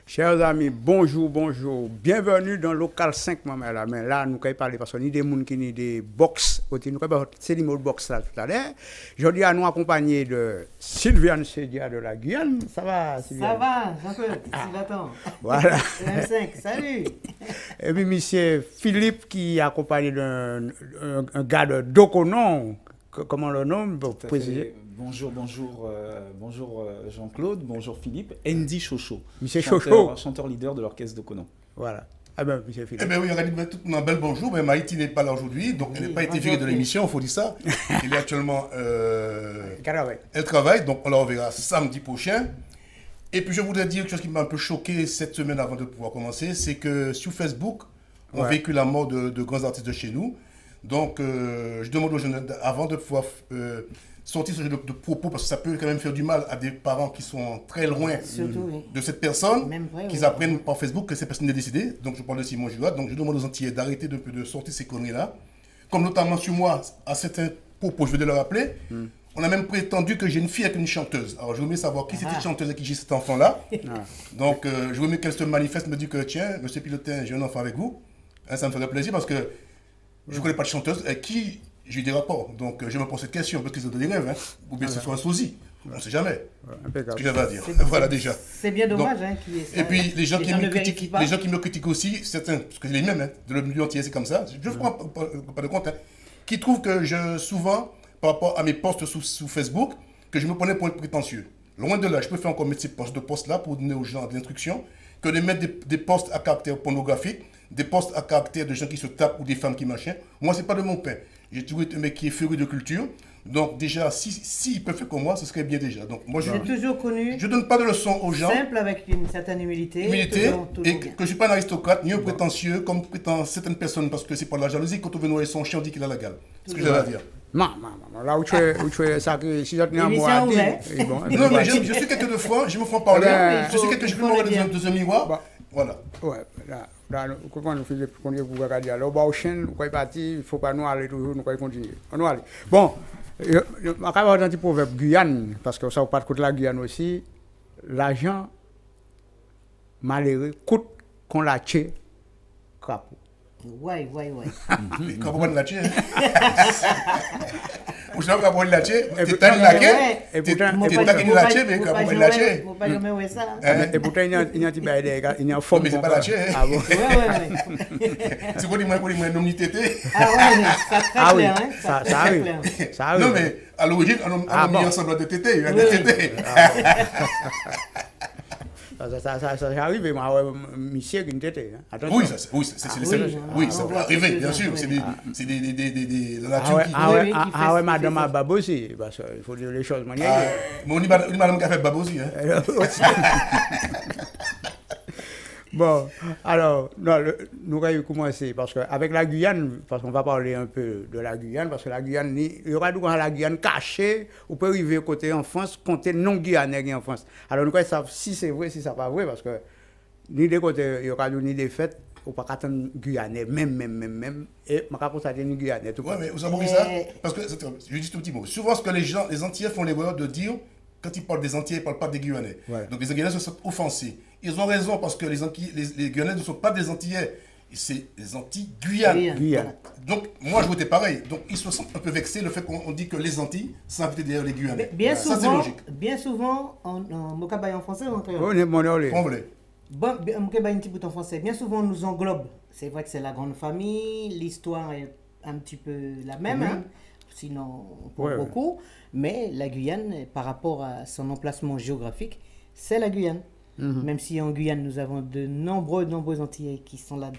Chers amis, bonjour, bonjour. Bienvenue dans Local 5, maman là. Mais là, nous allons parler parce qu'on a des gens qui ont des box. Nous allons parler de ces box là tout à l'heure. Aujourd'hui, nous accompagné de Sylviane Sédia de la Guyane. Ça va, Sylviane? Ça va, Jean-Claude, Sylvain. Voilà. M5, salut. Et puis, monsieur Philippe qui est accompagné d'un gars de Dokonon. Comment le nom? Préciser. Bonjour Jean-Claude, bonjour Philippe. Andy Chocho. Monsieur Chocho. Chanteur leader de l'orchestre de Conan. Voilà. Ah ben, monsieur Philippe. Eh bien oui, on a dit tout un bel bonjour, mais Maïti n'est pas là aujourd'hui, donc elle n'a pas été virée de l'émission, il faut dire ça. Elle est actuellement... elle travaille, donc on la reverra samedi prochain. Et puis je voudrais dire quelque chose qui m'a un peu choqué cette semaine avant de pouvoir commencer, c'est que sur Facebook, on véhicule la mort de grands artistes de chez nous. Donc je demande aux jeunes, avant de pouvoir... sortir ce genre de propos parce que ça peut quand même faire du mal à des parents qui sont très loin de cette personne, qu'ils apprennent par Facebook que cette personne est décédée. Donc je parle de Simon Juat. Donc je demande aux Antillais d'arrêter de sortir ces conneries-là. Comme notamment sur moi, à certains propos, je vais le rappeler, on a même prétendu que j'ai une fille avec une chanteuse. Alors je voudrais savoir qui c'est cette chanteuse avec qui j'ai cet enfant-là. Donc je voudrais qu'elle se manifeste, me dit que tiens, monsieur Pilotin, j'ai un enfant avec vous. Hein, ça me ferait plaisir parce que je ne connais pas de chanteuse avec qui... J'ai eu des rapports, donc je me pose cette question, parce qu'ils ont des rêves, hein, ou bien ce soit un sosie, on ne sait jamais. Ce que j'avais à dire. Voilà déjà. C'est bien dommage qu'il y ait ça. Et puis les gens qui me critiquent aussi, certains, parce que c'est les mêmes, hein, de l'opinion entière, c'est comme ça, je ne prends pas de compte, hein, qui trouvent que souvent, par rapport à mes posts sous Facebook, que je me prenais pour être prétentieux. Loin de là, je préfère encore mettre ces postes-là pour donner aux gens des instructions, que de mettre des posts à caractère pornographique, des posts à caractère de gens qui se tapent ou des femmes qui machin. Moi, c'est pas de mon pain. J'ai toujours été un mec qui est féru de culture. Donc déjà, s'ils peuvent faire comme moi, ce serait bien déjà. Donc moi, j'ai toujours connu. Je donne pas de leçons aux gens. Simple avec une certaine humilité. Toujours et que je suis pas un aristocrate, ni un prétentieux, comme prétendent certaines personnes, parce que c'est pas de la jalousie. Quand on veut noyer son chien, on dit qu'il a la gale. C'est ce que j'avais à dire. Non, là où tu es sacré, si j'en ai un mot à dire. Non, mais je suis quelqu'un de franc, je me prends parler. Je suis quelqu'un, je peux me regarder dans un miroir. Voilà. Ouais, là, quand nous faisons pour regarder, alors, au chaîne, nous sommes partis, il ne faut pas nous aller toujours, nous allons continuer. On va aller. Bon, je vais avoir un petit proverbe Guyane, parce que ça, on parle de la Guyane aussi. L'argent malheureux coûte qu'on l'a tué, crapaud. Ouais. Mais quand on l'a tué, ou sinon quand on l'a tué, t'es pas lâché, mais quand on l'a tué. Et pourtant, il y a un petit bail, il y a un forme. Mais c'est pas lâché. Ah bon? C'est quoi, dis-moi, un homme tété. Ah oui, ça arrive. Non, mais à l'origine, on a mis ensemble de tété, il y a des tétés. Ça arrive, monsieur qui était. Oui, ça peut arriver, bien sûr. C'est la nature qui... Ah ouais, madame a babosé, parce qu'il faut dire les choses. Mais on dit madame qui a fait babosé. Bon, alors, nous allons commencer, parce qu'avec la Guyane, parce qu'on va parler un peu de la Guyane, parce que la Guyane, il y aura la Guyane cachée, on peut arriver côté en France, compter non-Guyanais en France. Alors, nous allons savoir si c'est vrai, si c'est pas vrai, parce que ni des côtés, il y aura ni des fêtes, ou pas attendre Guyanais, même, et je vais constater ni Guyanais. Oui, mais vous savez ça? Parce que, je dis tout petit mot, souvent ce que les Antillais font l'erreur de dire, quand ils parlent des Antillais, ils ne parlent pas des Guyanais. Ouais. Donc les Guyanais se sentent offensés. Ils ont raison parce que les Guyanais ne sont pas des Antillais. C'est les Antilles-Guyane. Donc moi je votais pareil. Donc ils se sentent un peu vexés le fait qu'on dit que les Antilles sont invitées derrière les Guyanais. Bien ça souvent, c'est logique. Bien souvent, en Mokabaye en français, on en français. Bien souvent on nous englobe. C'est vrai que c'est la grande famille, l'histoire est un petit peu la même, hein, sinon pour beaucoup. Mais la Guyane, par rapport à son emplacement géographique, c'est la Guyane. Même si en Guyane, nous avons de nombreux Antillais qui sont là,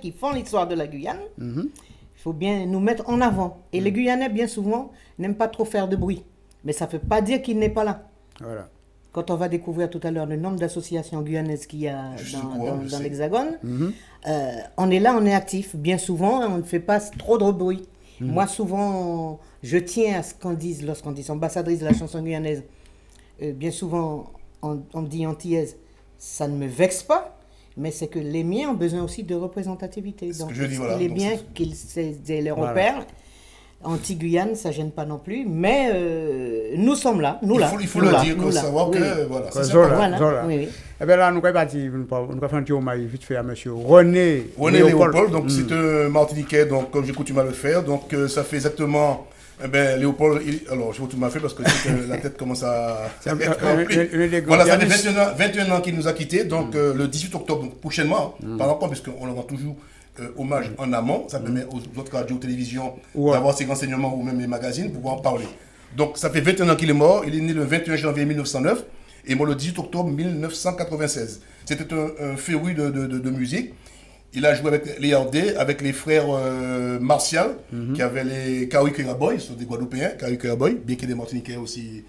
qui font l'histoire de la Guyane, il faut bien nous mettre en avant. Et les Guyanais, bien souvent, n'aiment pas trop faire de bruit. Mais ça ne veut pas dire qu'il n'est pas là. Voilà. Quand on va découvrir tout à l'heure le nombre d'associations guyanaises qu'il y a dans l'Hexagone, on est là, on est actif. Bien souvent, on ne fait pas trop de bruit. Moi, souvent, je tiens à ce qu'on dise, lorsqu'on dit ambassadrice de la chanson guyanaise, bien souvent, on dit antillaise, ça ne me vexe pas, mais c'est que les miens ont besoin aussi de représentativité. Donc, il est bien qu'ils aient les repères. Anti-Guyane, ça ne gêne pas non plus, mais nous sommes là, nous là. Il faut le dire, pour savoir que, voilà. Oui. Eh bien là, nous allons partir, nous allons faire un petit hommage vite fait à M. René Léopold. Donc c'est un Martiniquais, donc comme j'ai coutume à le faire. Donc ça fait exactement... Eh bien, Léopold, alors je vous tout m'a fait parce que la tête commence à être remplie. Voilà, ça fait 21 ans qu'il nous a quittés, donc le 18 octobre, donc prochainement, par rapport, puisqu'on le rend toujours hommage en amont, ça permet aux autres radios, télévisions d'avoir ces renseignements ou même les magazines pour pouvoir en parler. Donc ça fait 21 ans qu'il est mort, il est né le 21 janvier 1909 et mort le 18 octobre 1996. C'était un féru de musique. Il a joué avec les Yardés, avec les frères Martial, qui avaient les Kawikera Boys, ce sont des Guadeloupéens, Kawikera Boys, bien qu'il y ait des Martiniquais aussi,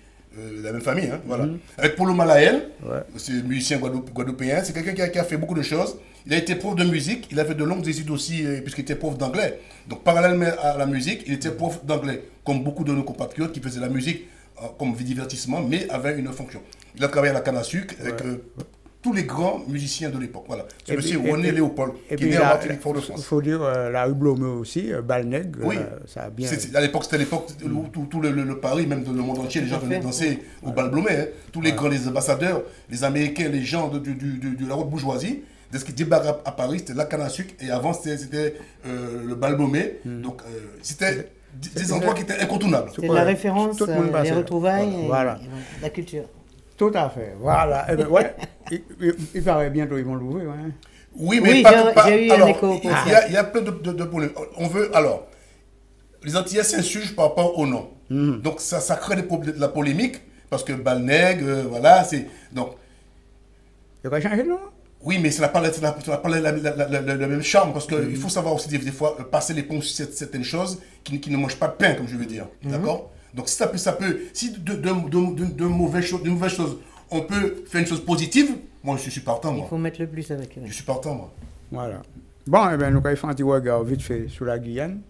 la même famille, hein, voilà. Avec Paulo Malael, c'est un musicien guadeloupéen, c'est quelqu'un qui a fait beaucoup de choses. Il a été prof de musique, il a fait de longues études aussi, puisqu'il était prof d'anglais. Donc parallèlement à la musique, il était prof d'anglais, comme beaucoup de nos compatriotes qui faisaient la musique comme divertissement, mais avec une fonction. Il a travaillé à la canne à sucre avec... tous les grands musiciens de l'époque. Voilà. C'est M. René Léopold, qui est né à Martinique, Fort-de-France. Il faut dire la rue Blomeux aussi, Balnègre. Oui, ça a bien... à l'époque, c'était l'époque où tout le Paris, même le monde entier, les gens venaient danser au bal Blomé. Hein. Tous les grands, les ambassadeurs, les Américains, les gens de la haute bourgeoisie, dès qu'ils débarquaient à Paris, c'était la canne à sucre, et avant, c'était le bal Blomé. Donc, c'était des endroits qui étaient incontournables. C'est la référence, les retrouvailles, et la culture. Tout à fait, voilà. Eh ben, ouais, il paraît bientôt ils vont l'ouvrir. Ouais. Oui, mais j'ai eu un écho. Il y a plein de problèmes. On veut, alors, les Antillais s'insurgent par rapport au nom. Donc ça crée de la polémique, parce que Balnègre, voilà, c'est... Donc... Il va changer le nom? Oui, mais ça n'a pas le même charme, parce qu'il faut savoir aussi des fois passer les ponts sur certaines choses qui ne mangent pas de pain, comme je veux dire. D'accord? Donc si si de mauvaises choses, on peut faire une chose positive, moi je suis partant. Il faut mettre le plus avec. Je suis partant, moi. Voilà. Bon, eh bien, nous allons faire un petit regard vite fait sur la Guyane.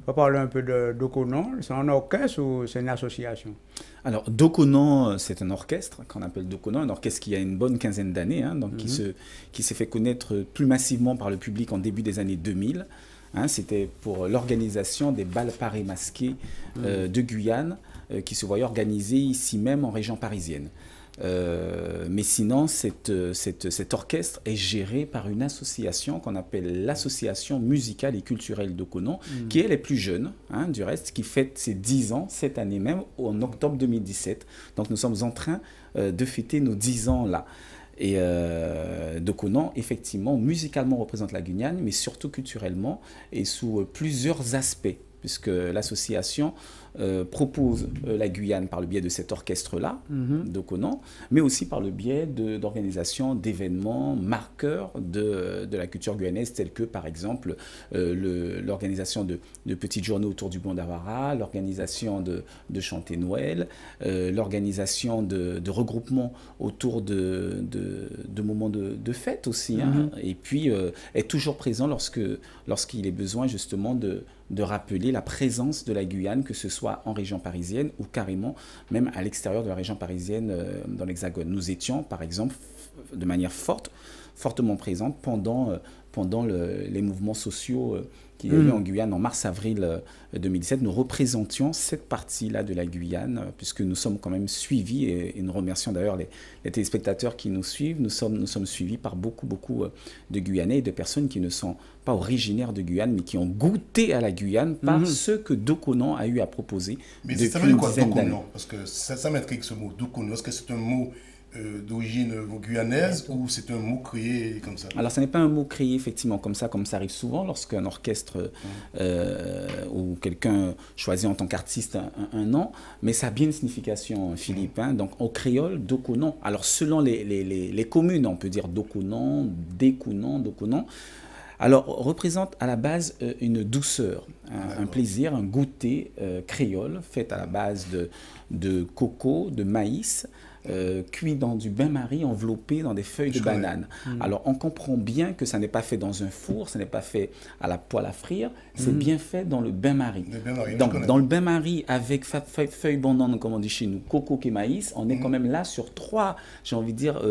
On va parler un peu de Dokonon. C'est un orchestre ou c'est une association? Alors, Dokonon, c'est un orchestre qu'on appelle Dokonon, un orchestre qui a une bonne quinzaine d'années, hein, donc qui s'est fait connaître plus massivement par le public en début des années 2000. Hein, c'était pour l'organisation des bals parés masqués de Guyane qui se voyaient organisés ici même en région parisienne. Mais sinon, cet orchestre est géré par une association qu'on appelle l'Association musicale et culturelle Dokonon, qui elle est plus jeune, hein, du reste, qui fête ses 10 ans cette année même, en octobre 2017. Donc nous sommes en train de fêter nos 10 ans là. Et Dokonon, effectivement, musicalement représente la Guyane, mais surtout culturellement et sous plusieurs aspects, puisque l'association propose la Guyane par le biais de cet orchestre-là, Dokonon, mais aussi par le biais d'organisation d'événements marqueurs de la culture guyanaise, tels que, par exemple, l'organisation de petites journées autour du Bondawara, l'organisation de chanter Noël, l'organisation de regroupements autour de moments de fête aussi, hein, et puis est toujours présent lorsqu'il est besoin justement de rappeler la présence de la Guyane, que ce soit en région parisienne ou carrément même à l'extérieur de la région parisienne dans l'Hexagone. Nous étions, par exemple, de manière fortement présente pendant les mouvements sociaux qu'il y a eu en Guyane en mars-avril 2017. Nous représentions cette partie-là de la Guyane, puisque nous sommes quand même suivis, et nous remercions d'ailleurs les téléspectateurs qui nous suivent. Nous sommes suivis par beaucoup de Guyanais et de personnes qui ne sont pas originaires de Guyane, mais qui ont goûté à la Guyane par ce que Dokonon a eu à proposer. Mais ça veut dire quoi, Dokonon? Parce que ça m'intrigue, ce mot, Dokonon. Est-ce que c'est un mot d'origine guyanaise ou c'est un mot créé comme ça? Alors, ce n'est pas un mot créé effectivement comme ça arrive souvent lorsqu'un orchestre ou quelqu'un choisit en tant qu'artiste un nom, mais ça a bien une signification, Philippe. Hein. Donc, au créole, Dokonon. Alors, selon les communes, on peut dire Dokonon, Dékounon, Dokonon. Alors, représente à la base une douceur, un plaisir, un goûter créole fait à la base de coco, de maïs, cuit dans du bain-marie enveloppé dans des feuilles de banane. Alors on comprend bien que ça n'est pas fait dans un four, ça n'est pas fait à la poêle à frire, c'est bien fait dans le bain-marie. Donc dans le bain-marie avec feuilles banane, comme on dit chez nous, coco et maïs, on est quand même là sur 3, j'ai envie de dire,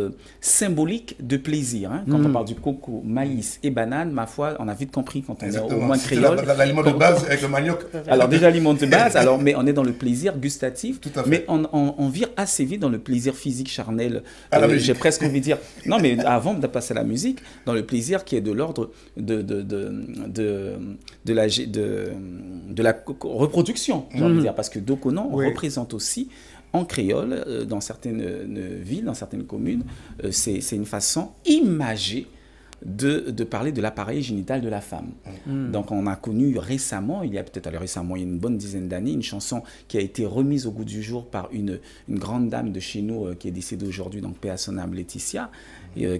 symboliques de plaisir. Hein. Quand on parle du coco, maïs et banane, ma foi, on a vite compris quand on est au moins créole. L'aliment de base avec le manioc. Alors déjà l'aliment de base, mais on est dans le plaisir gustatif, mais on vire assez vite dans le plaisir physique charnel. J'ai presque envie de dire, non mais avant de passer à la musique, dans le plaisir qui est de l'ordre de la reproduction, j'ai envie de dire, parce que Dokonon représente aussi en créole, dans certaines villes, dans certaines communes, c'est une façon imagée de parler de l'appareil génital de la femme. Donc on a connu récemment, il y a une bonne dizaine d'années, une chanson qui a été remise au goût du jour par une grande dame de chez nous qui est décédée aujourd'hui, donc paix à son âme, Laetitia,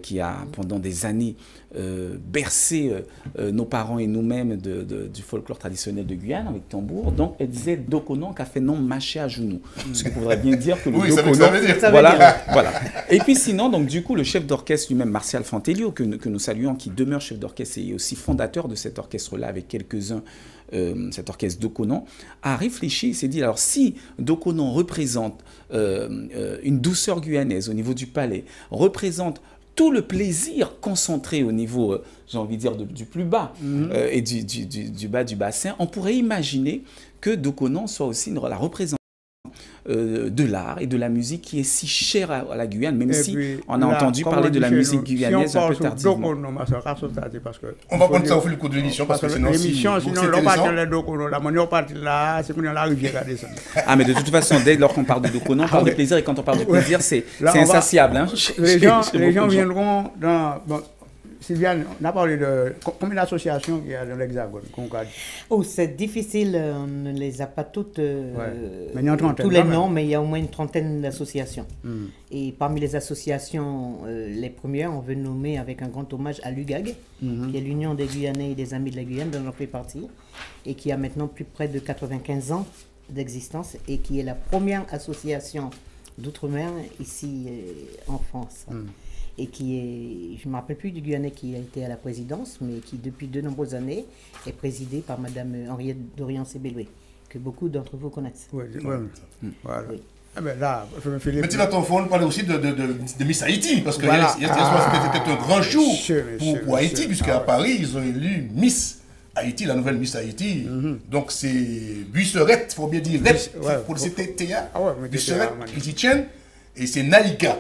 qui a pendant des années bercé nos parents et nous-mêmes du folklore traditionnel de Guyane avec tambour. Donc elle disait Dokonon qui a fait non mâché à genoux. Ce qui voudrait bien dire que le Dokonon... Voilà. Et puis sinon, donc du coup, le chef d'orchestre lui-même, Martial Fantelio, que nous saluons, qui demeure chef d'orchestre et aussi fondateur de cet orchestre-là avec quelques-uns, cet orchestre Dokonon, a réfléchi, il s'est dit, alors si Dokonon représente une douceur guyanaise au niveau du palais, représente tout le plaisir concentré au niveau, j'ai envie de dire, du plus bas et du bas du bassin, on pourrait imaginer que Dokonon soit aussi la représentation de l'art et de la musique qui est si chère à la Guyane, même si on a entendu parler de la musique guyanaise un peu tardivement. On va prendre ça au fil du cours de l'émission parce que sinon l'émission, sinon l'on parle de Dokonon, la manière partie là, c'est qu'on a la rivière à descendre. Ah mais de toute façon, dès lors qu'on parle de Dokonon, on parle de plaisir et quand on parle de plaisir, c'est insatiable. Hein. Les gens viendront dans... Sylviane, on a parlé de combien d'associations qu'il y a dans l'Hexagone? Oh, c'est difficile, on ne les a pas toutes, mais il y a une trentaine, tous les noms, mais il y a au moins une trentaine d'associations. Et parmi les associations, les premières, on veut nommer avec un grand hommage à l'UGAG, qui est l'Union des Guyanais et des Amis de la Guyane, dont on fait partie, et qui a maintenant plus près de 95 ans d'existence, et qui est la première association d'outre-mer ici en France. Et qui est, je ne me rappelle plus du Guyanais qui a été à la présidence, mais qui depuis de nombreuses années est présidée par Madame Henriette Dorian-Sébeloué, que beaucoup d'entre vous connaissent. Oui, voilà. Oui. Ah ben là, mais tu vas ton fond parler aussi de Miss Haïti, parce que c'était un grand jour pour Haïti, puisqu'à Paris, ils ont élu Miss Haïti, la nouvelle Miss Haïti. Donc c'est Buisserette, il faut bien dire, pour le CTA, Buisserette, Haïtienne, et c'est Naïka.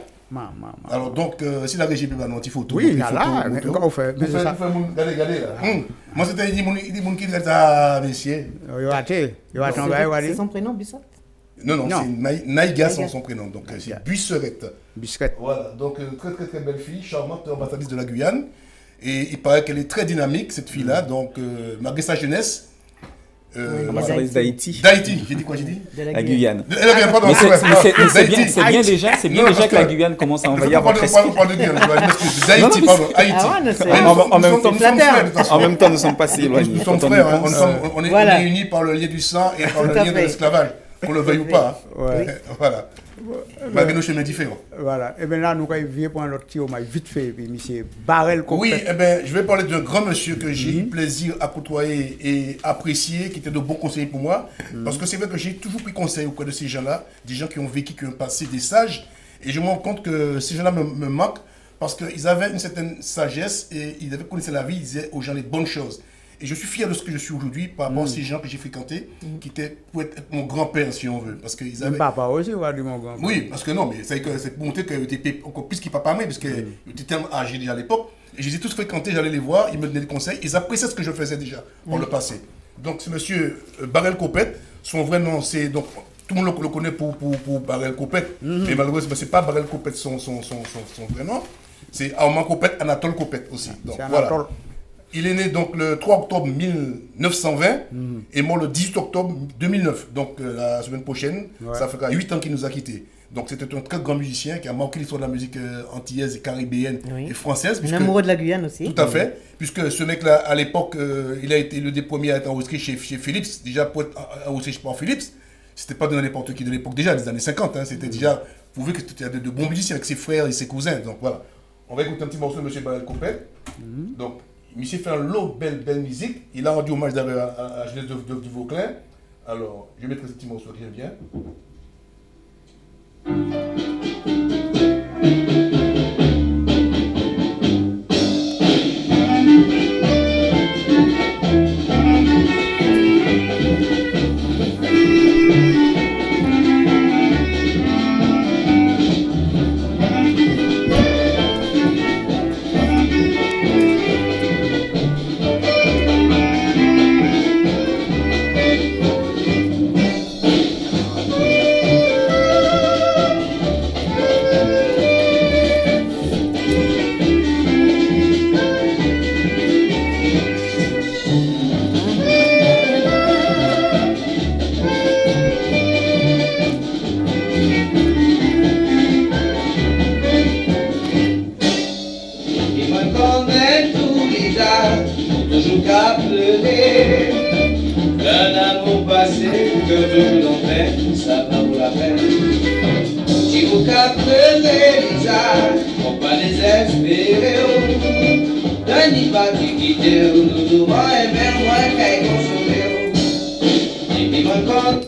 Alors donc, si la régie peut nous une photo. Oui, là, comment on fait? Regardez là. Moi, c'était des gens qui étaient à messieurs. C'est son prénom, Buisserette? Non, c'est Naïga, son prénom. Donc, c'est Buisserette. Voilà, donc très belle fille, charmante ambassadrice de la Guyane. Et il paraît qu'elle est très dynamique, cette fille-là. Donc, malgré sa jeunesse, ambassadrice d'Haïti. D'Haïti, j'ai dit quoi, j'ai dit? De la Guyane. C'est bien déjà que la Guyane commence à envahir votre esprit. On parle de Guyane, d'Haïti, pardon, Haïti. En même temps, nous sommes pas si éloignés. Nous sommes frères, on est unis par le lien du sang et par le lien de l'esclavage, qu'on le veuille ou pas. Voilà. Malgré nos chemins différents. Voilà. Et bien là, nous allons pour un autre petit hommage vite fait, puis monsieur Barel Copet. Oui, eh bien, je vais parler d'un grand monsieur que j'ai eu plaisir à côtoyer et apprécier, qui était de bons conseillers pour moi. Parce que c'est vrai que j'ai toujours pris conseil auprès de ces gens-là, des gens qui ont vécu, qui ont passé, des sages. Et je me rends compte que ces gens-là me manquent parce qu'ils avaient une certaine sagesse et ils avaient connaissé la vie, ils disaient aux gens les bonnes choses. Et je suis fier de ce que je suis aujourd'hui par rapport à ces gens que j'ai fréquentés, qui étaient pour être mon grand-père, si on veut. Parce qu'ils avaient... Papa aussi, ou mon grand-père? Oui, parce que non, mais c'est pour montrer qu'ils étaient encore plus qu'il papa, mais parce qu'ils étaient tellement âgés déjà à l'époque. Et je les ai tous fréquentés, j'allais les voir, ils me donnaient des conseils, ils appréciaient ce que je faisais déjà, par le passé. Donc c'est monsieur Barel Copet, son vrai nom c'est... Donc, tout le monde le connaît pour Barel Copet, mais malheureusement, ce n'est pas Barel Copet son vrai nom, c'est Armand Copet, Anatole Copet aussi. Donc voilà. Il est né donc le 3 octobre 1920 et mort le 18 octobre 2009. Donc la semaine prochaine, ça fera 8 ans qu'il nous a quittés. Donc c'était un très grand musicien qui a marqué l'histoire de la musique antillaise et caribéenne et française. Un amoureux de la Guyane aussi. Tout à fait. Puisque ce mec-là, à l'époque, il a été le des premiers à être enregistré chez Philips. Déjà pour être enregistré par Philips, c'était pas de n'importe qui de l'époque déjà, des années 50. Hein, c'était déjà prouvé que c'était de bons musiciens avec ses frères et ses cousins. Donc voilà. On va écouter un petit morceau de M. Barrel Copet. Donc, monsieur fait un lot belle musique. Il a rendu hommage à la jeunesse du Vauclin. Alors, je mettrai ce petit morceau qui vient bien.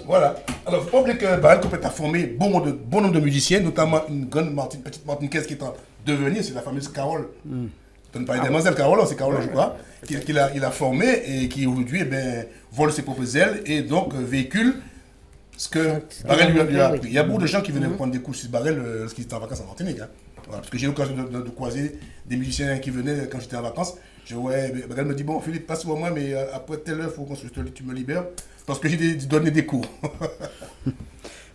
Voilà. Alors, il faut pas oublier que Barrel Copet a formé bon nombre de musiciens, notamment une petite martiniquaise qui est en devenir, c'est la fameuse Carole. On ne parle pas des demoiselles Carole, c'est Carole, je crois, qu'il a formé et qui aujourd'hui vole ses propres ailes et donc véhicule ce que Barrel lui a appris. Il y a beaucoup de gens qui venaient prendre des cours sur Barrel lorsqu'il était en vacances en Martinique. Hein. Voilà, parce que j'ai eu l'occasion de croiser des musiciens qui venaient quand j'étais en vacances. Barrel me dit, bon Philippe, passe sur moi, mais après telle heure, il faut que tu me libères. Parce que j'ai donné des cours.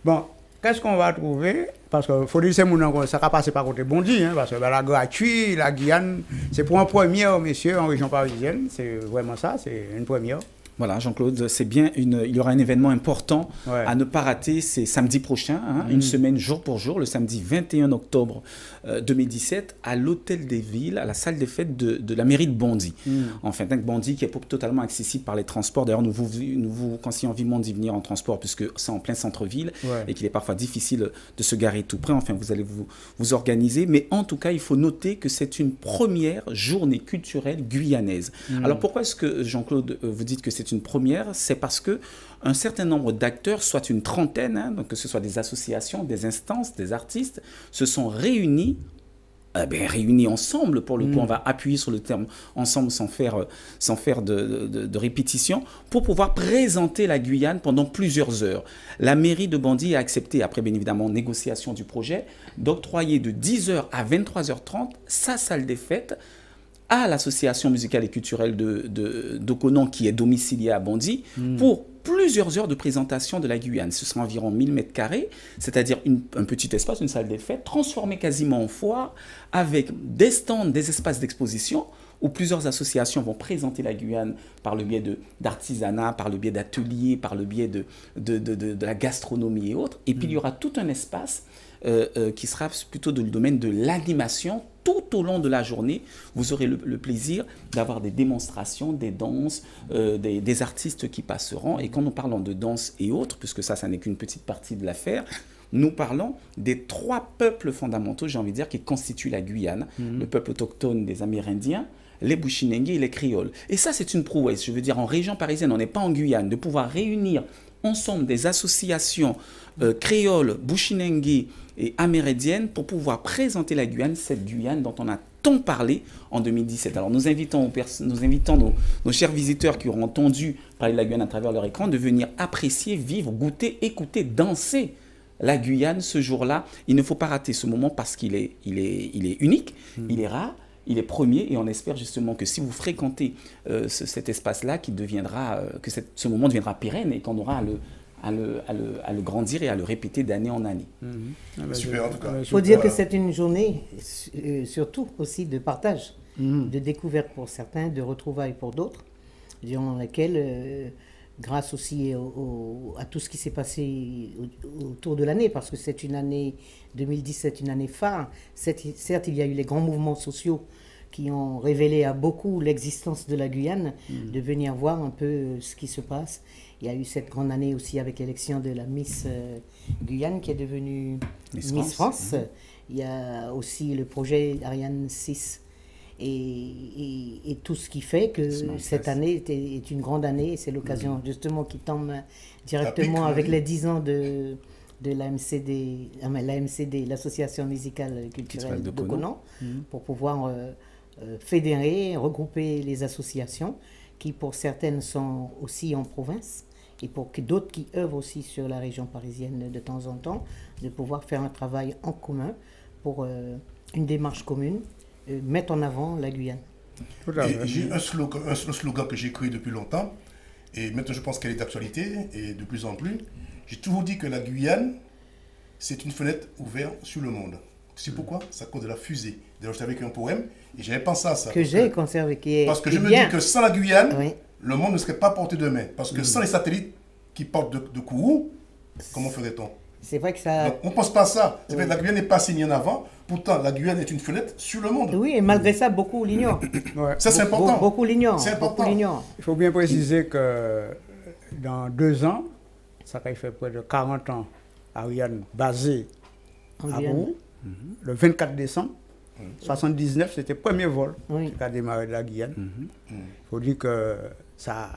Bon, qu'est-ce qu'on va trouver? Parce qu'il faut dire que ça va passer par côté Bondy, hein, parce que la gratuite, la Guyane, c'est pour un premier, messieurs, en région parisienne. C'est vraiment ça, c'est une première. Voilà, Jean-Claude, c'est bien, il y aura un événement important à ne pas rater, c'est samedi prochain, hein, une semaine jour pour jour, le samedi 21 octobre 2017, à l'Hôtel des Villes, à la salle des fêtes de la mairie de Bondy. Enfin, donc Bondy qui est totalement accessible par les transports. D'ailleurs, nous vous conseillons vivement d'y venir en transport, puisque c'est en plein centre-ville et qu'il est parfois difficile de se garer tout près. Enfin, vous allez vous organiser. Mais en tout cas, il faut noter que c'est une première journée culturelle guyanaise. Alors, pourquoi est-ce que, Jean-Claude, vous dites que c'est une première? C'est parce que un certain nombre d'acteurs, soit une trentaine, hein, donc que ce soit des associations, des instances, des artistes, se sont réunis ensemble, pour le coup, on va appuyer sur le terme ensemble sans faire de répétition, pour pouvoir présenter la Guyane pendant plusieurs heures. La mairie de Bondy a accepté, après bien évidemment négociation du projet, d'octroyer de 10h à 23h30 sa salle des fêtes à l'association musicale et culturelle d'Okonon qui est domiciliée à Bondy pour plusieurs heures de présentation de la Guyane. Ce sera environ 1000 mètres carrés, c'est-à-dire un petit espace, une salle des fêtes, transformée quasiment en foire, avec des stands, des espaces d'exposition, où plusieurs associations vont présenter la Guyane par le biais d'artisanat, par le biais d'ateliers, par le biais de la gastronomie et autres. Et puis il y aura tout un espace qui sera plutôt dans le domaine de l'animation. Tout au long de la journée, vous aurez le plaisir d'avoir des démonstrations, des danses, des artistes qui passeront. Et quand nous parlons de danse et autres, puisque ça n'est qu'une petite partie de l'affaire, nous parlons des 3 peuples fondamentaux, j'ai envie de dire, qui constituent la Guyane. Le peuple autochtone des Amérindiens, les Bushinengue et les Créoles. Et ça, c'est une prouesse. Je veux dire, en région parisienne, on n'est pas en Guyane, de pouvoir réunir ensemble des associations créoles, Bushinengue et amérindiennes pour pouvoir présenter la Guyane, cette Guyane dont on a tant parlé en 2017. Alors nous invitons nos chers visiteurs qui auront entendu parler de la Guyane à travers leur écran de venir apprécier, vivre, goûter, écouter, danser la Guyane ce jour-là. Il ne faut pas rater ce moment parce qu'il est unique, il est rare. Il est premier et on espère justement que si vous fréquentez cet espace-là, que ce moment deviendra pérenne et qu'on aura à le grandir et à le répéter d'année en année. Super en tout cas. Il faut dire que c'est une journée surtout aussi de partage, de découverte pour certains, de retrouvailles pour d'autres, durant laquelle, grâce aussi à tout ce qui s'est passé autour de l'année, parce que c'est une année 2017, une année phare. Certes, il y a eu les grands mouvements sociaux qui ont révélé à beaucoup l'existence de la Guyane, de venir voir un peu ce qui se passe. Il y a eu cette grande année aussi avec l'élection de la Miss Guyane qui est devenue Miss France. Il y a aussi le projet Ariane 6 et tout ce qui fait que cette année est une grande année. C'est l'occasion justement qui tombe directement avec les 10 ans de l'AMCD, l'Association musicale culturelle de Conon, pour pouvoir fédérer, regrouper les associations qui pour certaines sont aussi en province et pour d'autres qui œuvrent aussi sur la région parisienne de temps en temps, de pouvoir faire un travail en commun pour une démarche commune, mettre en avant la Guyane. J'ai un slogan que j'ai créé depuis longtemps et maintenant je pense qu'elle est d'actualité et de plus en plus. J'ai toujours dit que la Guyane, c'est une fenêtre ouverte sur le monde. Tu sais pourquoi? C'est à cause de la fusée. D'ailleurs, j'étais avec un poème et j'avais pensé à ça. Que j'ai conservé, parce que je me dis que sans la Guyane, le monde ne serait pas porté demain. Parce que sans les satellites qui portent de Kourou, comment ferait-on? C'est vrai que ça... Donc, on ne pense pas à ça. C'est vrai que la Guyane n'est pas signée en avant. Pourtant, la Guyane est une fenêtre sur le monde. Oui, et malgré ça, beaucoup l'ignorent. Ça, c'est important. Beaucoup l'ignorent. C'est important. Il faut bien préciser que dans 2 ans, ça fait près de 40 ans, Ariane basée à Kourou, le 24 décembre 79, c'était le premier vol qui a démarré de la Guyane. Il faut dire que ça...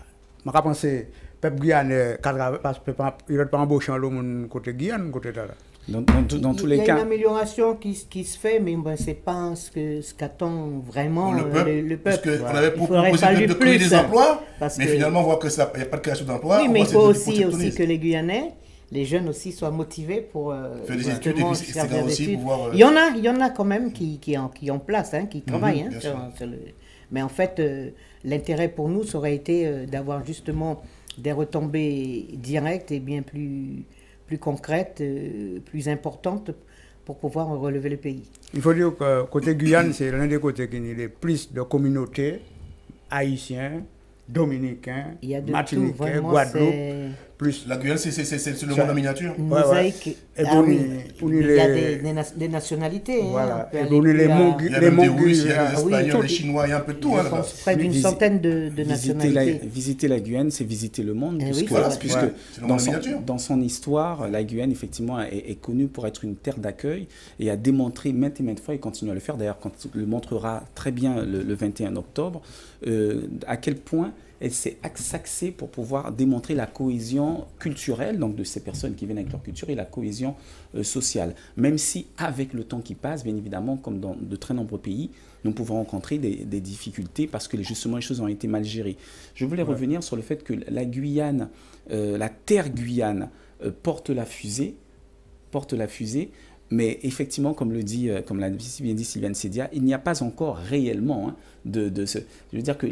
Je pense que le peuple Guyanais, parce qu'il n'a pas embauché le côté Guyane, côté de là. Dans tous les cas... Il y a une amélioration qui se fait, mais ce n'est pas ce qu'attend vraiment le peuple. Parce qu'on avait proposé de créer des emplois, mais finalement, on voit qu'il n'y a pas de création d'emplois. Oui, mais il faut aussi que les Guyanais, les jeunes aussi, soient motivés pour faire des études et aussi pouvoir... Il y en a quand même qui ont place, qui travaillent. Mais en fait, l'intérêt pour nous, ça aurait été d'avoir justement des retombées directes et bien plus concrètes, plus importantes pour pouvoir relever le pays. Il faut dire que côté Guyane, c'est l'un des côtés qui a le plus de communautés haïtiennes, dominicains, martiniquais, Guadeloupe. Plus. La Guyane, c'est le monde en miniature. Une mosaïque. Il y a des nationalités. Voilà. Il y a des Russes, il y a des Espagnols, des Chinois, il y a un peu de tout. Près d'une centaine de nationalités. Visiter la Guyane, c'est visiter le monde. Puisque dans son histoire, la Guyane, effectivement, est connue pour être une terre d'accueil et a démontré maintes et maintes fois, et continue à le faire, d'ailleurs, quand il le montrera très bien le 21 octobre, à quel point elle s'est axée pour pouvoir démontrer la cohésion culturelle, donc de ces personnes qui viennent avec leur culture, et la cohésion sociale. Même si, avec le temps qui passe, bien évidemment, comme dans de très nombreux pays, nous pouvons rencontrer des difficultés parce que justement les choses ont été mal gérées. Je voulais revenir sur le fait que la Guyane, la terre Guyane, porte la fusée, mais effectivement, comme l'a bien dit Sylviane Sedia, il n'y a pas encore réellement je veux dire que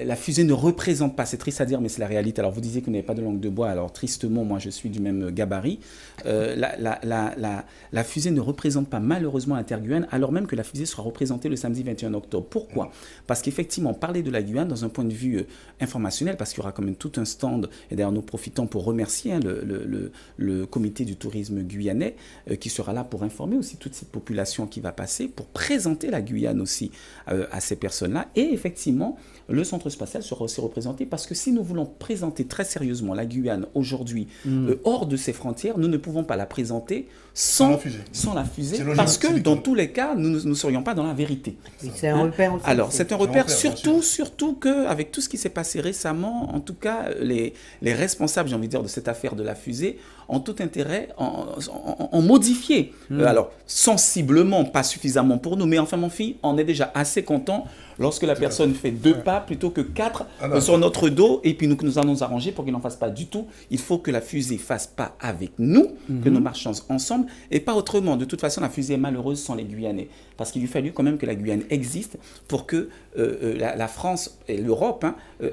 la fusée ne représente pas, c'est triste à dire, mais c'est la réalité. Alors vous disiez que vous n'avez pas de langue de bois, alors tristement, moi je suis du même gabarit. La fusée ne représente pas malheureusement la terre Guyane, alors même que la fusée sera représentée le samedi 21 octobre. Pourquoi? Parce qu'effectivement, parler de la Guyane dans un point de vue informationnel, parce qu'il y aura quand même tout un stand, et d'ailleurs nous profitons pour remercier le comité du tourisme guyanais, qui sera là pour informer aussi toute cette population qui va passer, pour présenter la Guyane aussi à ces personnes-là, et effectivement, le centre spatial sera aussi représenté parce que si nous voulons présenter très sérieusement la Guyane aujourd'hui hors de ses frontières, nous ne pouvons pas la présenter sans la fusée parce que dans tous les cas, nous ne serions pas dans la vérité. C'est un repère aussi. Alors, c'est un repère surtout qu'avec tout ce qui s'est passé récemment, en tout cas, les responsables, j'ai envie de dire, de cette affaire de la fusée ont tout intérêt en modifier. Alors, sensiblement, pas suffisamment pour nous, mais enfin, mon fils, on est déjà assez content lorsque la personne fait 2 pas plutôt que 4 sur notre dos, et puis nous allons nous arranger pour qu'il n'en fasse pas du tout. Il faut que la fusée fasse pas avec nous, que nous marchions ensemble, et pas autrement. De toute façon, la fusée est malheureuse sans les Guyanais, parce qu'il lui fallu quand même que la Guyane existe pour que la France et l'Europe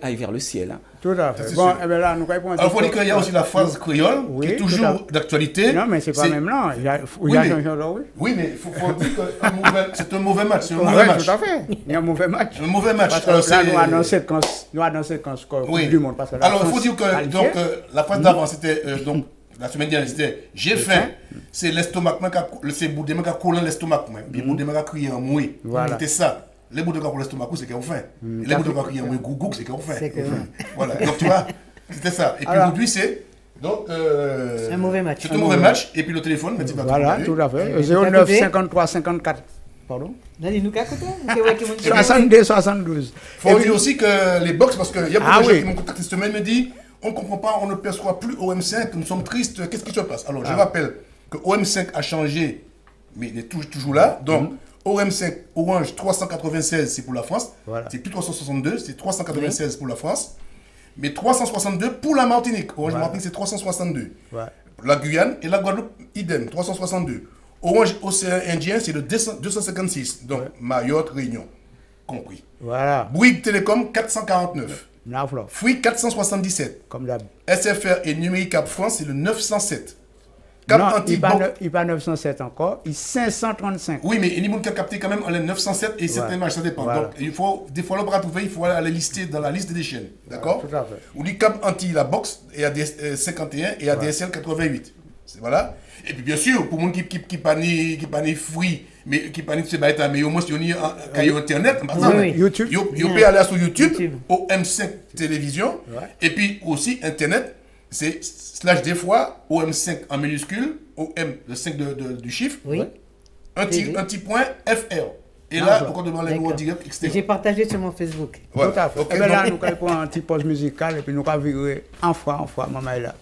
aillent vers le ciel. Tout à fait. Bon, eh bien là, nous répondons. Alors, il faut dire qu'il y a aussi la phrase créole, qui est toujours d'actualité. Non, mais c'est pas même là. Oui, mais il faut dire que c'est un mauvais match. Tout à fait. Il y a un mauvais match. Un mauvais match. Parce que là, nous annonçons qu'on score du monde. Alors, il faut dire que la phrase d'avant, c'était... la semaine dernière, c'était « J'ai faim ». c'est l'estomac, c'est boudement qui a collé l'estomac, puis boudement qui a crié en mouille. Voilà. C'est ça. Les boudements qui a collé l'estomac, c'est qu'on fait. Les boudements qui a crié en mouille, gougou, c'est qu'on fait. Voilà. Donc tu vois, c'était ça. Et puis aujourd'hui, c'est. Donc, c'est un mauvais match. C'est un mauvais match. Et puis le téléphone, voilà, tout à fait. 09 53 54. Pardon? Nous 62 72. Il faut dire aussi que les box, parce qu'il y a beaucoup de gens qui m'ont contacté cette semaine, me disent on ne comprend pas, on ne perçoit plus OM5, nous sommes tristes, qu'est-ce qui se passe? Alors, je rappelle que OM5 a changé, mais il est toujours là. Donc, OM5, Orange 396, c'est pour la France. Voilà. C'est plus 362, c'est 396 pour la France. Mais 362 pour la Martinique. Orange Martinique, c'est 362. Ouais. La Guyane et la Guadeloupe, idem, 362. Orange Océan Indien, c'est le 256. Donc, Mayotte, Réunion. Compris. Voilà. Bouygues Télécom, 449. Free 477. Comme d'hab. SFR et Numérique Cap France, c'est le 907. Cap non, il n'est pas 907 encore, il est 535. Oui, mais il y a qui a capté quand même en 907 et cette image, ça dépend. Voilà. Donc, il faut, des fois, le bras trouvé, il faut aller lister dans la liste des chaînes. D'accord? Tout à fait. On dit Cap Anti, la box, et ADS 51 et ADSL 88. Voilà. Et puis, bien sûr, pour les gens qui pas free, mais qui pas se battre, mais au moins, si on y a Internet, YouTube. Vous pouvez aller sur YouTube, au M5 Télévision, et puis aussi Internet. C'est slash des fois, OM5 en minuscule, OM, le 5 du chiffre, un petit point FR. Et là, on demande les nouveaux directs, etc. J'ai partagé sur mon Facebook. Ouais. Tout à fait. Okay, et bien là, nous allons un petit pause musicale et puis nous allons virer en fois, maman est là.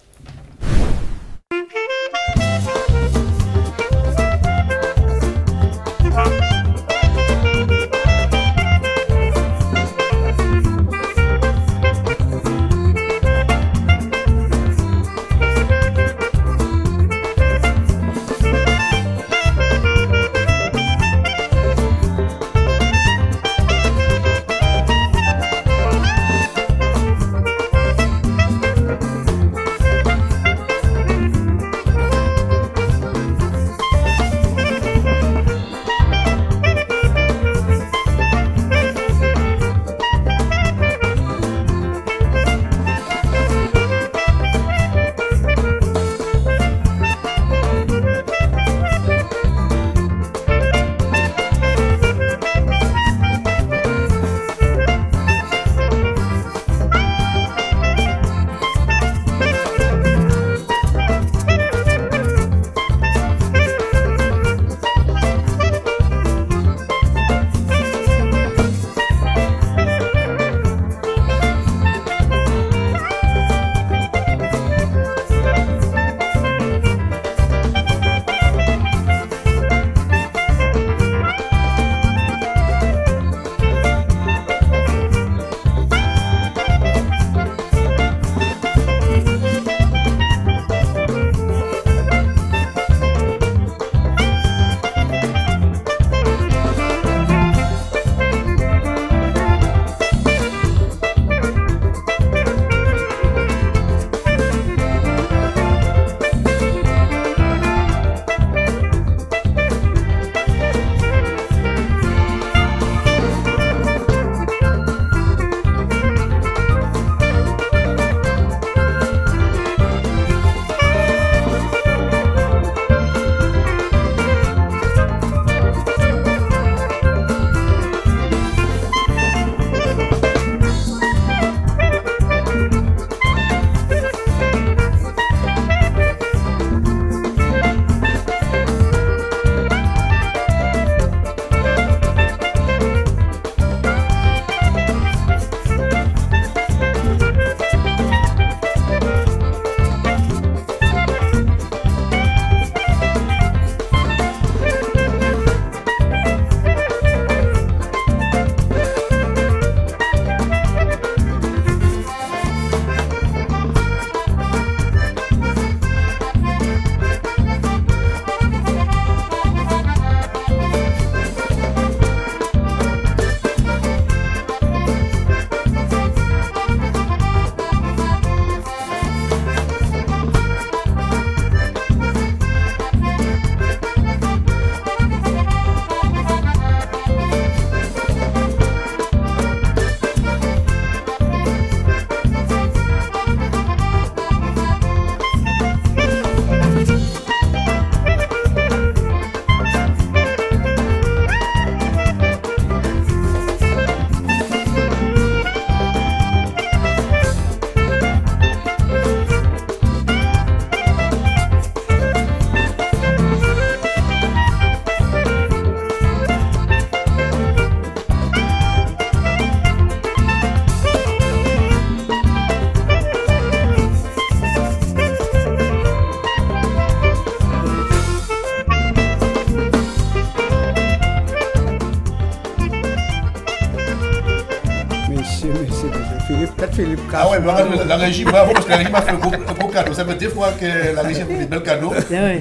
Philippe. Ah ouais, la régie, bravo, parce que la régie m'a fait un gros cadeau. Ça fait des fois que la régie a fait des belles cadeaux.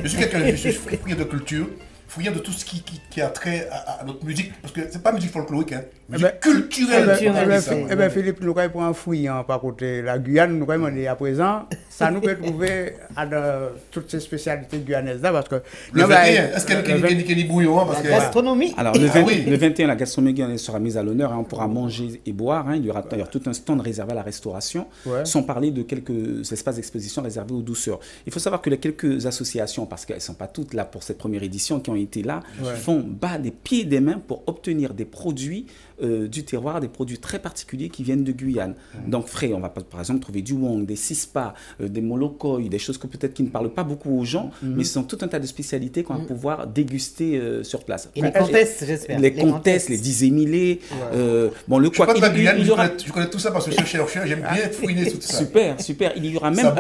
Je suis quelqu'un, je suis friand de culture, friand de tout ce qui a trait à notre musique, parce que c'est pas musique folklorique, hein, musique culturelle. Eh bien, Philippe, nous allons prendre un fouillant par côté la Guyane, nous allons demander à présent, ça nous peut trouver à toutes ces spécialités guyanaises là, parce que... Le 21, est-ce qu'il y a bouillon? La gastronomie. Alors, le 21, la gastronomie guyanaise sera mise à l'honneur, hein, on pourra manger et boire, hein, il y aura d'ailleurs tout un stand réservé à la restauration, sans parler de quelques espaces d'exposition réservés aux douceurs. Il faut savoir que les quelques associations, parce qu'elles ne sont pas toutes là pour cette première édition, qui ont été là, font bas des pieds et des mains pour obtenir des produits du terroir, des produits très particuliers qui viennent de Guyane. Donc frais, on va par exemple trouver du wong, des sispa, des molokoy, des choses que peut-être qui ne parlent pas beaucoup aux gens, mais ce sont tout un tas de spécialités qu'on va pouvoir déguster sur place. Et les comtesses, j'espère. Les comtesses, les 10 émilés. Bon, le quoi. Je connais tout ça parce que je suis chercheur, j'aime bien fouiner tout ça. Super, super. Il y aura même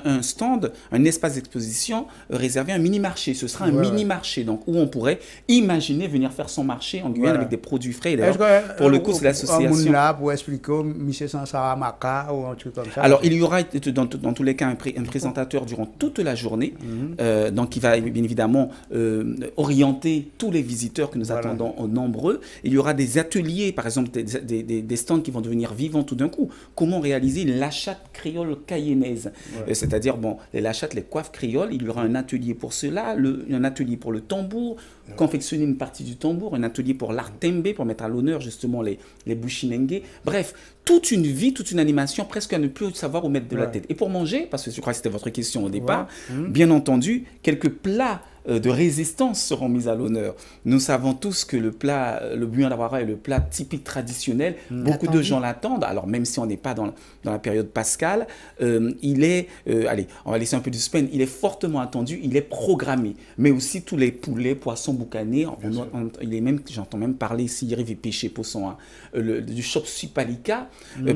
un stand, un espace d'exposition réservé à un mini-marché. Ce sera un mini-marché, donc où on pourrait imaginer venir faire son marché en Guyane avec des produits frais. Pour le coup, c'est l'association. Là pour expliquer, monsieur Sansaramaka ou un truc comme ça. Alors, il y aura dans tous les cas un présentateur durant toute la journée, donc qui va bien évidemment orienter tous les visiteurs que nous attendons nombreux. Il y aura des ateliers, par exemple des stands qui vont devenir vivants tout d'un coup. Comment réaliser l'achat créole cayennaise, c'est-à-dire les lachattes, les coiffes créoles. Il y aura un atelier pour cela, un atelier pour le tambour, confectionner une partie du tambour, un atelier pour l'art tembe, pour mettre à l'honneur justement les bushinengue. Bref, toute une vie, toute une animation, presque à ne plus savoir où mettre de la tête. Et pour manger, parce que je crois que c'était votre question au départ, bien entendu, quelques plats de résistance seront mis à l'honneur. Nous savons tous que le bouillon d'Awara est le plat typique traditionnel. Beaucoup de gens l'attendent. Alors même si on n'est pas dans la période pascale, il est, allez, on va laisser un peu de suspense, il est fortement attendu, il est programmé. Mais aussi tous les poulets, poissons boucanés, j'entends même parler ici, il arrive et pêcher poisson, du chop supalika,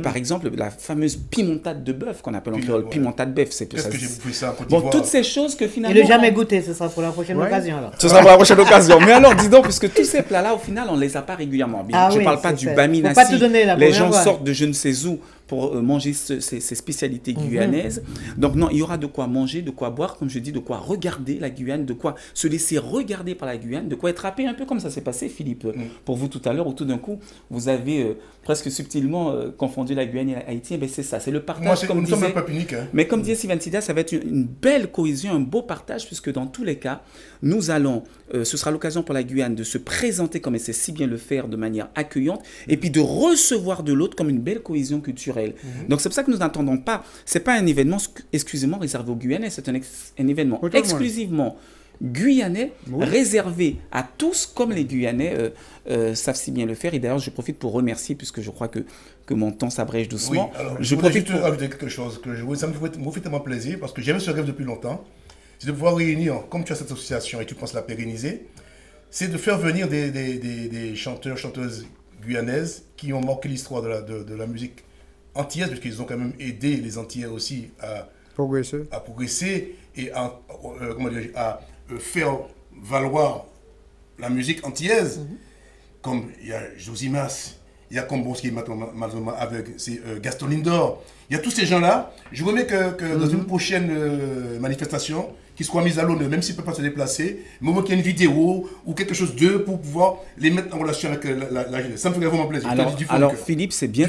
par exemple, la fameuse pimentade de bœuf qu'on appelle en créole, pimentade de bœuf. Qu'est-ce que j'ai bouffé ça en Côte d'Ivoire? Bon, toutes ces choses que finalement... Il n'a jamais goûté, ce sera pour la prochaine occasion alors. Ce sera pour la prochaine occasion. Mais alors, dis donc, puisque tous ces plats-là, au final, on ne les a pas régulièrement. Je ne parle pas du bami nasi. Les gens sortent de je ne sais où pour manger ces spécialités guyanaises. Donc non, il y aura de quoi manger, de quoi boire, comme je dis, de quoi regarder la Guyane, de quoi se laisser regarder par la Guyane, de quoi être happé un peu comme ça s'est passé, Philippe, pour vous tout à l'heure, où tout d'un coup, vous avez presque subtilement confondu la Guyane et Haïti. Ben c'est ça, c'est le partage. Nous sommes un peuple unique. Mais comme disait Sylvain Sidia, ça va être une belle cohésion, un beau partage, puisque dans tous les cas, nous allons, ce sera l'occasion pour la Guyane de se présenter comme elle sait si bien le faire de manière accueillante, et puis de recevoir de l'autre comme une belle cohésion culturelle. Donc c'est pour ça que nous n'attendons pas, c'est pas un événement exclusivement réservé aux Guyanais, c'est un événement exclusivement guyanais, réservé à tous, comme les Guyanais savent si bien le faire. Et d'ailleurs, je profite pour remercier, puisque je crois que mon temps s'abrège doucement. Oui, alors, je profite pour ajouter quelque chose, ça me fait tellement plaisir, parce que j'avais ce rêve depuis longtemps, c'est de pouvoir réunir, comme tu as cette association et tu penses la pérenniser, c'est de faire venir des chanteurs, chanteuses guyanaises qui ont marqué l'histoire de la musique antillaise, parce qu'ils ont quand même aidé les Antillais aussi à progresser et à faire valoir la musique antillaise. Comme il y a Josimas, il y a Combos qui est malheureusement aveugle, c'est Gaston Lindor. Il y a tous ces gens-là. Je remets que dans une prochaine manifestation, qu'ils soient mis à l'honneur, même s'ils ne peuvent pas se déplacer, mais au moins qu'il y ait une vidéo ou quelque chose d'eux pour pouvoir les mettre en relation avec la jeunesse. Ça me fait vraiment plaisir. Alors Philippe, c'est bien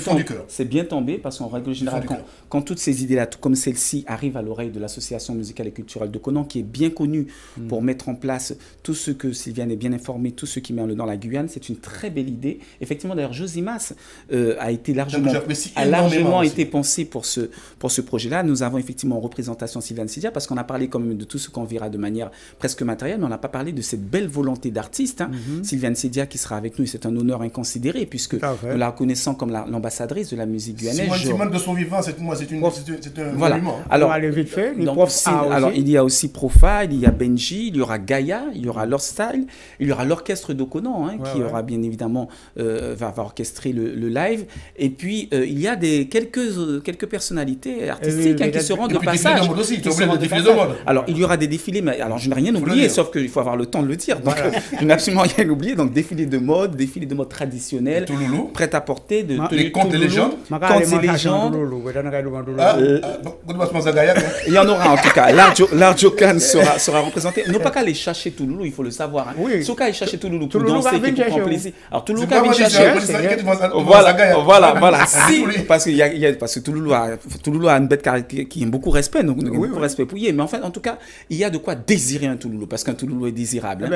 tombé, parce qu'en règle générale, quand toutes ces idées-là, comme celle-ci, arrivent à l'oreille de l'association musicale et culturelle de Conan, qui est bien connue pour mettre en place tout ce que Sylviane est bien informé, tout ce qui met dans la Guyane, c'est une très belle idée. Effectivement, d'ailleurs, Josimas a été largement été pensé pour ce projet-là. Nous avons effectivement en représentation Sylviane Sidia, parce qu'on a parlé quand même de tout ce qu'on verra de manière presque matérielle, mais on n'a pas parlé de cette belle volonté d'artiste. Sylviane Sidia qui sera avec nous, c'est un honneur inconsidéré, puisque nous la reconnaissons comme l'ambassadrice de la musique guyanaise. Simone de son vivant, c'est un monument. Alors, il y a aussi Profa, il y a Benji, il y aura Gaïa, il y aura Lord Style, il y aura l'orchestre de Conan, qui aura bien évidemment va orchestrer le live. Et puis, il y a quelques personnalités artistiques qui seront de passage. Alors, il y y aura des défilés, mais alors je n'ai rien oublié, sauf qu'il faut avoir le temps de le dire. Donc, je n'ai absolument rien oublié. Donc, défilé de mode traditionnel, prêt à porter, de les contes et légendes. Contes et légendes. Il y en aura en tout cas. L'art Jokan sera représenté. Non pas qu'à aller chercher Touloulou, il faut le savoir. Hein. Sauf qu'à aller chercher Touloulou pour danser, qui pour prendre plaisir. Alors, Touloulou qui vient chercher. Voilà. Si, parce que Touloulou a une bête qui aime beaucoup respect, donc beaucoup respect pour lui. Mais en fait, en tout cas, il y a de quoi désirer un Touloulou, parce qu'un Touloulou est désirable.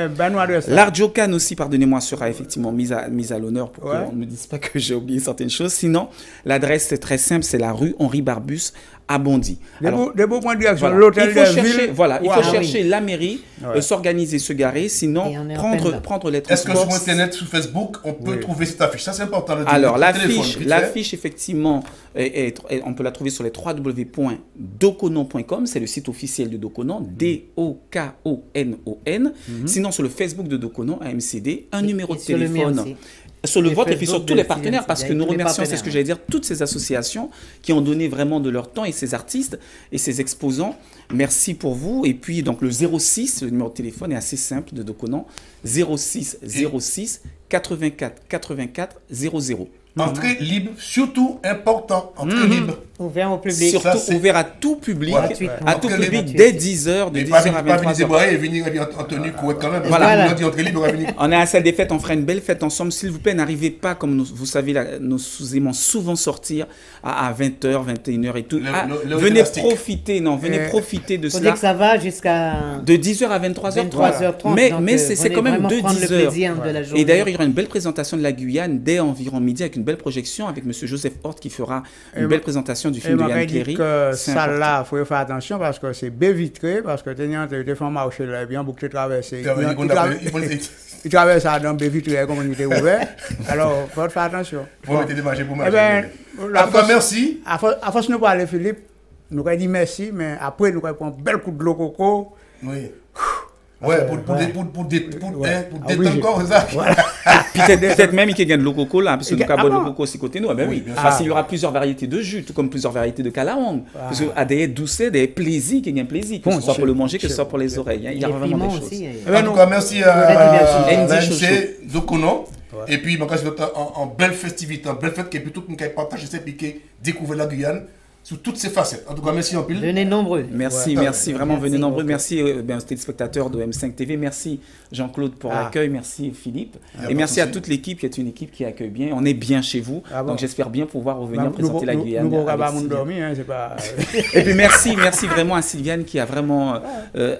L'art Jokan aussi, pardonnez-moi, sera effectivement mise à l'honneur pour qu'on ne me dise pas que j'ai oublié certaines choses. Sinon, l'adresse est très simple, c'est la rue Henri Barbus à Bondy. Des beaux points de direction. L'hôtel de ville. Voilà, il faut chercher la mairie, s'organiser, se garer, sinon prendre les transports. Est-ce que sur Internet, sur Facebook, on peut trouver cette affiche? Ça, c'est important. Alors, l'affiche, effectivement, on peut la trouver sur les www.dokonon.com. C'est le site officiel de Dokonon, DOKONON. Sinon, sur le Facebook de Dokonon, AMCD, un numéro de téléphone. Sur le vôtre et puis sur tous les partenaires, parce que nous remercions, c'est ce que j'allais dire, toutes ces associations qui ont donné vraiment de leur temps, et ces artistes et ces exposants. Merci pour vous. Et puis, donc, le 06, le numéro de téléphone est assez simple de Dokonon, 06 06 84 84 00. Entrée libre, surtout important, entrée libre. Ouvert au public. Surtout ouvert à tout public, à tout public dès 10h, de 10h à 23h. Et venir en tenue correcte quand même. Voilà. On est à la salle des fêtes, on fera une belle fête ensemble. S'il vous plaît, n'arrivez pas, comme vous savez, nous aimons souvent sortir à 20h, 21h et tout. Venez profiter, venez profiter de cela. Que ça va jusqu'à... De 10h à 23h. 23h30. Mais c'est quand même de 10h. Et d'ailleurs, il y aura une belle présentation de la Guyane dès environ midi avec une belle projection avec M. Joseph Hort qui fera une belle présentation du film de Yann Cléry. Ça là, il faut faire attention parce que c'est bien vitré, parce que tu as marché là, bien beaucoup de traverser. Il traverse ça dans bien vitré comme on était ouvert. Alors, il faut faire attention. Vous mettez des marchés pour marcher. Merci. À force de nous parler, Philippe, nous avons dit merci, mais après, nous avons pris un bel coup de l'eau coco. Oui. Ouais, pour détendre encore, c'est ça. Peut-être même qu'il y a de l'eau coco là, parce que nous avons de l'eau coco aussi côté nous. Ben oui, parce qu'il y aura plusieurs variétés de jus, tout comme plusieurs variétés de calaong. Parce qu'il y a des douceurs, des plaisirs, qu'il y a un plaisir, que ce soit pour le manger, que ce soit pour les oreilles. Il y a vraiment des choses. En tout cas, merci à l'AMC Dokonon. Et puis, en belle festivité, en belle fête, qui est plutôt qu'on partage ces piquets, découvrir la Guyane. Sous toutes ses facettes. En tout cas, merci en pile. Venez nombreux. Merci, vraiment, venez nombreux. Merci aux téléspectateurs de M5 TV. Merci Jean-Claude pour l'accueil. Merci Philippe. Et merci à toute l'équipe qui est une équipe qui accueille bien. On est bien chez vous. Donc j'espère bien pouvoir revenir présenter la Guyane. Et puis merci vraiment à Sylviane qui a vraiment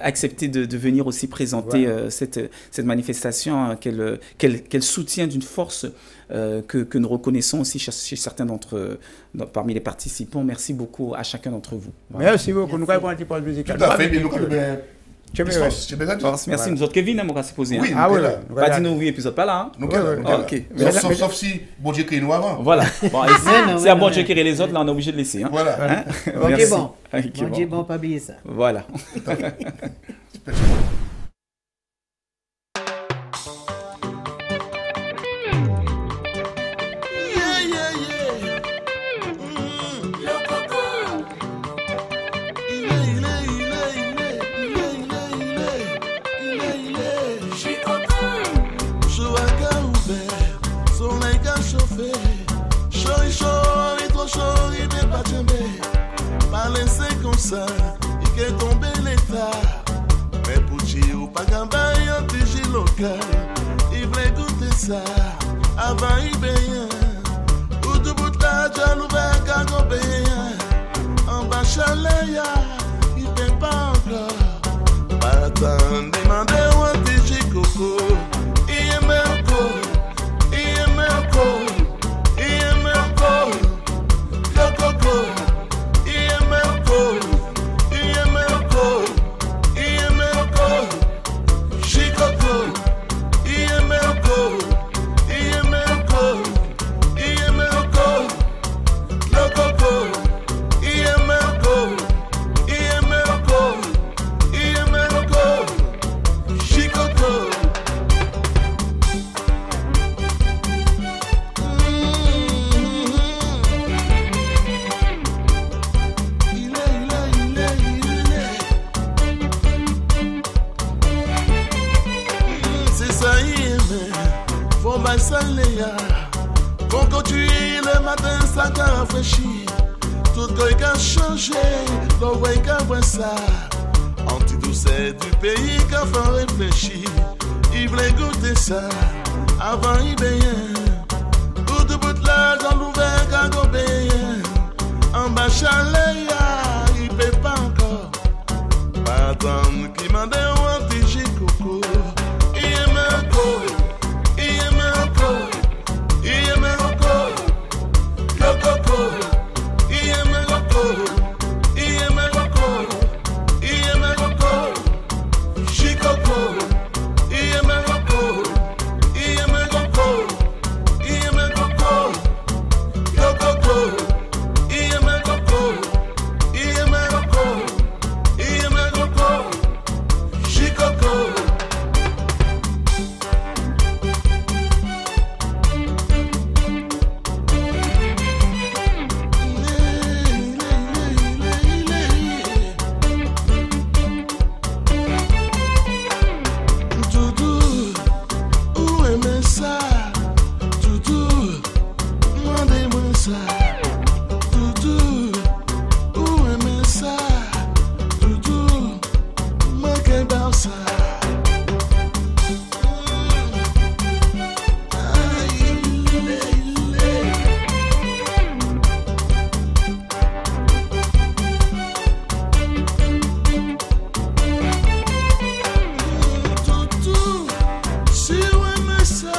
accepté de venir aussi présenter cette manifestation qu'elle soutient d'une force que nous reconnaissons aussi chez certains parmi les participants. Merci beaucoup à chacun d'entre vous. Voilà. Merci beaucoup. Nous avons un petit peu de musique. Tout à fait. Merci. Nous autres, Kevin, on va se poser. Oui, pas dit nous, oui, épisode pas là. Ok. Sauf si bon Dieu crée nous avant. Voilà. C'est à bon Dieu créer les autres, là, on est obligé de laisser. Voilà. Ok, bon. Bon Dieu, bon, pas oublier ça. Voilà. Ça, il est tombé l'état. Mais pour dire ou pas gamba, il y a un TG local. Il voulait goûter ça avant il paye. Ou de bout de la jalouvère, quand on paye. En bas chalet, il paye pas encore. Pas attendre, demander ou un TG coco. Il est même coco. Il est même coco. Il est même coco. Le coco. Chicago, travail saléa. Quand tu es le matin, ça t'a rafraîchi. Tout le monde a changé, l'envoyé qu'à voir ça. Anti-doucet du pays qu'a fait réfléchir. Il voulait goûter ça avant il payait. Tout de bout de l'argent l'ouvert qu'à go payer. En bas chalet, il paye pas encore. Pas attendre qui m'a dit un petit coco. Il aime encore, il aime encore, il aime encore. Le coco, il aime encore, il aime encore, il aime encore. Chicoco, il aime encore, il aime encore, il aime encore. Le coco, il aime encore, il aime encore, il aime encore. Chicoco. Doudou, où est ça? Doudou, demandez-moi ça. Doudou, où est ça? Doudou, manquez pas ça. Doudou, si où est ça?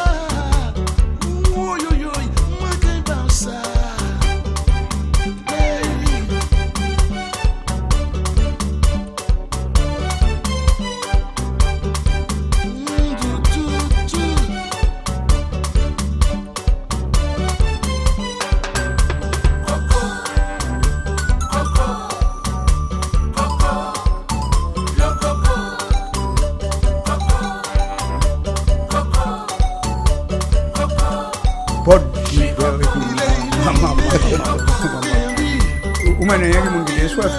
Oi, oi, oi, manquez pas ça. Pod, ou maintenant, il y a des gens qui ont soif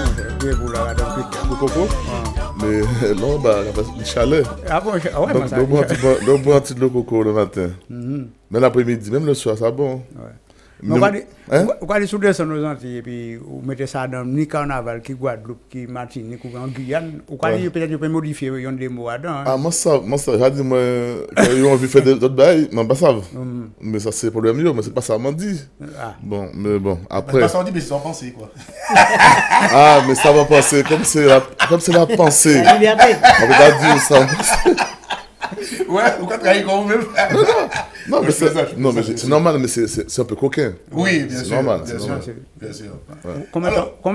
pour la le coco. Mais non, bah, le chalet. Ah bon, ouais, Donc, on boit un petit de coco le matin. Mais l'après-midi, même le soir, ça bon. On va aller sous des nos Antilles et puis vous mettez ça dans ni carnaval, qui Guadeloupe, qui Martinique ou en Guyane. Ou peut-être vous pouvez modifier des mots dedans. Ah, moi, ça, j'ai dit, moi, quand ils ont envie de faire d'autres bails, mais pas ça. Mais ça, c'est le problème, mais c'est pas ça, m'a dit. Bon, mais bon, après. Pas ça, on dit, mais c'est en pensée, quoi. Ah, mais ça va passer, comme c'est la pensée. La liberté. On peut pas dire ça. Ouais, ou quand travailler quand même. Non, mais c'est normal, mais c'est un peu coquin. Oui, bien sûr. C'est normal. Bien sûr. Combien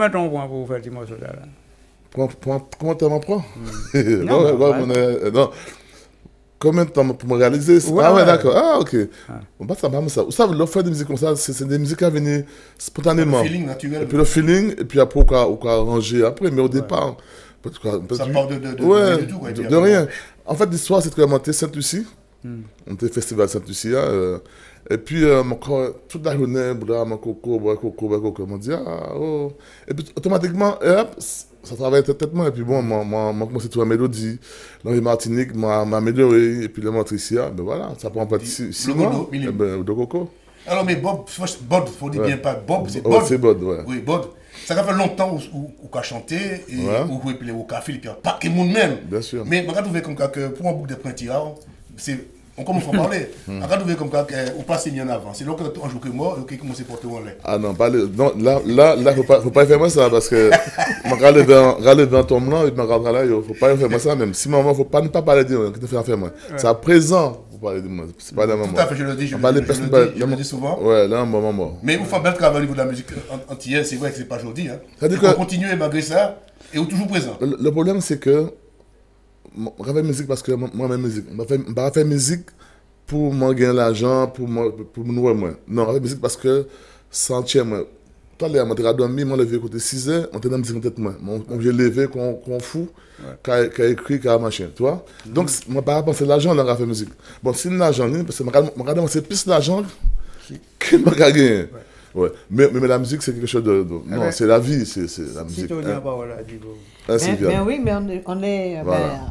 de temps prend pour faire du morceau là? Comment tu m'en prends? Non. Combien de temps pour me réaliser? Ah ouais, d'accord. Ah, ok. Bon, bah, ça va, ça. Vous savez, le faire des musiques comme ça, c'est des musiques qui viennent spontanément. Le feeling naturel. Et puis le feeling, et puis après, on peut arranger après, mais au départ. Ça part de tout, quoi. De rien. En fait, l'histoire, c'est que monté Sainte-Lucie. On était au festival Sainte-Lucie. Et puis, toute la journée, mon coco, on dit, ah, oh. Et puis, automatiquement, ça travaille tête-tête-moi. Et puis, bon, moi, commencé à trouver la mélodie. Dans les Martiniques, m'a amélioré. Et puis, le Montricia, ben voilà, ça prend pas 6 mois. De coco. Alors, mais Bob, faut dire bien pas Bob, c'est Bob. C'est Bob, ouais. Oui, Bob. Ça fait longtemps où a chanté, et où au café, et puis pas que monde même. Bien sûr. Mais je trouve comme que pour un bouc de printemps, on commence à parler. Je trouve comme que on passe bien avant. C'est là qu'on joue que moi, qui commence à porter en l'air. Ah non, là, faut pas faire moi ça, parce que je râle devant ton blanc, et puis je là, faut pas faire moi ça même. Si maman, faut pas ne pas parler de moi, qui te fait faire moi. C'est à présent. Parler de moi, c'est pas la maman. Tout à fait, je le dis, je le dis souvent. Ouais, là, un moment mort. Mais vous faites un bel travail au niveau de la musique antillaise, c'est vrai que c'est pas aujourd'hui. Il faut continuer malgré ça, et vous toujours présent. Le problème, c'est que je fais musique parce que moi, ma musique. Je ne fais pas musique pour me gagner l'argent, pour me nourrir moi. Non, je fais musique parce que ça en tient moi. Toi, les amateurs à dormir, moi, levé côté 6 heures, on était dans la musique en tête moi. J'ai levé qu'on fout, qu'on écrit, qu'on machin, tu vois. Donc, moi, par rapport à l'argent, on a fait musique. Bon, si l'argent, parce que c'est plus l'argent que je vais gagner. Ouais. Mais la musique, c'est quelque chose de... Non, c'est la vie, c'est la musique. Ben oui, mais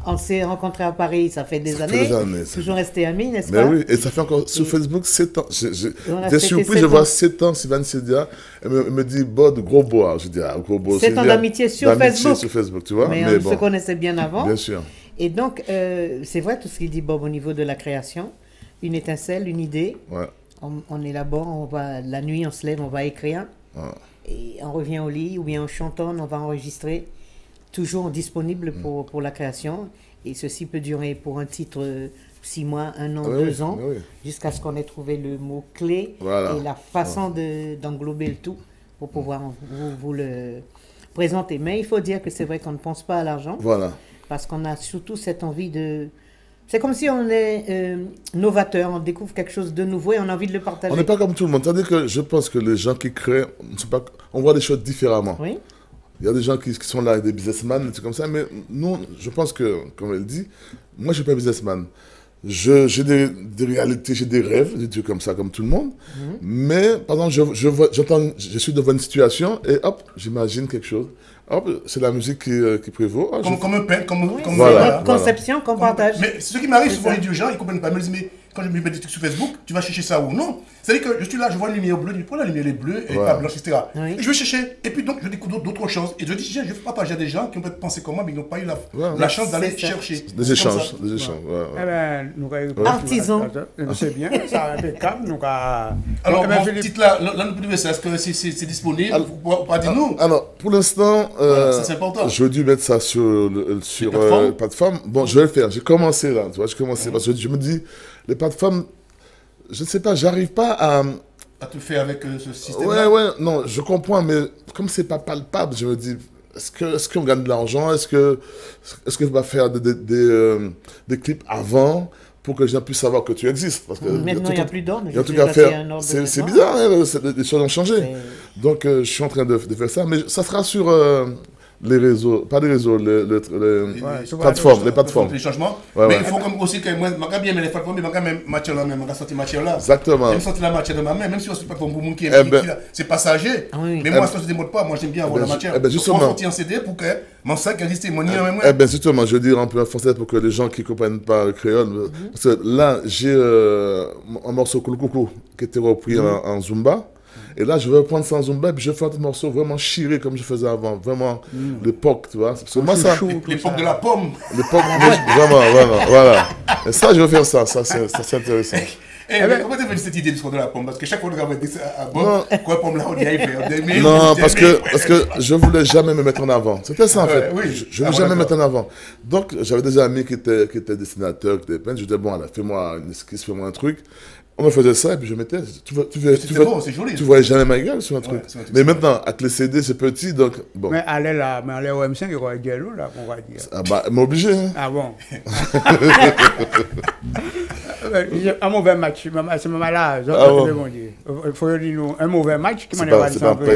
on s'est rencontrés à Paris, ça fait des années. Toujours resté amis, n'est-ce pas? Ben oui, et ça fait encore sur Facebook 7 ans. J'étais surpris, je vois 7 ans, Sylvain Sedia, elle me dit, Bod, gros bois. Je dis, gros bois. 7 ans d'amitié sur Facebook, tu vois. Mais on se connaissait bien avant. Bien sûr. Et donc, c'est vrai tout ce qu'il dit Bob au niveau de la création. Une étincelle, une idée. Ouais. On élabore, la nuit, on se lève, on va écrire. Ouais. Et on revient au lit, ou bien on chantonne, on va enregistrer. Toujours disponible pour la création. Et ceci peut durer pour un titre 6 mois, 1 an, 2 ans, jusqu'à ce qu'on ait trouvé le mot-clé et la façon d'englober le tout pour pouvoir vous le présenter. Mais il faut dire que c'est vrai qu'on ne pense pas à l'argent. Voilà. Parce qu'on a surtout cette envie de... C'est comme si on est novateur, on découvre quelque chose de nouveau et on a envie de le partager. On n'est pas comme tout le monde. C'est-à-dire que je pense que les gens qui créent, on voit les choses différemment. Oui. Il y a des gens qui sont là, des businessmen, des trucs comme ça, mais nous, je pense que, comme elle dit, moi, je ne suis pas businessman. J'ai des réalités, j'ai des rêves, des trucs comme ça, comme tout le monde. Mais, par exemple, je suis devant une situation et hop, j'imagine quelque chose. Hop, c'est la musique qui prévaut. Comme un peintre, comme voilà, conception qu'on partage. Mais ce qui m'arrive souvent, les gens, ils ne comprennent pas. Ils me disent, mais quand je me mets des trucs sur Facebook, tu vas chercher ça ou non. C'est-à-dire que je suis là, je vois une lumière bleue, pourquoi la lumière est bleue et pas blanche, etc. Oui. Et je vais chercher, et puis donc je découvre d'autres choses. Et je dis, je vais partager à des gens qui ont peut-être pensé comme moi, mais ils n'ont pas eu la chance d'aller chercher. Des échanges. Eh bien, nous artisans. C'est bien, ça impeccable. Alors, mon titre là, est-ce que c'est disponible? Vous pouvez dire nous? Alors, pour l'instant, c'est important. je vais dû mettre ça sur plateforme. Bon, je vais le faire. J'ai commencé là, tu vois, parce que je me dis, les plateformes, je ne sais pas, j'arrive pas à tout faire avec ce système-là. Ouais, non, je comprends, mais comme c'est pas palpable, je me dis, est-ce qu'on gagne de l'argent? Est-ce qu'on va faire des clips avant pour que les gens puissent savoir que tu existes? Parce que maintenant, il n'y a plus d'ordre. C'est bizarre, hein, les choses ont changé. Donc, je suis en train de faire ça, mais ça sera sur... les réseaux, pas les réseaux, les plateformes. Les changements. Mais il faut comme aussi que moi, je bien les plateformes, mais je même matière là, même sortir matière là. Exactement. Même sortir la matière de ma main, même si on se plateforme pour mon qui c'est passager. Mais moi, ça ne se démode pas. Moi, j'aime bien avoir la matière. Justement. On sortir en CD pour que mon sac existe, mon nid en même. Justement, je veux dire un peu en français pour que les gens qui ne comprennent pas le créole. Parce que là, j'ai un morceau Koulou qui était repris en Zumba. Et là, je vais prendre ça en Zumba et puis je vais faire un morceau vraiment chiré comme je faisais avant. Vraiment, l'époque, tu vois. Parce que moi, ça... L'époque de la pomme. L'époque, vraiment, voilà. Et ça, je vais faire ça. Ça, c'est intéressant. Comment tu as fait cette idée du son de la pomme? Parce que chaque fois que tu dit à Bob, quoi, pomme là, on y a fait. Non, parce que je ne voulais jamais me mettre en avant. C'était ça, en fait. Je ne voulais jamais me mettre en avant. Donc, j'avais des amis qui étaient dessinateurs, qui étaient peintres. Je disais, bon, allez, fais-moi une esquisse, fais-moi un truc. On me faisait ça et puis je mettais. Tu voyais jamais ma gueule sur un truc. Mais maintenant, avec les CD, c'est petit, donc bon. Mais allez là, mais allez au M5, il y aura une gueule là, on va dire. Ah bah, m'obligé. Hein. Ah bon. Un mauvais match, c'est même là. Il faut dire un mauvais match qui m'en est pas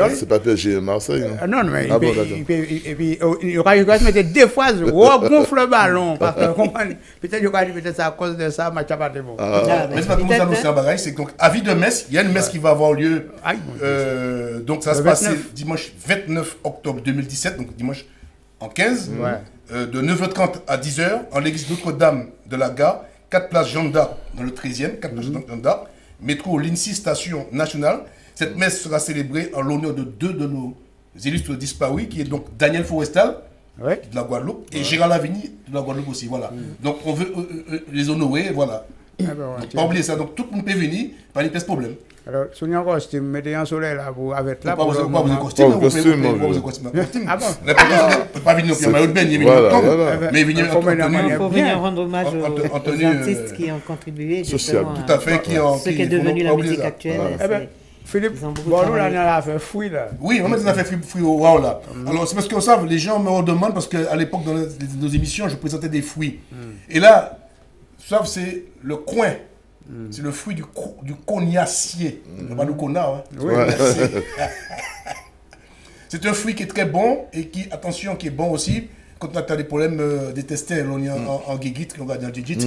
c'est pas PSG Marseille. Non, mais et puis il y aura se mettre deux fois, gonfle le ballon. Parce que peut-être il y aura peut-être à cause de ça, match à pas de bon. Mais c'est pas tout ça, c'est un bagage. C'est donc à vie de Metz, il y a une messe qui va avoir lieu. Donc ça se passe dimanche 29 octobre 2017, donc dimanche en 15, de 9h30 à 10h, en l'église Notre-Dame de la Gare, 4 places Jeanne d'Arc dans le 13e, 4 places Jeanne d'Arc, métro Lincy Station Nationale. Cette messe sera célébrée en l'honneur de 2 de nos illustres disparus, qui est donc Daniel Forestal, de la Guadeloupe, et Gérald Lavigny, de la Guadeloupe aussi. Voilà. Donc on veut les honorer, voilà. Donc, pas oublier ça, donc tout le monde peut venir, pas une pièce problème. Alors, si on a un costume, mettez un soleil là, vous avec là. Pas un costume, Ah bon? Pas venir au maillot de bain, il venir en tombe, mais venir en tenue. Il faut venir rendre hommage aux artistes qui ont contribué justement à ce qui est devenu la musique actuelle. Philippe, bon, nous, là, on a fait fouille, là. Oui, on a fait fouille au wow, là. Alors, c'est parce qu'on savent, les gens me redemandent, parce qu'à l'époque, dans nos émissions, je présentais des fouilles. Et là, sauf c'est le coin. C'est le fruit du cognacier. Pas du connard. C'est un fruit qui est très bon et qui, attention, qui est bon aussi quand on a des problèmes d'intestin, en guiguite, qu'on va dans le guiguite,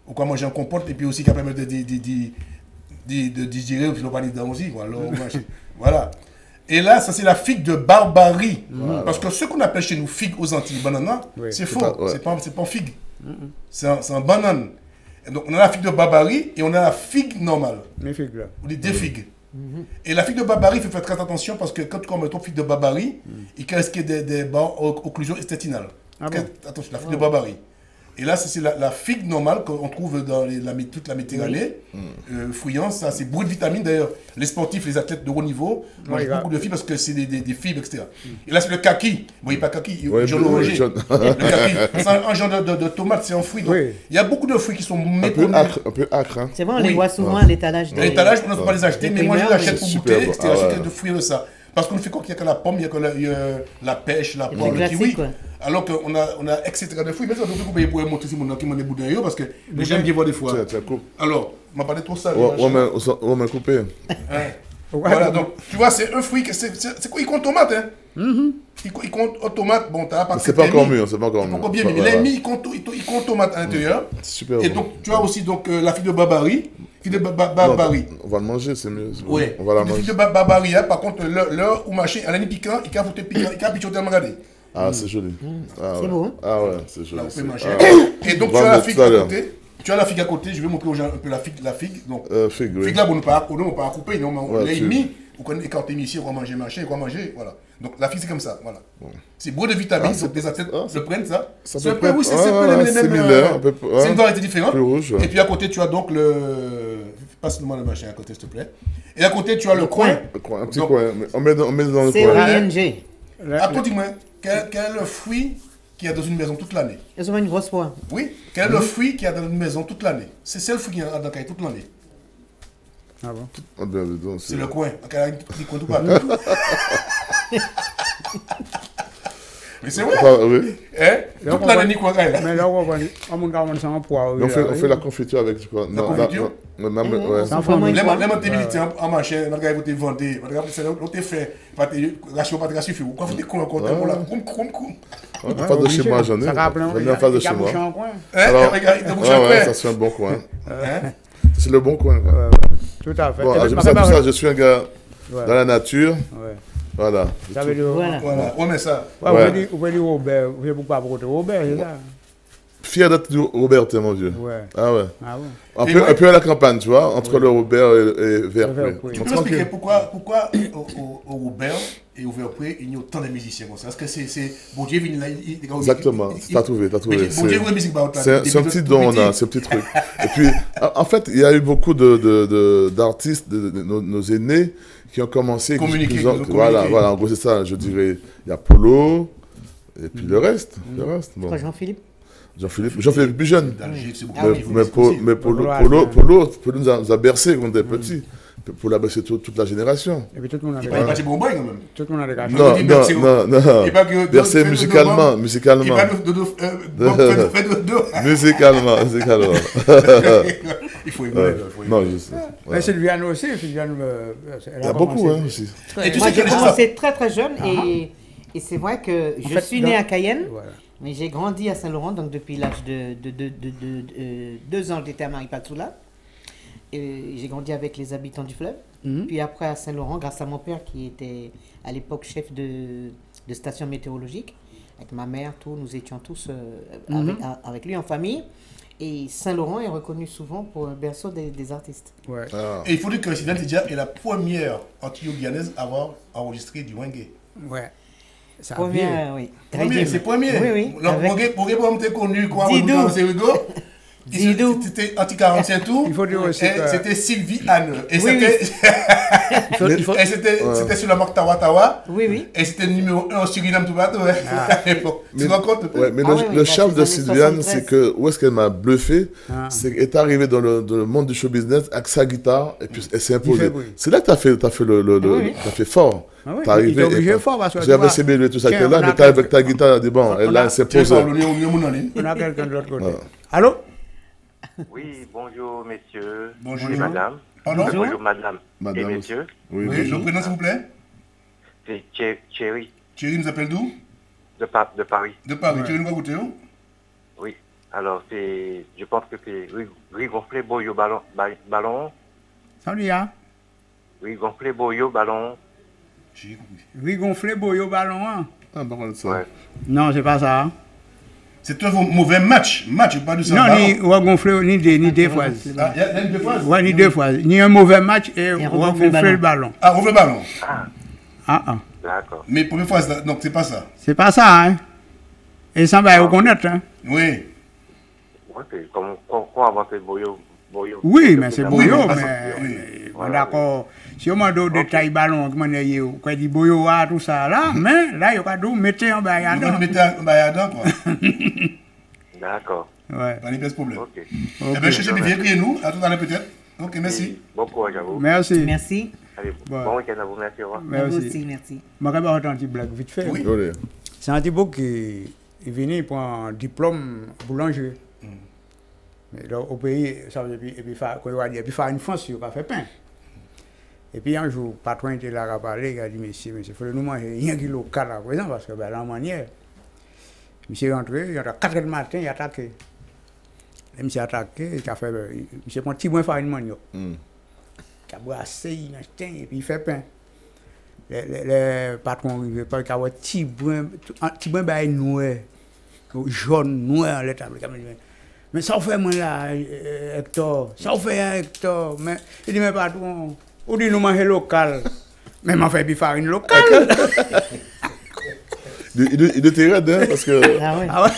ou quand manger en compote, et puis aussi qui permet de digérer, puis on va aller dedans aussi. Voilà. Et là, ça c'est la figue de Barbarie. Parce que ce qu'on appelle chez nous figue aux Antilles, banana, c'est faux. C'est pas figue. C'est un banane. Et donc on a la figue de Barbarie et on a la figue normale. Les figues là. On dit des figues. Et la figue de Barbarie, il faut faire très attention parce que quand tu commandes ton figue de Barbarie, il peut risquer des occlusions intestinales. Attention, la figue de Barbarie. Et là, c'est la figue normale qu'on trouve dans toute la Méditerranée. Fouillant, ça, c'est bourré de vitamines. D'ailleurs, les sportifs, les athlètes de haut niveau mangent beaucoup de fibres parce que c'est des fibres, etc. Et là, c'est le kaki. Vous voyez pas kaki, jaune orangé. Le kaki, c'est un genre de tomate, c'est un fruit. Donc, il y a beaucoup de fruits qui sont méconnus. Un peu âcre. Hein. C'est vrai, on les voit souvent à l'étalage. À l'étalage, on ne peut pas les acheter, mais moi, je les achète pour goûter, etc. De fruits de ça. Parce qu'on ne fait quoi qu'il n'y a que la pomme, il n'y a que la pêche, la pomme, le kiwi. Alors qu'on a etc. de fruits. Mais ça, donc, vous pouvez montrer si mon qui m'en est boudin, parce que j'aime bien voir des fois. Alors, on m'a parlé trop ça. On m'a coupé. Voilà, donc, tu vois, c'est un fruit, c'est quoi? Il compte tomate, hein. Il compte tomate, bon, t'as pas. C'est pas encore mieux, c'est pas encore mieux. Bien, mais il a mis, il compte tomate à l'intérieur. Super. Et donc, tu as aussi donc la figue de Barbarie. Figue de Barbarie. On va le manger, c'est mieux. Oui. On va la manger. Figue de Barbarie, par contre, l'heure où machin, elle a mis piquant, il a foutu piquant, il a piqué au terme regardé. Ah, c'est joli. C'est beau. Ah ouais, c'est joli. Et donc, tu as la figue à côté. Tu as la figue à côté, je vais montrer aux gens un peu la figue. Donc, figue là, on ne peut pas couper, on l'a mis. Vous connaissez quand tu es ici, on va manger machin, on va manger, voilà. Donc la figue c'est comme ça, voilà. C'est beau de vitamines, donc des athlètes le prennent ça. C'est un peu, oui, c'est les mêmes. C'est une variété différente. Et puis à côté, tu as donc passe-moi le machin à côté, s'il te plaît. Et à côté, tu as le coin. Un petit coin. On met dans le coin. C'est OING. Après, dis-moi, quel est le fruit qu'il y a dans une maison toute l'année? Ils ont une grosse poire. Oui, quel est le fruit qu'il y a dans une maison toute l'année? C'est le fruit qu'il y a dans la caille toute l'année. Ah bon? C'est le coin. Un petit coin tout pas. Mais c'est vrai. Oui. Toute l'année, ni quoi. Mais là, on fait la confiture avec quoi? La confiture? Ouais. L'aimantabilité en machin, vous avez vendu, vous avez fait, ratio, pas de ratio, pourquoi vous avez con encore? Pas de chez moi, j'en ai. J'en ai pas de chez moi. Alors, ça c'est un bon coin. C'est le bon coin. Tout à fait. Bon, j'aime ça pour ça, je suis un gars dans la nature. Voilà. Ça veut dire. Voilà, on met ça. Vous pouvez dire Robert, vous pouvez pas voter Robert, c'est ça? Fier d'être du Robert, mon vieux. Ouais. Ah ouais. Un peu à la campagne, tu vois, entre le Robert et Verpré. Tu peux expliquer pourquoi au Robert et au Verpré, il y a autant de musiciens comme ça? Est-ce que c'est bon Dieu vient là? Exactement, t'as trouvé. Bon Dieu, musique, c'est un petit don, on a, ce petit truc. Et puis, en fait, il y a eu beaucoup d'artistes, nos aînés, qui ont commencé. Communiquer. Voilà, en gros, c'est ça, je dirais. Il y a Polo, et puis le reste. Bon. Jean-Philippe plus jeune. Mais Polo nous a bercé quand on était petits. Pour la bercer toute la génération. Et puis tout le monde a des gars. Il n'est pas bon boy quand même. Tout le monde a des gars. Non. Bercer musicalement. Musicalement. Il faut aimer. Non, je sais. Mais Sylviane aussi. Il y a beaucoup aussi. Moi, j'ai commencé très très jeune et c'est vrai que je suis né à Cayenne. Mais j'ai grandi à Saint-Laurent, donc depuis l'âge de 2 ans, j'étais à Maripasoula. J'ai grandi avec les habitants du fleuve. Puis après à Saint-Laurent, grâce à mon père qui était à l'époque chef de station météorologique. Avec ma mère, nous étions tous avec lui en famille. Et Saint-Laurent est reconnu souvent pour un berceau des artistes. Ouais. Et il faut dire que Résident Tidja est la première antillo-guyanaise à avoir enregistré du Wenge. Ouais. Première, oui. C'est premier. Oui. Pour que connu, quoi, Zidou. C'était anti-45 tout. Il faut dire aussi que... C'était Sylvie Anne. Et c'était sur la marque Tawa. Oui. Et c'était le numéro 1 au Suriname tout bateau. Tu te rends compte? Ouais, mais le charme de Sylviane, c'est que où est-ce qu'elle m'a bluffé, c'est qu'elle est arrivée dans le monde du show business avec sa guitare et puis elle s'est imposée. C'est là que t'as fait fort. T'es arrivé. J'avais CBL et tout ça, t'es là, mais t'as avec ta guitare, elle dit bon, elle s'est posée. On a quelqu'un de l'autre côté. Allô? Oui, bonjour messieurs. Bonjour madame. Pardon? Bonjour madame. Et messieurs. Oui, le prénom s'il vous plaît? C'est Thierry. Thierry nous appelle d'où? De Paris. De Paris. Thierry nous va goûter où? Oui. Alors je pense que c'est rigonflé, boyo ballon. Salut, hein? Oui, gonfler boyau, ballon. Oui, gonfler boyau, ballon, hein? Ah, bon, ça. Ouais. Non, c'est pas ça. C'est un mauvais match, pas de ça. Non, ni gonfler, ni deux fois. Ah, il y a deux fois? Ouais, ni deux fois. Ni un mauvais match et gonfler le ballon. Ah, gonfler le ballon. Ah. D'accord. Mais première fois, donc c'est pas ça. C'est pas ça, hein? Et ça va reconnaître, hein? Oui. Ouais, comment avancer boyau? Oui, mais c'est boyau, Oui, mais d'accord. Si on m'a donné des détails ballon, comment dire, quoi dit boyau, tout ça là, mais là, il y a tout mettez en bas. Vous mettez en bas, quoi. D'accord. Ouais. Pas de problème. Ok. Eh bien, cherchez bien, criez-nous. À tout à l'heure peut-être. Ok, merci. Bon courage à vous. Merci. Merci. Allez, bon week-end à vous. Merci, au revoir. À vous Merci. aussi, merci. Je vais raconter un petit blague vite fait. Oui. Allez. C'est un type qui est venu pour un diplôme boulanger. Et donc, au pays, ça veut dire, et puis faire une France, il va faire pain. Et puis un jour, le patron était là à parler, il a dit, monsieur, il faut nous manger rien qui est local à présent, parce que ben, la manière, monsieur est rentré, il a 4 h du matin, il a attaqué. Et monsieur a attaqué, il a fait, monsieur prend un petit bout de farine manioc. Il a brassé, il a acheté, et puis il fait pain. Les patrons arrivent, il a un petit bout de noir, jaune, noir, à l'étable. Mais ça fait moi là, Hector, ça fait Hector. Mais il dit, mais patron, on dit nous manger local. Mais m'a fait des farine locale. Il était raide, hein, parce que. Ah ouais. Ah ouais.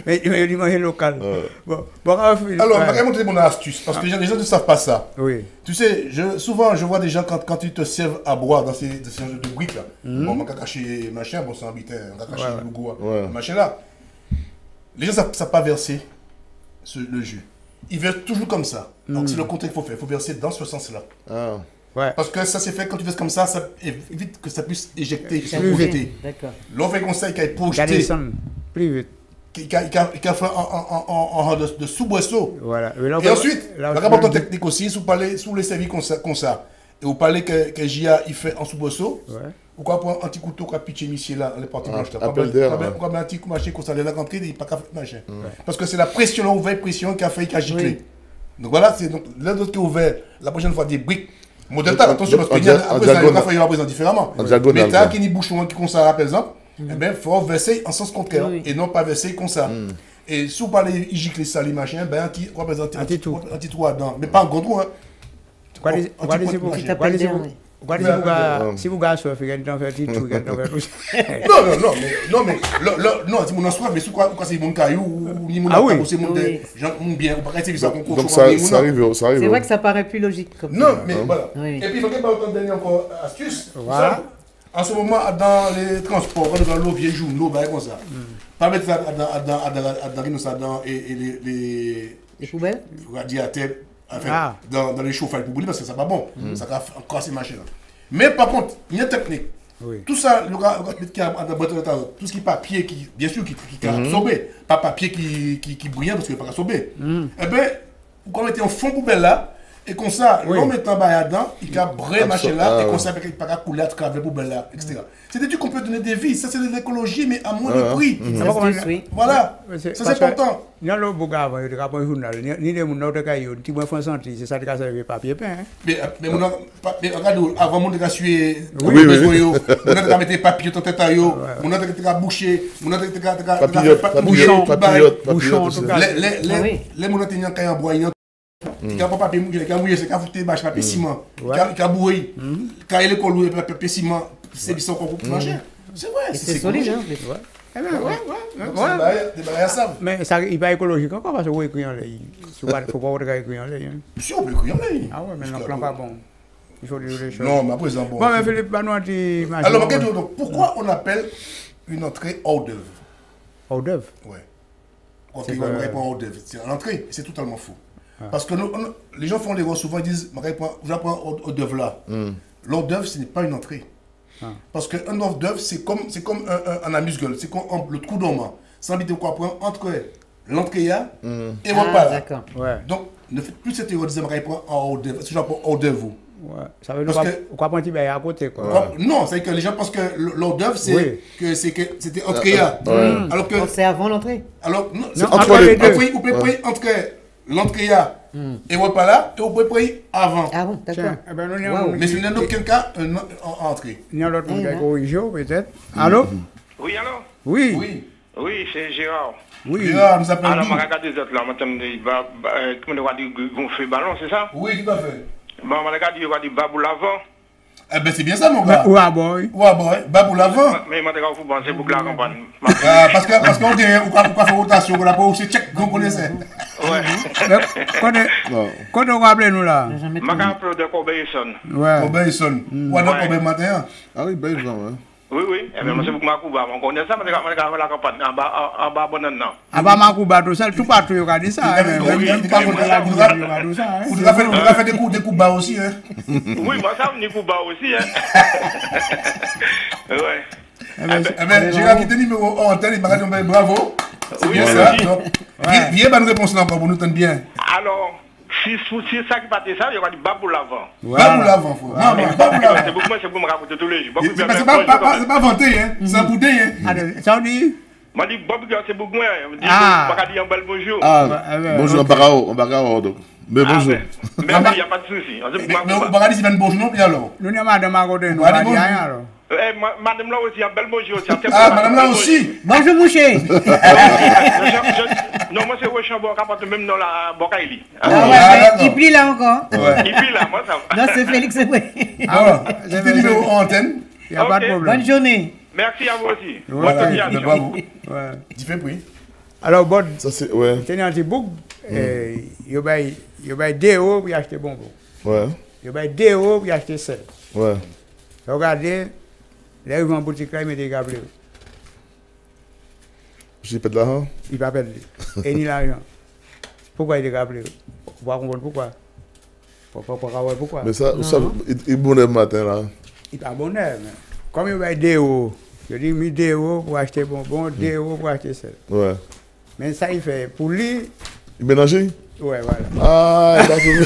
Mais il dit manger local. Bon, Alors, je vais montrer mon astuce, parce que les gens ne savent pas ça. Oui. Tu sais, souvent, je vois des gens, quand ils te servent à boire dans ces genres de briques là, bon, on va cacher machin, bon, c'est un bitin, on va cacher le goût, machin là. Les gens ne savent pas verser le jus. Ils versent toujours comme ça. Donc, c'est le contraire qu'il faut faire. Il faut verser dans ce sens-là. Ah. Ouais. Parce que ça, c'est fait quand tu verses comme ça évite que ça puisse éjecter, se Plus projeter. D'accord. L'on fait conseil qu'il y ait Regardez projeté, ça, plus vite. qu'il a fait en de sous-boisseau. Voilà. Et ensuite, la rapportant technique aussi, si vous les servir comme ça, et vous parlez que J.A. il fait en sous-boisseau, ou quoi prendre un petit couteau qui a pitché ici là, les parties blanches là. Appel d'air. Ou un petit coup machin comme ça, il a rentré, il n'y a pas qu'à faire machin. Parce que c'est la pression, la ouverte pression qui a fait qu'il a giclé. Donc voilà, c'est donc l'autre qui est ouvert, la prochaine fois des briques. Modèle tas, attention, parce qu'il y a un présent différemment. Mais t'as qui ni bouchon qui comme ça, par exemple, eh bien, il faut verser en sens contraire et non pas verser comme ça. Et si vous parlez, il gicle ça, les machins, ben, on représente un petit trou dedans. Mais pas un gros trou, hein. Si vous gardez ça, vous faites un petit trou, Non, c'est mon soif, mais si c'est mon caillou ou ni mon caillou, c'est mon bien, ou pas rester ça. Donc ça arrive. C'est vrai que ça paraît plus logique comme ça. Non, mais voilà. Et puis, il faut que je donner encore astuce. Voilà. En ce moment, dans les transports, quand l'eau vient jour, l'eau va comme ça. Pas mettre ça dans les poubelles, radiateurs, enfin, dans les chauffages pour brûler parce que ça va pas bon. Ça va encore ces machines-là. Mais par contre, il y a une technique. Tout ça, tout ce qui est papier, bien sûr, qui est absorbé, pas papier qui brille parce qu'il n'est pas absorbé. Eh bien, vous mettez un fond poubelle là. Et comme ça, l'on met en bas dedans, il a bré machin là, et comme ça, il n'y a pas de couler à travers poubelle là, etc. C'est des trucs qu'on peut donner des vies, ça c'est de l'écologie, mais à moins de prix. Voilà, ça c'est important. Non, le bouga, il y a un journal, ni les gens qui ont dit que c'est ça qui a servi papier peint. Mais regarde, avant mon gars suer, on a mis papier dans tête, on a bouché, on a bouchon, les gens qui ont bois. Il n'y a pas de papier mouillé, il y a mouillé, c'est qu'à foutre des bâches, papier ciment. Il y a bouilli, quand il est collé, papier ciment, c'est bien qu'on coupe manger. C'est vrai, c'est solide, hein. Ouais. Des barrières à sable. Mais ça, il n'est pas écologique encore parce que vous écrivez en ligne. Il ne faut pas écrire en ligne. Si, on peut écrire en ligne. Ah ouais, mais non, plan pas bon. Il faut dire les choses. Non, mais après, c'est bon. Bon, mais Philippe, Banois, tu imagines. Alors, pourquoi on appelle une entrée hors d'œuvre? Hors d'œuvre? Oui. Quand on répond hors d'œuvre, c'est une entrée, c'est totalement faux. Parce que les gens font l'erreur souvent, ils disent, j'apprends hors d'œuvre là. L'hors d'œuvre, ce n'est pas une entrée. Parce qu'un hors d'œuvre, c'est comme un amuse-gueule, c'est comme le trou dormant. Ça veut dire quoi prendre entre l'entrée et votre pas là. Donc, ne faites plus cette erreur de dire, j'apprends hors d'œuvre. C'est genre hors d'œuvre. Ouais. Ça veut dire quoi prendre un petit à côté quoi. Non, c'est que les gens pensent que l'hors d'œuvre, c'était entrée. Alors que c'est avant l'entrée. Alors, non, entre les deux. Vous pouvez prendre entre l'entrée et on pas là, et on peut payer avant. Ah bon, d'accord. Mais si nous n'avons aucun cas, entrée. Il y a l'autre monde qui a corrigé, peut-être. Allô? Oui, allô? Oui. Oui. Oui, c'est Gérard. Oui. Gérard, nous appelons. Alors, je regarde des autres là, comment on dit gonfler ballon, c'est ça? Oui, tout à fait. Bon, je regarde, il y a des babou l'avant. Eh ben c'est bien ça, mon gars. Ouais, boy. Ouais, boy. Babou l'avant. Mais je regarde, vous pensez pour que la campagne. Parce qu'on dit, on va faire rotation, on va pas aussi check, qu'on connaissait. Ouais. Quand on va appeler nous là? Je vais appeler de Corbeil-Son. Ouais. Corbeil-Son. Ouais, donc Corbeil matin. Ah oui, ben, ouais. Oui, oui. Eh bien, moi, c'est pour Macouba. On connaît ça, mais je vais faire la campagne en bas, bon, non. Ah bah Macouba, tout ça, tout partout, il y a dit ça. Vous avez fait des coups bas aussi, hein? Oui, moi, ça, on Couba aussi, hein? Ouais. Eh bien, j'ai quitté le numéro en antenne, il m'a dit bravo. C'est bien ça. Viens, nous réponse là encore pour nous tenir bien. Alors, si ça qui passe ça, il y aura du babou l'avant. Babou l'avant, faut. Babou l'avant. C'est beaucoup, c'est pour me raconter tous les jours. C'est pas vanté, hein? C'est un boudin, hein? Ça on dit? Moi, je dis Bob, c'est beaucoup moins. Je dis, je dis un bel bonjour. Ah, bonjour, on va donc. Mais bonjour. Mais il n'y a pas de souci. Mais on va dire si vous bonjour, non, puis alors? Nous n'avons pas de magodin, nous n'avons rien alors. Madame là aussi, un bel bonjour. Ah, madame là aussi. Bonjour, Mouché. Non, moi, c'est Wechambo, qui même dans la Bokaili. Il plie là encore. Il plie là, moi, ça va. Non, c'est Félix Eboué. Alors, c'était le numéro en antenne. Il n'y a pas de problème. Bonne journée. Merci à vous aussi. Bravo. Ouais. Tu fais prix. Alors, bon, ça c'est, ouais. tenez un petit bouc, il y a des euros pour acheter bonbons. Ouais. Il y a des euros pour acheter sel. Ouais. Regardez, les gens en boutique là, ils mettent des câbles. J'ai pas de l'argent. Il va perdre. Et ni l'argent. Pourquoi il est câblé? Vous pouvez comprendre pourquoi? Pourquoi? Mais ça, il est bon le matin là. Il est pas bon, mais comme il y a des euros, je dis 1000 euros pour acheter bonbons, 2 euros pour acheter sel. Ouais. Mais ça, il fait pour lui. Il mélangeait? Ouais, voilà. Ah, il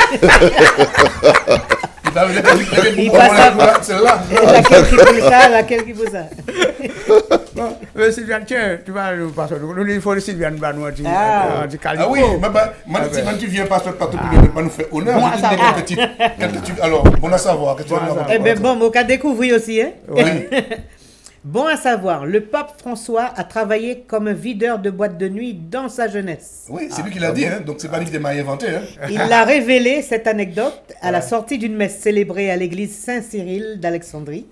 Il passe celle-là. Laquelle qui veut ça? Bon, Sylviane, tiens, tu vas nous passer. Il faut que Sylviane va nous dire. Ah oui, mais tu viens passer partout pour nous faire honneur. Alors, bon à savoir. Eh bien, bon, on a découvert aussi, hein? Oui. Bon à savoir, le pape François a travaillé comme videur de boîte de nuit dans sa jeunesse. Oui, c'est lui qui l'a dit, hein, donc c'est pas lui qui l'a inventé. Hein. Il a révélé cette anecdote à la sortie d'une messe célébrée à l'église Saint-Cyril d'Alexandrie,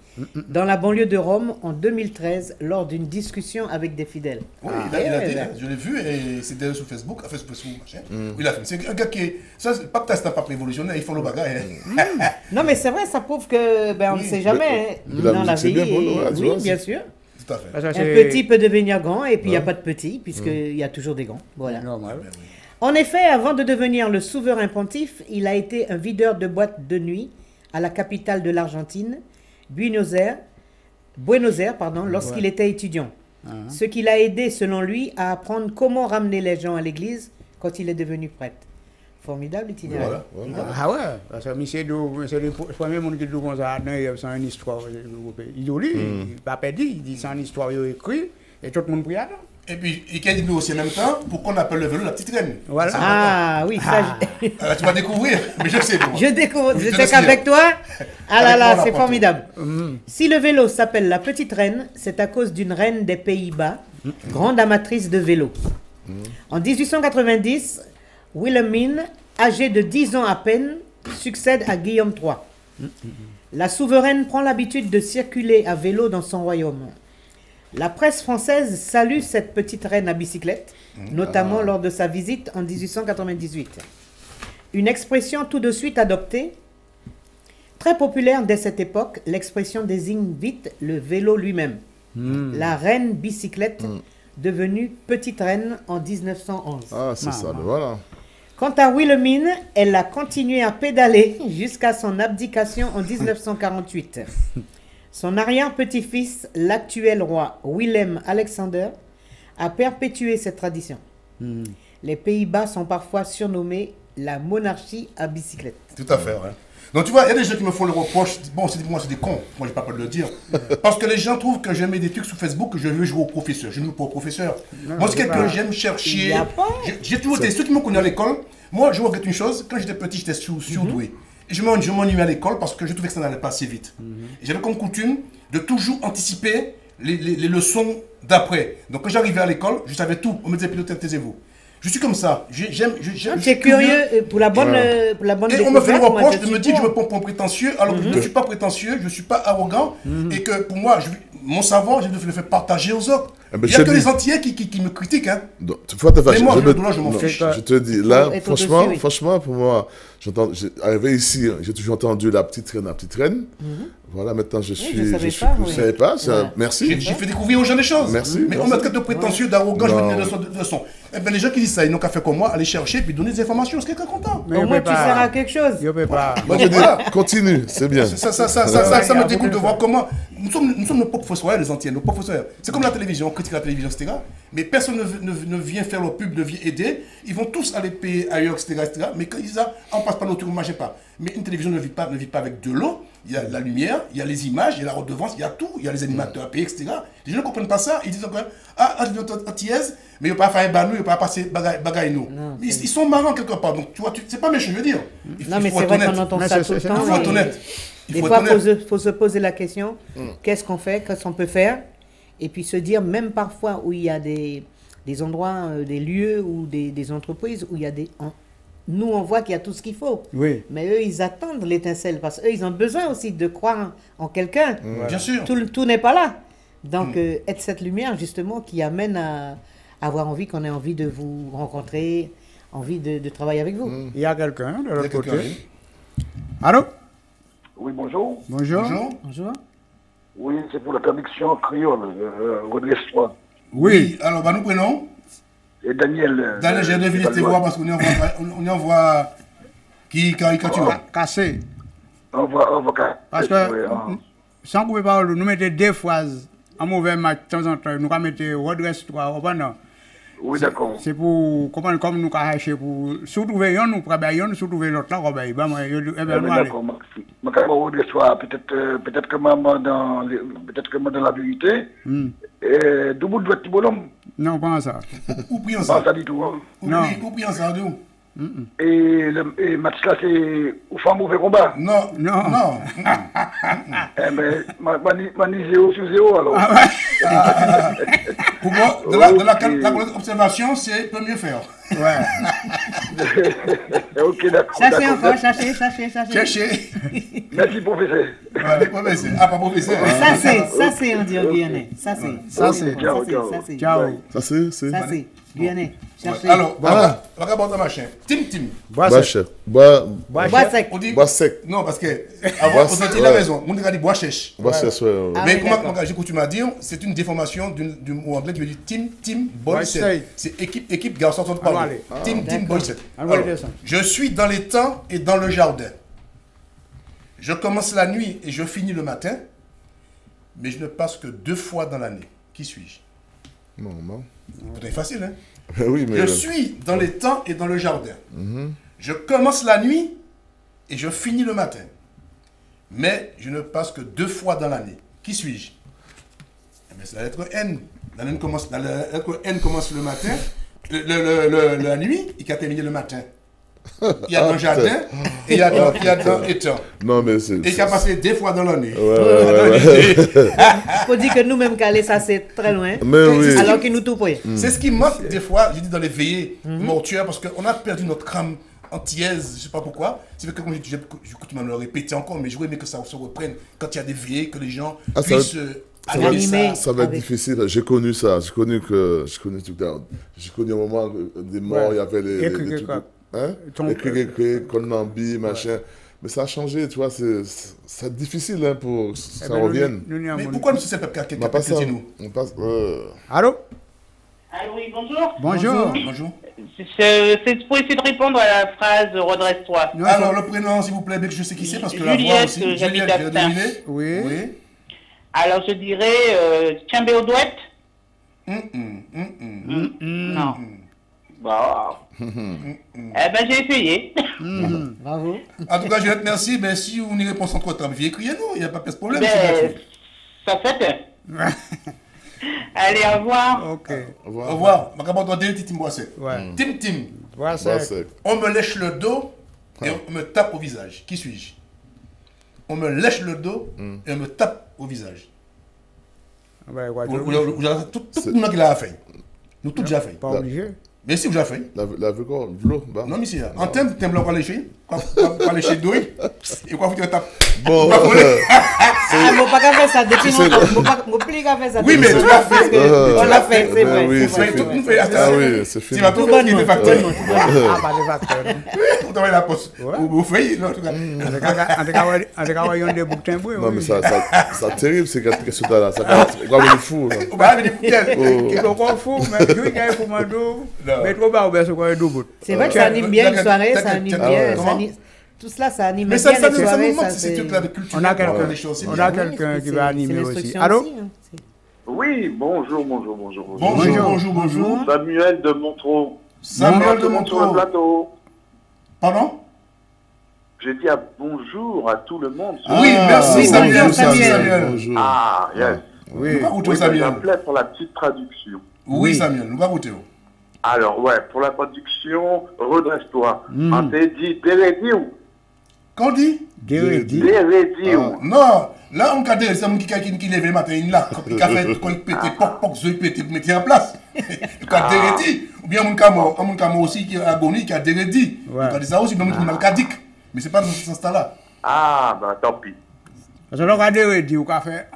dans la banlieue de Rome en 2013, lors d'une discussion avec des fidèles. Oui, il a dit, je l'ai vu, et c'était sur Facebook, il a fait. C'est un gars qui est... Ça, le pape, c'est un pape révolutionnaire, il faut le bagage. Non, mais c'est vrai, ça prouve que on ne sait jamais dans la vie. Oui, bien sûr. Tout à fait. Un petit peut devenir grand et puis il n'y a pas de petit puisqu'il y a toujours des grands. Voilà. En effet, avant de devenir le souverain pontife, il a été un videur de boîtes de nuit à la capitale de l'Argentine, Buenos Aires, lorsqu'il était étudiant. Ce qui l'a aidé, selon lui, à apprendre comment ramener les gens à l'église quand il est devenu prêtre. Formidable itinéraire. Ah ouais, parce que c'est le premier monde qui dit comme ça, c'est une histoire. Il dit, il va pas dire, il dit c'est une histoire écrite, et tout le monde prie à ça. Et puis, il dit nous aussi en même temps, pourquoi on appelle le vélo la petite reine. Voilà. Ah oui, ça. Alors, tu vas découvrir, mais je sais. Je découvre, je sais qu'avec toi, ah là là, c'est formidable. Si le vélo s'appelle la petite reine, c'est à cause d'une reine des Pays-Bas, grande amatrice de vélo. En 1890, Wilhelmine, âgée de 10 ans à peine, succède à Guillaume III. La souveraine prend l'habitude de circuler à vélo dans son royaume. La presse française salue cette petite reine à bicyclette, notamment lors de sa visite en 1898. Une expression tout de suite adoptée, très populaire dès cette époque, l'expression désigne vite le vélo lui-même. La reine bicyclette, devenue petite reine en 1911. Ah, c'est ça, voilà. Quant à Wilhelmine, elle a continué à pédaler jusqu'à son abdication en 1948. Son arrière-petit-fils, l'actuel roi Willem Alexander, a perpétué cette tradition. Les Pays-Bas sont parfois surnommés la monarchie à bicyclette. Tout à fait, ouais. Donc tu vois, il y a des gens qui me font le reproche. Bon, moi, c'est des cons. Moi, j'ai pas peur de le dire. Parce que les gens trouvent que je mets des trucs sur Facebook que je veux jouer au professeur. Je ne joue pas au professeur. Moi, c'est quelqu'un que j'aime chercher. J'ai toujours été. Ceux qui m'ont connu à l'école, moi, je regrette une chose. Quand j'étais petit, j'étais surdoué. Et je m'ennuyais à l'école parce que je trouvais que ça n'allait pas assez vite. Et j'avais comme coutume de toujours anticiper les leçons d'après. Donc quand j'arrivais à l'école, je savais tout. On me disait, pilote, taisez-vous. Je suis comme ça. C'est curieux pour la bonne Et on me fait le reproche de me dire que je me prends pour prétentieux, alors que je ne suis pas prétentieux, je ne suis pas arrogant, et que pour moi, mon savoir, je le fais partager aux autres. Il n'y a que les Antillais qui me critiquent. Hein. Mais moi, je m'en fiche. Je te dis, là, franchement, pour moi, arrivé ici, j'ai toujours entendu la petite reine. Voilà, maintenant je savais pas. Merci. J'ai fait découvrir aux gens des choses. Merci. Mais on me traite de prétentieux, d'arrogant, je me dis de leçons. Eh bien, les gens qui disent ça, ils n'ont qu'à faire comme moi, aller chercher puis donner des informations. C'est quelqu'un content. Au moins, tu sers à quelque chose. Moi, je dis, continue, c'est bien. Ça me dégoûte de voir comment. Nous sommes nos propres fossoyeurs, les Antillais, nos propres fossoyeurs. C'est comme la télévision, on critique la télévision, etc. Mais personne ne vient faire leur pub, ne vient aider. Ils vont tous aller payer ailleurs, etc. Mais quand ils disent ça, on passe pas notre tour, on ne mange pas. Mais une télévision ne vit pas avec de l'eau. Il y a la lumière, il y a les images, il y a la redevance, il y a tout, il y a les animateurs à payer, etc. Les gens ne comprennent pas ça. Ils disent encore, antillaise, mais ils ne vont pas faire un banou, ils ne vont pas passer bagaille nous. Ils sont marrants quelque part. Donc, tu vois, c'est pas méchant, je veux dire. Non, mais c'est vrai qu'on entend ça tout le temps. Il faut être honnête. Des fois, il faut se poser la question, qu'est-ce qu'on fait, qu'est-ce qu'on peut faire? Et puis se dire, même parfois où il y a des endroits, des lieux ou des entreprises où il y a des... Nous, on voit qu'il y a tout ce qu'il faut. Oui. Mais eux, ils attendent l'étincelle parce qu'eux, ils ont besoin aussi de croire en quelqu'un. Bien sûr. Tout n'est pas là. Donc, être cette lumière, justement, qui amène à avoir envie, qu'on ait envie de vous rencontrer, envie de travailler avec vous. Il y a quelqu'un de l'autre côté. Allô? Oui, bonjour. Bonjour. Oui, c'est pour la traduction créole, redresse-toi. Oui, alors, nous prenons. Et Daniel. Daniel, j'ai deviné te voir parce qu'on y envoie qui caricature. Cassé. On va parce que, sans couper parole, nous mettons des phrases en mauvais match de temps en temps. Nous mettons redresse-toi. Oui, d'accord. C'est pour, comme nous avons pour surtout veillons, nous travaillons, surtout veillons l'autre là, d'accord, merci. Redresse-toi, peut-être que maman dans la vérité, double doit être bonhomme. Non, pas ça. Ou prions ça. Pas ça du tout. Ou prions ça, d'où? Et match là, c'est ou femme mauvais combat. Non. Eh ben, mani 0 sur 0 alors. Pour moi, de la observation, c'est peut mieux faire. Ouais. Ok, d'accord. Cherchez. Merci, professeur. Professeur. Ah, pas professeur. Ça c'est on dit en Guyanais. Ça c'est. Ciao. Ça c'est. Guyanais. Cherchez. Alors, voilà mon machin. Tim. Bois sec. On dit bois sec. Non, parce que avant, on a dit la raison. On a dit bois sèche. Bois sèche, ouais. Mais comment j'ai coutume à dire, c'est une déformation du mot anglais qui veut dire team, boy set. C'est équipe garçon sans parler. Team, boy set. Je suis dans les temps et dans le jardin. Je commence la nuit et je finis le matin, mais je ne passe que 2 fois dans l'année. Qui suis-je? Non. C'est facile, hein? Oui, mais... Je suis dans les temps et dans le jardin. Je commence la nuit et je finis le matin. Mais je ne passe que 2 fois dans l'année. Qui suis-je? Eh bien, c'est la lettre N. La lettre N commence le matin, la nuit, et qui a terminé le matin. Il y a dans le jardin et il y a dans l'étang. Non, mais c'est... Et qui a passé 2 fois dans l'année. Ouais. Faut dire que nous-mêmes, Calais, ça c'est très loin. Mais oui. Alors qu'il nous tout près. C'est ce qui manque des fois, je dis dans les veillées mortuaires, parce qu'on a perdu notre âme antillaise, je ne sais pas pourquoi. C'est que comme je coutume à me le répéter encore, mais je voudrais que ça se reprenne quand il y a des veillées, que les gens puissent... Ça va être difficile. J'ai connu ça. J'ai connu un moment des morts, il y avait les trucs. Les Konambi, machin. Mais ça a changé, tu vois, c'est difficile pour que ça revienne. Mais pourquoi M. Sepepka qui est nous? Allô? Allô, oui, bonjour. Bonjour. C'est pour essayer de répondre à la phrase « redresse-toi ». Alors, le prénom, s'il vous plaît, bien que je sais qui c'est, parce que la voix aussi. Juliette, j'ai deviné. Oui. Alors, je dirais Tiambé aux douettes. Non. Bah. Eh ben, j'ai essayé. Bravo. En tout cas, Juliette, merci. Mais si vous n'y répondez entre temps, veuillez crier nous, il n'y a pas de problème. Ben, ça fait. Allez, au revoir. Ok. Au revoir. Je vais entendre Tim Boisset. Tim. Boisset. On me lèche le dos et on me tape au visage. Qui suis-je? On me lèche le dos et on me tape au visage. Tout le monde qui l'a fait. Nous tous déjà fait. Pas obligé. Mais si vous avez fait. La vie quoi? L'eau. Non, mais si. En termes de blanc, on va lécher. On va lécher douille. Et quoi, vous te tape. Bon. Mon pas qu'à faire ça depuis longtemps. Mon plus qu'à faire ça. Oui, mais tu l'as fait. On l'a fait, c'est vrai. Oui, ah oui, c'est fini. Tu vas tout faire, tu es facteur. Ah, pas de facteur. On t'envoie la poste. Vous faites, en tout cas. En tout cas, il y a des boucs timbrés. Non, mais ça terrible, c'est quelque chose là. Ça va devenir fou. On va venir Il faut qu'on fou, mais je vais faire un dos. Mais trop bas, c'est quoi un double. C'est vrai que ça anime bien une soirée, ça anime bien. Tout cela, ça anime bien les soirées. C'est toute la culture. On a quelqu'un qui va animer aussi. Allô? Oui, bonjour. Bonjour. Samuel de Montreux. Samuel de Montreux. Plateau. Pardon? J'ai dit bonjour à tout le monde. Oui, merci Samuel. Bonjour. Ah, yes. Oui, Samuel. J'appelais pour la petite traduction. Oui, Samuel, nous va goûter. Alors, ouais, pour la traduction, redresse-toi. On t'a dit, Dérédiou. Qu'on dit? Dérédiou. Non, là, on a dit, c'est un qui lève le matin, là, qui a fait, quand il pète, poc, il pète, pour mettre en place. Il a dérédi. Ou bien, mon camo aussi, qui a agonie, qui a dérédi. Il a dit ça aussi, mais on a cadique. Mais c'est pas dans ce sens-là. Ah, bah, tant pis. Parce que l'on a dérédi, ou qu'a fait.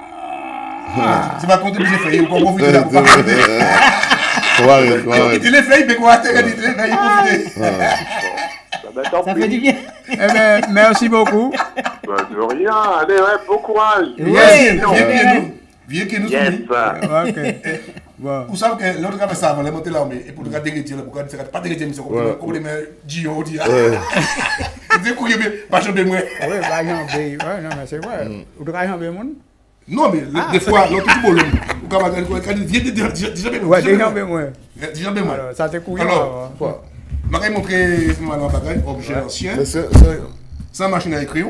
C'est pas compter les effets, ou qu'on profite de la il est fait, mais quoi, il ça fait du bien. Eh bien, merci beaucoup. De rien, allez, bon courage. Viens que nous Vous savez que l'autre gars fait ça avant de monter l'armée, et pour le gars dérédier, pourquoi il ne pas dérédier, mais c'est comme les mains Gio, dit. C'est quoi, pas jambe moi. Oui, pas jambe, non, mais c'est vrai. Ou de jambe moi. Non, mais des fois, l'autre tout bolon. Ou quand il vient de ouais, des jambes moi. Des jambes moi. Ça c'est couillon. Alors, je vais montrer un objet ancien. Sans machine à écrire.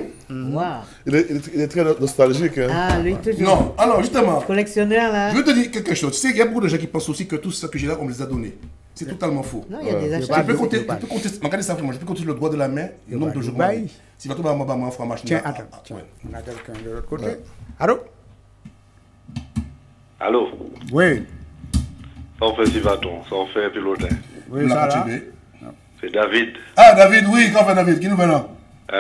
Il est très nostalgique. Ah, lui, toujours. Non, alors justement. Collectionneur, là. Je veux te dire quelque chose. Tu sais, il y a beaucoup de gens qui pensent aussi que tout ça que j'ai là, on me les a donnés. C'est totalement faux. Non, il y a des achats. Je peux compter, regardez ça, je peux compter le doigt de la main et le nombre de jours. Si va tout le monde faire machine. Tiens, attends. On a quelqu'un de l'autre côté. Allô? Allô? Oui. Ça en fait Sivaton, ça en fait Pilotin. Oui, ça là. C'est David. Ah, David, oui, comment fait David? Qui nous fait là?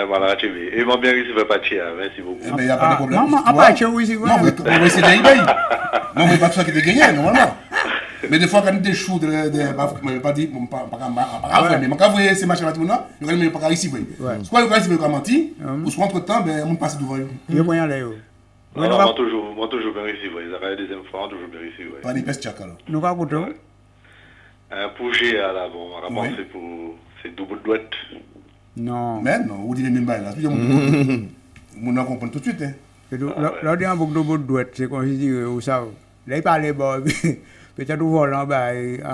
Voilà, tu veux. Et m'a bien réussi à partir, merci beaucoup. Mais il n'y a pas de problème. Non, à partir, oui, c'est vrai. Non, mais c'est des eBay. Non, mais pas tout ça qui est gagné, normalement. Mais des fois, quand il y a des choux, je ne pas dire, mais quand vous voyez ces machins là, vous ne pas réussir. Soit vous réussissez à mentir, ou soit entre-temps, on passe devant vous. Il y a moyen d'aller. Moi, toujours bien réussi. Ça fait la deuxième fois, toujours bien réussi. Pas des pestes tchak alors. Nous va goûter. Pour G, là, bon, on va penser pour. C'est double douette. Non. Mais non, vous dites même pas là. On comprend tout de suite. Là, il y a un bouc de bout de douette, c'est comme si vous savez. Là, il parlait, peut-être au volant,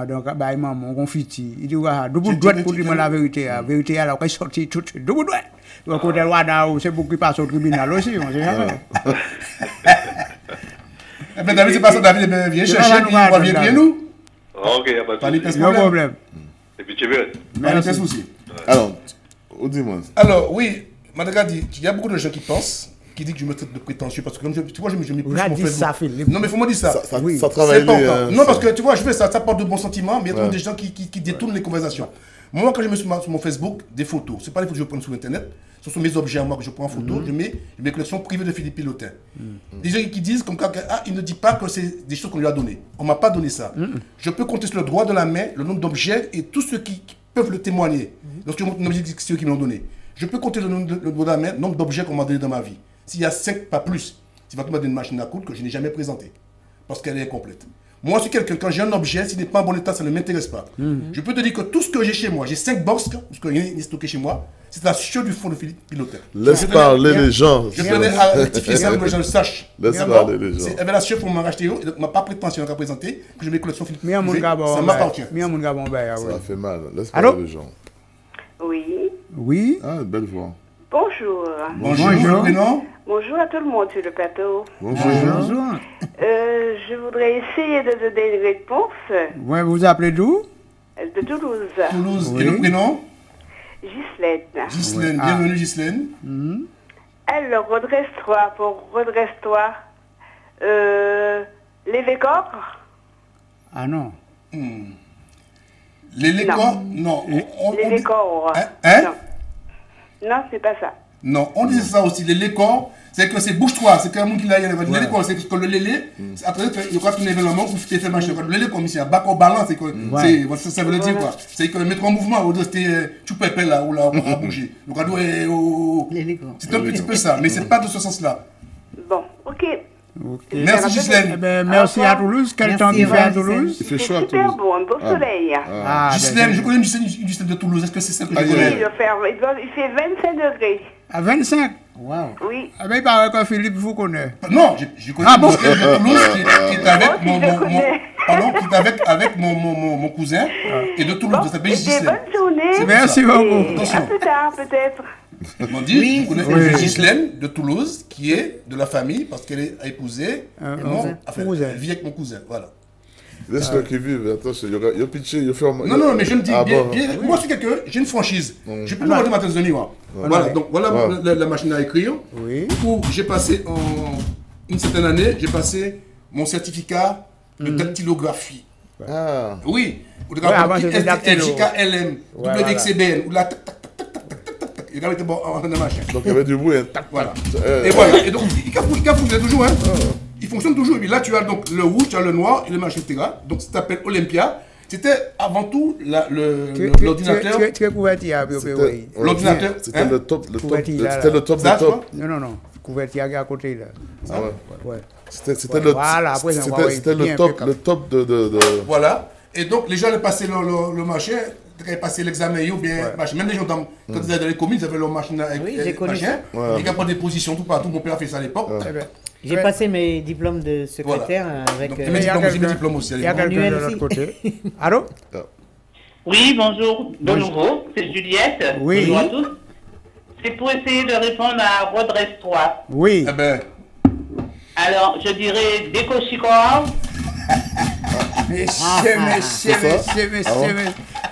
donc, maman, confiti. Il dit, voilà, double douette pour dire la vérité. La vérité, alors, qu'elle sortit tout de suite. Double douette. Donc, côté Rwanda, c'est beaucoup qui passe au tribunal aussi, on sait jamais. Mais David, c'est pas ça, David, viens chercher, il vient nous. Ok, il n'y a pas de problème. Et puis tu veux. Mais il y a pas de souci. Alors, dis-moi. Alors, oui, Madagascar dit, il y a beaucoup de gens qui pensent, qui disent que je me traite de prétentieux, parce que comme tu vois, je mets plus mon Facebook. Non, mais il faut me dire ça. Ça travaille. Non, parce que tu vois, je fais ça, ça porte de bons sentiments, mais il y a des gens qui détournent les conversations. Moi, quand je mets sur mon Facebook des photos, ce n'est pas les photos que je prends sur Internet, ce sont mes objets à moi que je prends en photo, je mets mes collections privées de Philippe Pilotin. Des gens qui disent comme il ne dit pas que c'est des choses qu'on lui a données. On ne m'a pas donné ça. Je peux compter sur le droit de la main, le nombre d'objets et tous ceux qui peuvent le témoigner. Donc, je montre un objet, c'est eux qui me l'ont donné. Je peux compter le droit de la main, le nombre d'objets qu'on m'a donné dans ma vie. S'il y a 5, pas plus, si va m'a donné une machine à coudre que je n'ai jamais présentée, parce qu'elle est incomplète. Moi, je suis quelqu'un, quand j'ai un objet, s'il n'est pas en bon état, ça ne m'intéresse pas. Je peux te dire que tout ce que j'ai chez moi, j'ai 5 box, parce qu'il y a stocké chez moi, c'est la chute du fond de Philippe Pilotin. Laisse parler les gens. Je tenais à rectifier ça pour que les gens le sachent. Laisse parler les gens. C'est révélation pour m'a racheté, donc m'a pas prétention à représenter que je mets collection Philippe Pilotin. Ça m'appartient. Ça fait mal. Laisse parler les gens. Oui. Oui. Ah, belle voix. Bonjour. Bonjour. Bonjour à tout le monde sur le plateau. Bonjour. Je voudrais essayer de donner une réponse. Ouais, vous appelez d'où? De Toulouse. Toulouse. Et le prénom? Ghislaine. Ghislaine, bienvenue Ghislaine. Alors, redresse-toi. Les décors? Ah non. Les décors? Non. Les décors. Hein? Non, c'est pas ça. Non, on disait ça aussi. Les décors, c'est que c'est bouge-toi. C'est qu'un monde qui l'a dit. Les décors, c'est que le lélé, après, il y aura un événement où tu fais marcher. Le lélé, comme ici, à bac au balance, c'est que ça veut dire quoi? C'est que mettre en mouvement, au lieu de tu peux là ou là, on va bouger. Le cadeau est au. C'est un petit peu ça, mais c'est pas de ce sens-là. Bon, ok. Merci Ghislaine. Merci à Toulouse. Quel temps il fait à Toulouse? Il fait chaud à Toulouse. Super bon, un beau soleil. Ghislaine, je connais une Ghislaine de Toulouse. Est-ce que c'est celle que je connais? Il fait 25 degrés. À 25? Wow. Oui. Ah ben il paraît que Philippe vous connaît. Non, je connais une Ghislaine de Toulouse qui est avec mon cousin et de Toulouse. Ça s'appelle Ghislaine. Bonne journée. Merci beaucoup. À plus tard, peut-être. On dit, je connais une Ghislaine de Toulouse qui est de la famille parce qu'elle a épousé elle vit avec mon cousin. Voilà. Laisse-le qu'il vive, attention, il y a pitché, il y a fait... Non, mais je me dis, moi je suis quelqu'un, j'ai une franchise. Je peux demander ma trésorerie, moi. Voilà, donc voilà la machine à écrire. Oui. J'ai passé en une certaine année, j'ai passé mon certificat de dactylographie. Ah. Oui. Avant c'était dactylo. JKLM, WXBN, ou la tac tac tac tac tac tac tac. Il avait bon en machin. Donc il y avait du bruit, hein. Voilà. Et voilà. Et donc il fonctionne toujours, hein. Il fonctionne toujours. Et puis là, tu as donc le rouge, tu as le noir et le machin, etc. Donc ça s'appelle Olympia. C'était avant tout l'ordinateur. L'ordinateur. C'était le top. C'était le top de top. Non. Couverture à côté là. Ah ouais. C'était le top de. Voilà. Et donc les gens allaient passer le machin. Quand ils passaient l'examen, ou bien machin. Même les gens quand ils étaient dans les communes, ils avaient leur machine avec machin. Ils avaient pas des positions tout partout. Mon père a fait ça à l'époque. J'ai passé mes diplômes de secrétaire avec... Donc, mes diplômes aussi. Il y a quelqu'un de l'autre côté. Allô? Oui, bonjour. De nouveau, c'est Juliette. Oui. Bonjour à tous. C'est pour essayer de répondre à redresse-toi. Oui. Eh ben. Alors, je dirais décochicor. Messieurs.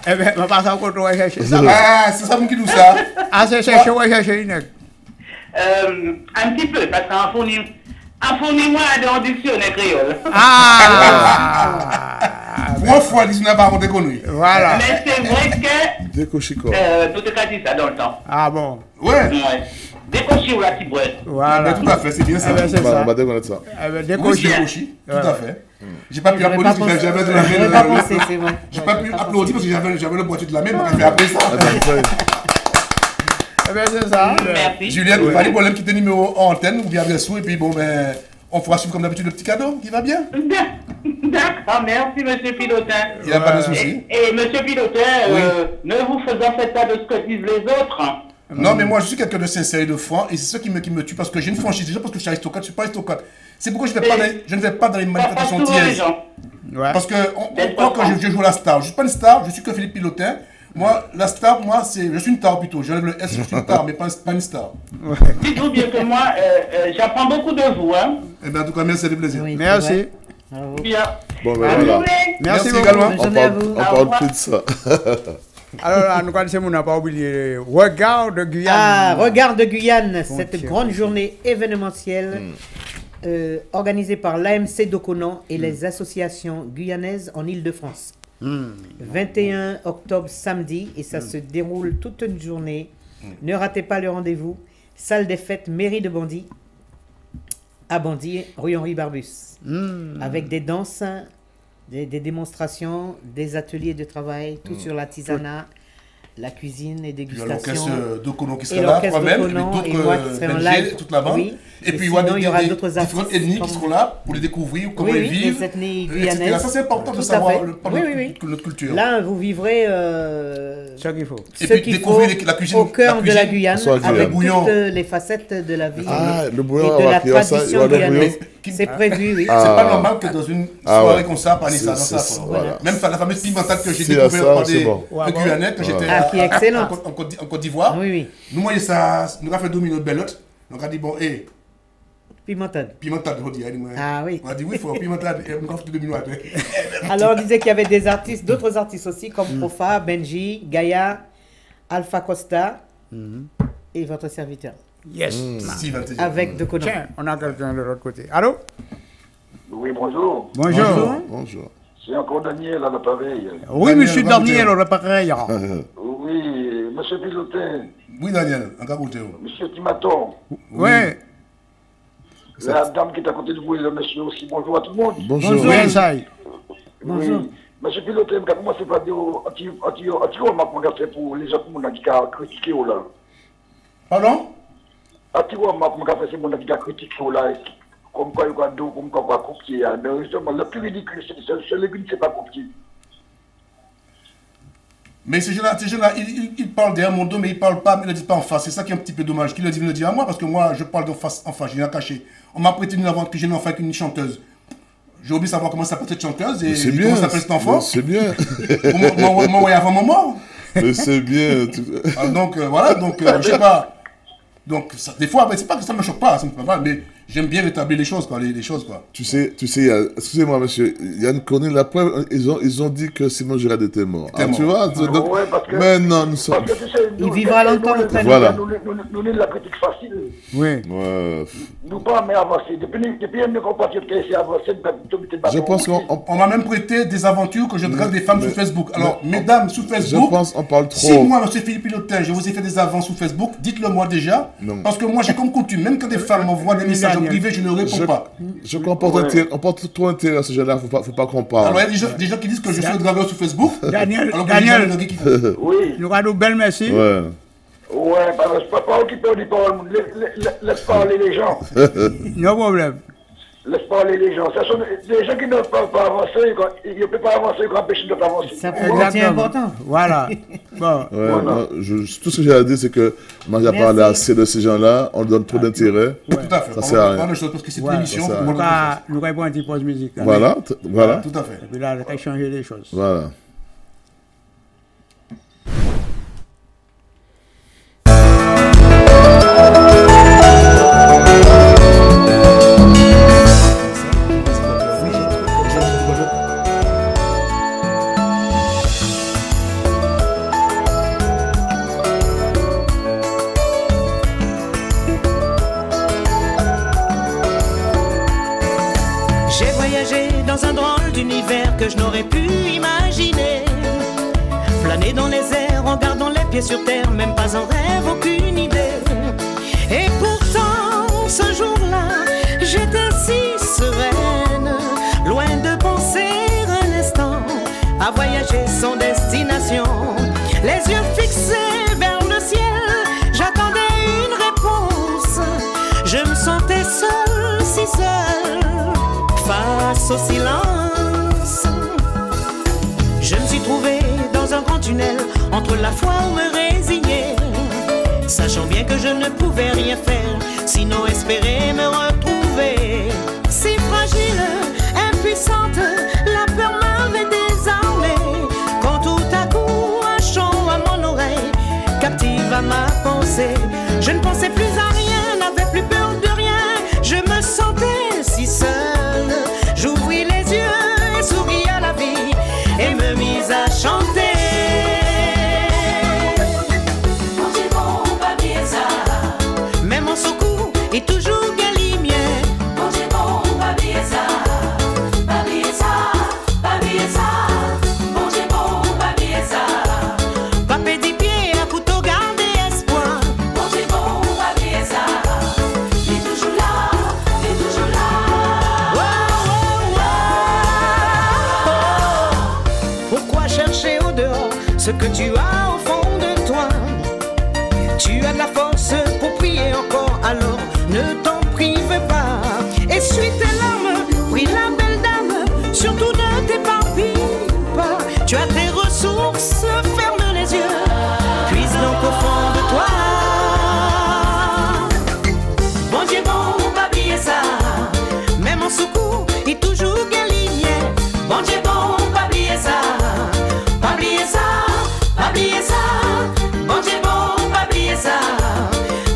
Eh bien, on va passer au côté, on va chercher ça. Ah, c'est ça qui nous ça. Ah, c'est chercher, on va chercher une. Un petit peu, parce qu'en fournit-moi un dictionnaire créole. Ah! 3 fois, il n'a pas raconté connu. Voilà. Mais c'est vrai que... Décochicor. Tout est dit ça dans le temps. Ah bon? Ouais. Décochi ou la petite boîte. Voilà. Tout à fait, c'est bien ça. On va déconnaître ça. Décochi, tout à fait. J'ai pas pu applaudir parce que j'avais de la main. J'ai pas pu applaudir parce que j'avais le boîtier de la main, donc j'ai appris ça. Eh bien, c'est ça. Merci. Juliette, pas de problème, quitter numéro en antenne ou bien adresse et puis bon, ben, on fera suivre comme d'habitude le petit cadeau qui va bien. D'accord, merci monsieur Pilotin. Il n'y a pas de souci. Et monsieur Pilotin, ne vous faisant fait pas de ce que disent les autres. Non, mais moi je suis quelqu'un de sincère et de franc et c'est ça qui me tue parce que j'ai une franchise. Déjà parce que je suis aristocrate, je ne suis pas aristocrate. C'est pourquoi je ne vais pas dans les manifestations tièdes. Parce que on croit que je joue la star. Je ne suis pas une star, je suis que Philippe Pilotin. Moi, la star, je suis une star plutôt. J'enlève le S, je suis une star, mais pas une star. Dites-vous bien que moi, j'apprends beaucoup de vous. Hein. Eh bien, en tout cas, merci, ça fait plaisir. Oui, merci. Bien. Bon, ben voilà. Merci également. On parle plus de ça. Alors, nous connaissons, on n'a pas oublié le Regard de Guyane. Ah, Regard de Guyane, cette grande journée événementielle organisée par l'AMC d'Oconan et les associations guyanaises en Île-de-France. 21 octobre samedi et ça se déroule toute une journée. Ne ratez pas le rendez-vous. Salle des fêtes, mairie de Bondy, à Bondy, rue Henri Barbus. Avec des danses, des démonstrations, des ateliers de travail, tout sur l'artisanat, la cuisine et dégustation. L'orchestre d'Okono qui sera là, toi-même, avec d'autres BNG, toute la bande. Oui. Et puis il y aura d'autres différentes ethnies qui seront là pour les découvrir, comment ils vivent. Les ethnies guyanaises. Ça, c'est important de savoir notre culture. Là, vous vivrez ce qu'il faut. Et puis découvrir la cuisine au cœur de la Guyane, avec toutes les facettes de la vie et de la tradition guyanaise. C'est prévu, oui. C'est pas normal que dans une soirée comme ça, parler ça dans ça. Même la fameuse pimentade que j'ai découverte par des Guyanais, que j'étais en Côte d'Ivoire. Nous, moi, ça, nous avons fait 2 minutes de belote. Donc, on a dit, bon, hé. Pimentade. Pimentade, on dit. Ah oui. On a dit, oui, il faut pimentade. Et on a fait 2 minutes après. Alors, on disait qu'il y avait des artistes, d'autres artistes aussi, comme Profa, Benji, Gaïa, Alpha Costa et votre serviteur. Yes. Avec de Conan. Tiens, on a quelqu'un de l'autre côté. Allô? Oui, bonjour. Bonjour. C'est encore Daniel à l'appareil. Oui, monsieur Daniel à l'appareil. Oui, monsieur Pilotin. Oui, Daniel, encore côté. Monsieur Timaton. Oui. La dame qui est à côté de vous et le monsieur aussi. Bonjour à tout le monde. Bonjour. Oui, bonjour. Monsieur Pilotin, je vais commencer par dire remarque fait pour les autres qui ont critiqué là. Pardon? Remarque fait c'est mon qui a critiqué là. Comme quoi il y a deux, comme quoi il y a copier. Mais justement, le plus ridicule, c'est le légume, c'est pas copier. Mais ces gens-là, ils parlent derrière mon dos, mais ils ne parlent pas, mais ils ne le disent pas en face. C'est ça qui est un petit peu dommage. Qu'ils le disent à moi, parce que moi, je parle en face, je l'ai caché. On m'a prêté une avance que j'ai en fait avec une chanteuse. J'ai oublié de savoir comment s'appelle cette chanteuse et comment s'appelle cet enfant. C'est bien. Moi, avant mon mort. Mais c'est bien. Donc, voilà, donc, je sais pas. Donc, ça, des fois, c'est pas que ça me choque pas, ça me fait mal, mais j'aime bien rétablir les choses, quoi, les choses, quoi. Tu sais, excusez-moi, monsieur, Yann connaît la preuve, ils ont dit que Simon Girard était mort. Tu vois, donc, mais non, nous sommes... Il vivra longtemps, le train. Voilà. Nous sommes la critique facile. Oui. Nous pas mais avancer. Depuis un compatriote qui essaie d'avancer, je pense qu'on m'a même prêté des aventures que je drague des femmes sur Facebook. Alors, mesdames, sur Facebook, je pense qu'on parle trop. Si moi, monsieur Philippe Pilotin, je vous ai fait des avances sur Facebook, dites-le moi déjà. Non. Parce que moi, j'ai comme coutume, même quand des femmes m'envoient des messages en privé, je ne réponds pas. Je porte trop intérêt à ce genre-là, faut pas qu'on parle. Alors, il y a des gens qui disent que je suis un dragueur sur Facebook. Daniel, oui. Nous avons belle merci. Ouais, parce que pas occuper du parole, laisse parler les gens. No problème. Laisse parler les gens. Ce sont des gens qui ne peuvent pas avancer, ils ne peuvent pas avancer quand empêcher d'autres avancer. C'est important. Voilà. Bon. Voilà. Tout ce que j'ai à dire, c'est que moi, j'ai parlé assez de ces gens-là, on leur donne trop d'intérêt. Tout à fait. Ça sert à rien. Parce que c'est une émission. Nous répondons un petit pause musicale. Voilà. Tout à fait. Et puis là, on a changé les choses. Voilà. Que je n'aurais pu imaginer. Planer dans les airs en gardant les pieds sur terre, même pas en rêve, aucune idée. Et pourtant, ce jour-là, j'étais si sereine, loin de penser un instant à voyager sans destination. Les yeux fixés vers le ciel, j'attendais une réponse. Je me sentais seule, si seule, face au silence. Je me suis trouvé dans un grand tunnel, entre la foi ou me résigner, sachant bien que je ne pouvais rien faire, sinon espérer me retrouver. Si fragile, impuissante, la peur m'avait désarmée, quand tout à coup un chant à mon oreille captive à ma pensée. Je ne pensais plus à rien, n'avais plus peur de rien, je me sentais si seule. J'ouvris les yeux et souris à la vie, et me mise à chanter. Même en secours et toujours galimien. Papé des pieds à couteau garder espoir. Il est toujours là, il est toujours là. Pourquoi chercher au dehors ce que tu as au fond de Tu as de la force pour prier encore, alors ne t'en prive pas. Essuie tes larmes, prie la belle dame, surtout ne t'éparpille pas. Tu as tes ressources, ferme les yeux, puise donc au fond de toi. Bon Dieu bon, pas oublier ça, même en secours, il toujours galigné. Bon Dieu bon, pas oublier ça, pas oublier ça, pas oublier ça. Bon Dieu bon, pas oublier ça,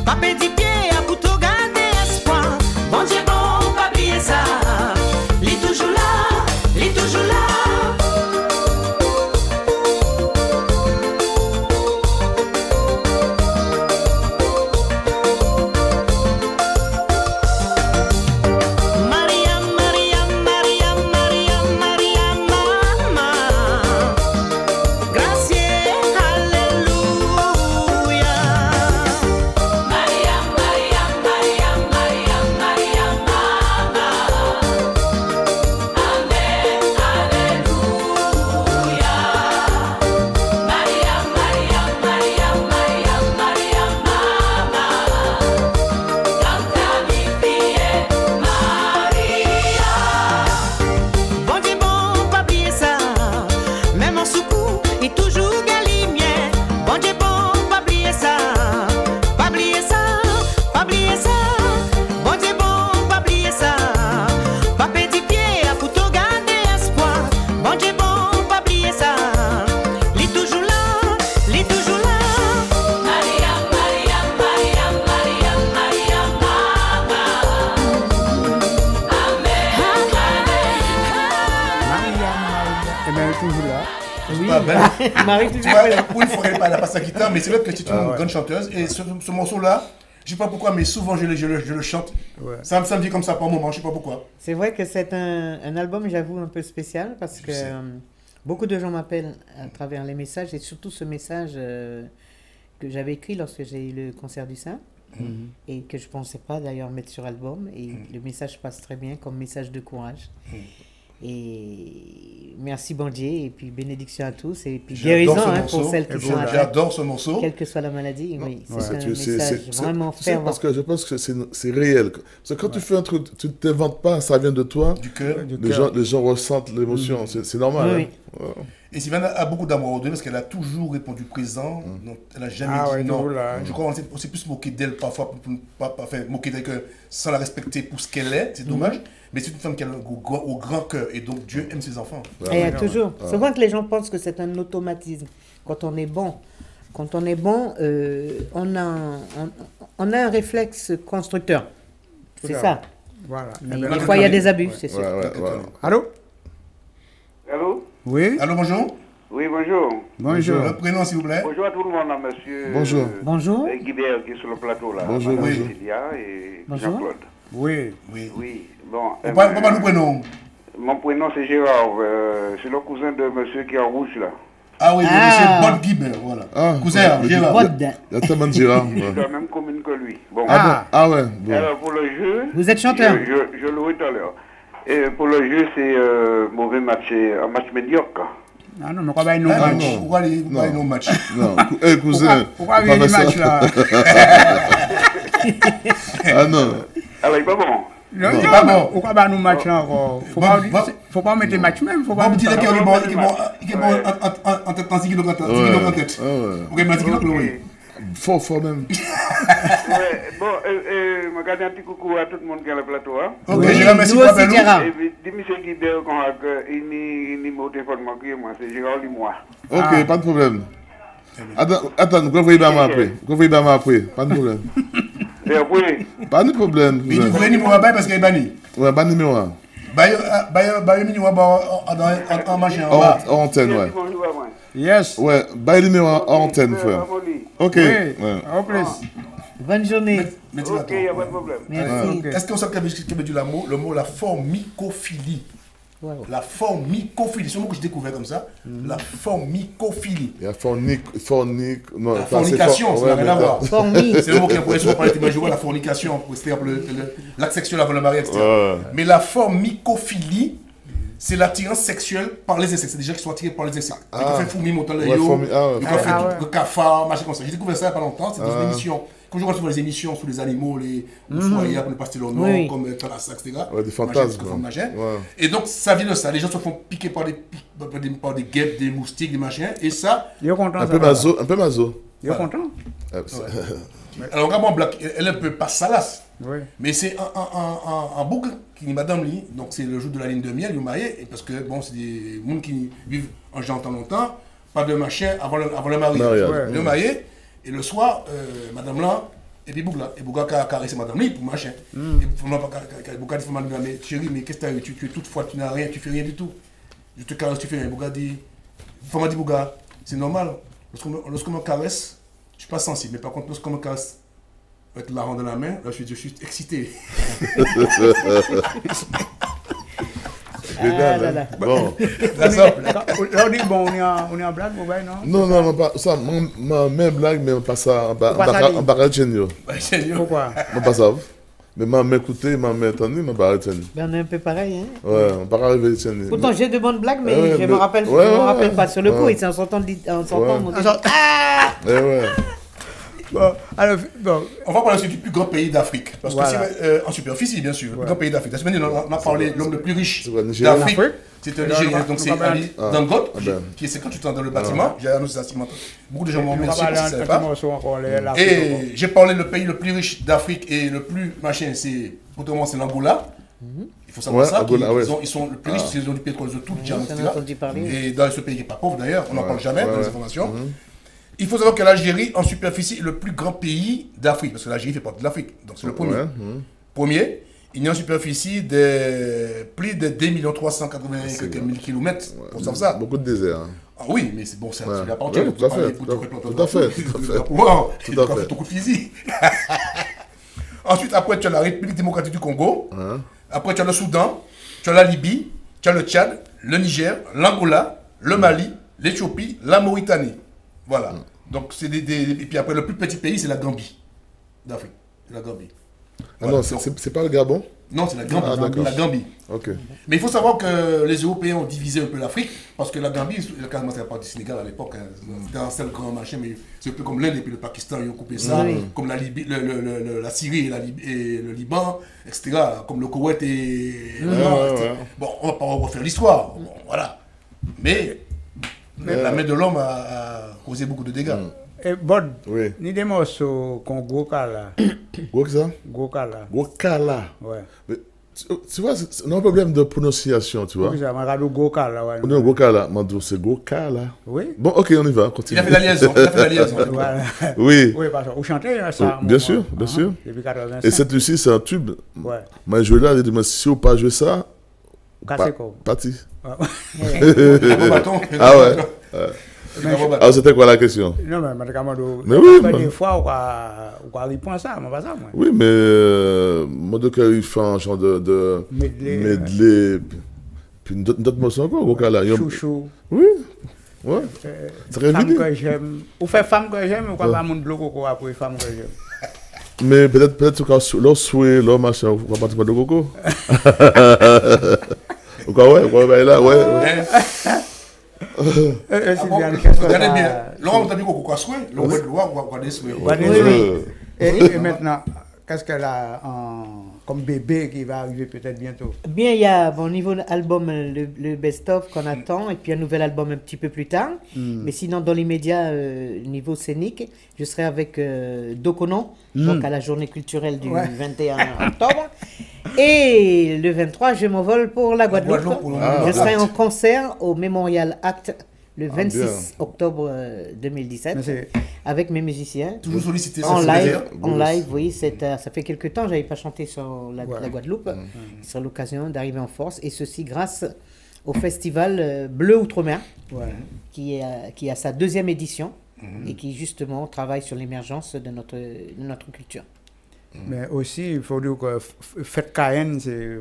pas pédi pied à pour te garder espoir. Bon Dieu bon, pas oublier ça, il toujours là, il toujours là. Maria, Maria, Maria, Maria, Maria, Mama. Grazie, Alleluia. Maria, Maria, Maria, Maria, Maria, Mama. Amen, Alleluia. Maria, Maria, Maria, Maria, Maria, Mama. Canta mi fille Maria. Bon Dieu bon, pas oublier ça, même en secours, il toujours galimien. Bon Dieu bon, pas oublier ça, pas oublier ça, pas oublier ça. Bon Dieu bon, pas oublier ça, pas petit pied à pour te garder espoir. Bon Dieu bon, pas oublier ça, il toujours là, il toujours là. Maria, Maria, Maria, Maria, Maria, Mama. Amen, Et bien, toujours là. Oui, Ah, ben, Marie, tu toujours vois, là. oui, il faut qu'elle parle à sa guitare, mais c'est vrai que tu es une grande chanteuse. Et ce morceau-là, je ne sais pas pourquoi, mais souvent je le chante. Ouais. Ça me vient comme ça par moment, je ne sais pas pourquoi. C'est vrai que c'est un album, j'avoue, un peu spécial parce que beaucoup de gens m'appellent à travers les messages et surtout ce message que j'avais écrit lorsque j'ai eu le concert du sein et que je ne pensais pas d'ailleurs mettre sur album. Et le message passe très bien comme message de courage. Et merci bon Dieu et puis bénédiction à tous et puis guérison pour celles qui sont atteintes. J'adore ce morceau. Quelle que soit la maladie, oui. Ouais. C'est un message vraiment fervent. Parce que je pense que c'est réel. Parce que quand tu fais un truc, tu ne t'inventes pas, ça vient de toi. Du cœur. Les gens ressentent l'émotion, c'est normal. Oui. Hein. Ouais. Et Sylvain a beaucoup d'amour au parce qu'elle a toujours répondu présent. Donc, elle n'a jamais dit non. Je crois qu'on s'est plus moqué d'elle parfois, enfin, moqué d'elle sans la respecter pour ce qu'elle est. C'est dommage. Mais c'est une femme qui a au grand cœur. Et donc, Dieu aime ses enfants. Et il y a toujours. Souvent que les gens pensent que c'est un automatisme. Quand on est bon, on a un réflexe constructeur. C'est ça. Voilà. Des fois, il y a des abus, c'est sûr. Allô? Allô? Oui. Allô, bonjour. Oui, bonjour. Bonjour. Le prénom, s'il vous plaît. Bonjour à tout le monde, hein, monsieur. Bonjour. Bonjour. Guibert qui est sur le plateau là. Bonjour, Madame bonjour. Célia et Bonjour. Jean-Claude. Oui. Oui. Bon. Pourquoi nous prénom? Mon prénom c'est Gérard. C'est le cousin de monsieur qui est en rouge là. Ah oui, monsieur Bod Guibert, voilà. Cousin, Gérard. Bod. Il y a tellement de Gérard. Je suis de la même commune que lui. Bon. Ah ouais. Bon. Alors pour le jeu. Vous êtes chanteur? Je l'aurai tout à l'heure. Et pour le jeu, c'est mauvais match, un match médiocre. Ah non, mais pourquoi il y a un match? Pourquoi il y a un match? Non, cousin. Pourquoi il y a un match là? Ah non. Alors, il n'est pas bon. Non, il n'est pas bon. Pourquoi il y a un match là encore? Faut pas mettre des matchs même. Faut pas mettre des matchs. Il est bon en tête, en tête. Ok, mais Fort même. Ouais, bon, je regarde un petit coucou à tout le monde qui est à le plateau. Hein. Ok, Gérard, merci pour l'appel. Et puis, dis-moi ce qui dit qu'il m'a téléphone, moi, c'est Gérard Limois. Ok, pas de problème. Attends, vous pouvez bien m'appeler. Pas de problème. Et après? Pas de problème. Mais il faut numéro parce qu'il est banni. Ouais, pas de numéro. Bah, numéro en machin. En antenne, ouais. Yes. Ouais, bah le numéro en antenne, frère. Ok. En plus. Bonne journée. Merci. Ok, il n'y a pas de problème. Merci. Est-ce qu'on sait qu'il y a le mot la formicophilie? La formicophilie, c'est un mot que j'ai découvert comme ça. La formicophilie. Il y a non, la fornication, ça n'a rien à voir. C'est le mot qui est souvent parlé de la fornication, c'est-à-dire l'acte sexuel avant le mariage, etc. Mais la formicophilie, c'est l'attirance sexuelle par les insectes. C'est des gens qui sont attirés par les insectes. Ils ont fait fourmi, montant le yo, ils ont fait le cafard, machin comme ça. J'ai découvert ça il n'y a pas longtemps, c'est dans une émission. Quand je regarde les émissions sur les animaux, les soyez pour ne pas citer leur nom, comme Talassa, etc. Des fantasmes. Et donc, ça vient de ça. Les gens se font piquer par des guêpes, des moustiques, des machins. Et ça. Un peu maso. Ils sont contents. Alors, regarde, Black, elle est un peu pas salace. Mais c'est un boucle qui est Madame Lee. Donc, c'est le jour de la ligne de miel, le maillet. Parce que, bon, c'est des gens qui vivent en jantant longtemps. Pas de machin avant le mariage. Le maillet. Et le soir, Madame là, et puis Bougla. Et Bougla a caressé Madame Lee pour machin. Et Bougla dit, mais chérie, mais qu'est-ce que tu as eu? Tu es toute fois, tu n'as rien, tu fais rien du tout. Je te caresse, tu fais rien. Bougla dit, Fama dit Bougla, c'est normal. Lorsqu'on me caresse, je ne suis pas sensible. Mais par contre, lorsqu'on me caresse avec la rond de la main, là, je suis excité. Bon. Là, on dit, bon, on est en blague, non? Non, pas ça. Ma même blague, mais on passe ça en barrage de génie. Pourquoi? On passe ça. Mais ma mère écouté, ma mère entendu, ma barrage de génie. On est un peu pareil, hein? Ouais, on part arriver de génie. Pourtant, j'ai de bonnes blagues, mais je me rappelle pas sur le coup. Et c'est en sortant, Bon, alors, on va parler du plus grand pays d'Afrique. Parce que en superficie, bien sûr, le plus grand pays d'Afrique. La semaine dernière, on a parlé de l'homme le plus riche d'Afrique. C'est un Nigérien, donc c'est Ali Dangote, qui est 58 ans dans le bâtiment. J'ai annoncé ça ce matin. Beaucoup de gens m'ont remercié parce qu'ils ne savaient pas. Et j'ai parlé le pays le plus riche d'Afrique et le plus machin, c'est l'Angola. Il faut savoir ça. Ils sont le plus riches, ils ont du pétrole, ils ont tout le diamant, etc. Et dans ce pays qui n'est pas pauvre d'ailleurs, on n'en parle jamais dans les informations. Il faut savoir que l'Algérie, en superficie, est le plus grand pays d'Afrique, parce que l'Algérie fait partie de l'Afrique, donc c'est le premier. Premier, il y a en superficie de plus de 2 380 000 km, pour savoir ça. Beaucoup de désert. Ah oui, mais c'est bon, c'est la partie. Tout à fait. Tu as fait ton coup de physique. Ensuite, après, tu as la République démocratique du Congo. Après, tu as le Soudan, tu as la Libye, tu as le Tchad, le Niger, l'Angola, le Mali, l'Éthiopie, la Mauritanie. Voilà. Donc, c'est et puis après, le plus petit pays, c'est la Gambie d'Afrique. La Gambie. Voilà. Non, c'est pas le Gabon? Non, c'est la Gambie. La Gambie. Ok. Mais il faut savoir que les Européens ont divisé un peu l'Afrique, parce que la Gambie, quasiment c'était la partie du Sénégal à l'époque, c'était un seul grand machin, mais c'est un peu comme l'Inde et puis le Pakistan, ils ont coupé ça, comme la Libye, la Syrie et le Liban, etc., comme le Koweït et le Nord, etc. Bon, on va pas refaire l'histoire, bon, voilà. Mais la main de l'homme a causé beaucoup de dégâts. Et Bod, ni des morceaux qu'on Gokala. Gokala. Ouais. Mais, tu vois, on a un problème de prononciation, tu vois. Oui, ça m'a dit Gokala. Non, Gokala, c'est Gokala. Oui. Bon, ok, on y va, continue. Il a fait la liaison. Voilà. Oui. Oui, parce que vous chantez ça. Bien sûr. Depuis 85. Et cette fois-ci, c'est un tube. Ouais. Moi, je là, je dis, si vous pas jouer ça, parti. Ah ouais. Alors, c'était quoi la question? Non, mais oui, des fois, on va répondre à ça, mais pas ça, moi. Oui, mais moi, de il fait un genre de medley, puis d'autres morceaux encore, au cas là. Chouchou. Oui, ouais. Très femme vite. que j'aime. Ou fait femme que j'aime, ou pas mon bloc coco après femme que j'aime. Mais peut-être que leur souhait, leur machin, on va partir de coco. Ou quoi, ouais, là, ouais. Regardez bien. Laurent, on t'a dit qu'on souhait. Le roi de loi, on va des souhaits. Et maintenant, qu'est-ce qu'elle a comme bébé qui va arriver peut-être bientôt? Bien, il y a au niveau de l'album, le best-of qu'on attend, et puis un nouvel album un petit peu plus tard. Mais sinon, dans l'immédiat, niveau scénique, je serai avec Dokonon, donc à la journée culturelle du 21 octobre. Et le 23, je m'envole pour la Guadeloupe. Je serai en concert au Memorial Act le 26 octobre 2017 avec mes musiciens. Toujours sollicité en live, oui. Ça fait quelques temps que je n'avais pas chanté sur la Guadeloupe. C'est l'occasion d'arriver en force. Et ceci grâce au festival Bleu Outre-mer, qui a sa 2e édition et qui justement travaille sur l'émergence de notre culture. Mais aussi, il faut dire que Fête Cayenne, c'est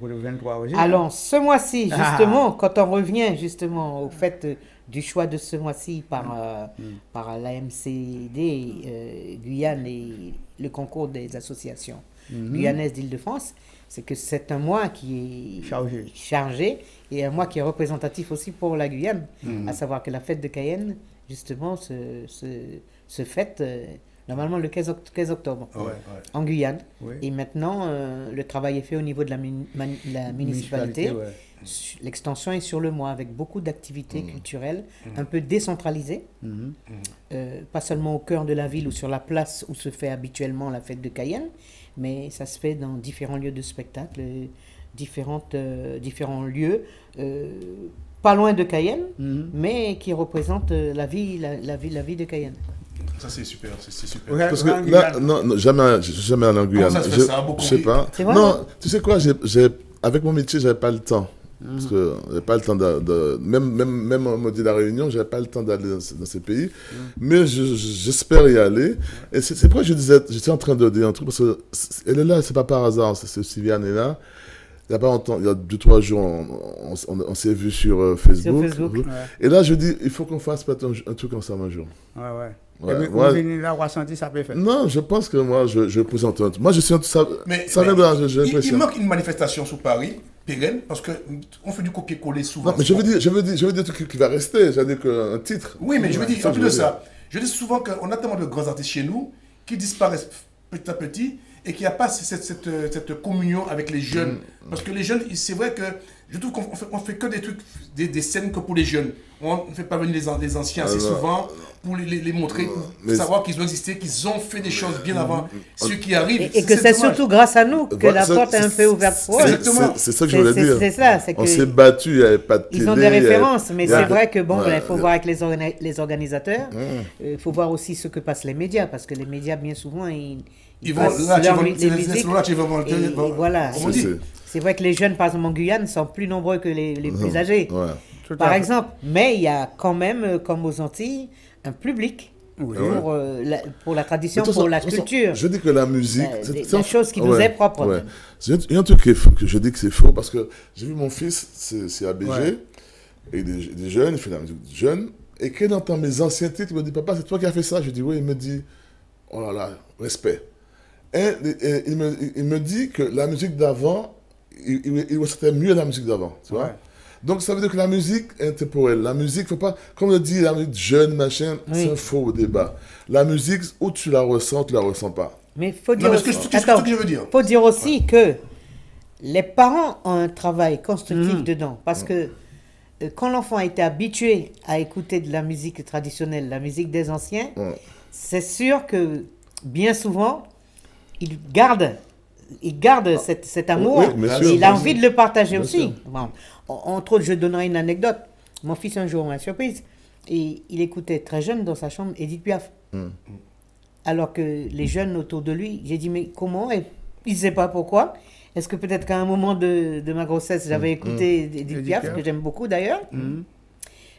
pour le 23 aussi. Alors, ce mois-ci, justement, quand on revient justement au fait du choix de ce mois-ci par l'AMCD Guyane et le concours des associations guyanaises d'Île-de-France, c'est que c'est un mois qui est chargé et un mois qui est représentatif aussi pour la Guyane. À savoir que la fête de Cayenne, justement, se fête normalement le 15 octobre en Guyane. Et maintenant, le travail est fait au niveau de la municipalité. L'extension est sur le mois avec beaucoup d'activités culturelles un peu décentralisées, pas seulement au cœur de la ville ou sur la place où se fait habituellement la fête de Cayenne, mais ça se fait dans différents lieux de spectacle, différents lieux, pas loin de Cayenne, mais qui représentent la vie de Cayenne. Ça c'est super, c'est super. Parce que là, non, jamais allé en Guyane. Je sais pas. Non, tu sais quoi, avec mon métier, j'avais pas le temps. Parce que j'avais pas le temps même au mode de la Réunion, j'avais pas le temps d'aller dans ces pays. Mais j'espère y aller. Et c'est pourquoi j'étais en train de dire un truc, parce que elle est là, c'est pas par hasard, c'est Sylviane est là. Il n'y a pas longtemps, il y a 2-3 jours, on s'est vu sur Facebook. Et là, je dis, il faut qu'on fasse peut-être un truc ensemble un jour. Et puis, quand venir là, ressenti, ça peut faire. Non, je pense que moi, je présente un truc. Moi, je suis ça. Mais ça il manque une manifestation sur Paris, pérenne, parce qu'on fait du copier-coller souvent. Non, mais je veux dire un truc qui va rester. Je veux dire qu'un titre. Oui, mais je veux dire, en plus de ça, je dis souvent qu'on a tellement de grands artistes chez nous qui disparaissent petit à petit et qu'il n'y a pas cette communion avec les jeunes. Parce que les jeunes, c'est vrai que je trouve qu'on fait que des trucs, des scènes que pour les jeunes. On ne fait pas venir les anciens assez souvent pour les montrer, pour savoir qu'ils ont existé, qu'ils ont fait des choses bien avant ceux qui arrivent. Et que c'est surtout grâce à nous que la porte est un peu ouverte pour eux. Exactement. C'est ça que je voulais dire. C'est ça. On s'est battu, il n'y avait pas de télé. Ils ont des références, mais c'est vrai que bon, il faut voir avec les organisateurs. Il faut voir aussi ce que passent les médias, parce que les médias, bien souvent, ils vont les musiques. Voilà. C'est vrai que les jeunes, par exemple en Guyane, sont plus nombreux que les plus âgés. Par exemple, mais il y a quand même, comme aux Antilles, un public pour la tradition, pour la culture. Je dis que la musique, c'est une chose qui nous est propre. Il y a un truc que je dis que c'est faux, parce que j'ai vu mon fils, c'est ABG, et des jeunes, il fait de la musique jeune, et quand il entend mes anciens titres, il me dit, papa, c'est toi qui as fait ça? Je dis, oui, il me dit, oh là là, respect. Et il me dit que la musique d'avant, il ressentait mieux la musique d'avant, tu vois. Donc ça veut dire que la musique est intemporelle. La musique, faut pas, comme on dit, la musique jeune, machin, c'est un faux débat. La musique, où tu la ressens, tu la ressens pas. Mais faut dire faut dire aussi que les parents ont un travail constructif dedans, parce que quand l'enfant a été habitué à écouter de la musique traditionnelle, la musique des anciens, c'est sûr que bien souvent il garde cet amour, et il a envie de le partager aussi. Bon. Entre autres, je donnerai une anecdote. Mon fils, un jour, m'a surprise, et il écoutait très jeune dans sa chambre Edith Piaf. Alors que les jeunes autour de lui, j'ai dit, mais comment? Et il ne sait pas pourquoi. Est-ce que peut-être qu'à un moment de ma grossesse, j'avais écouté Edith Piaf, que j'aime beaucoup d'ailleurs.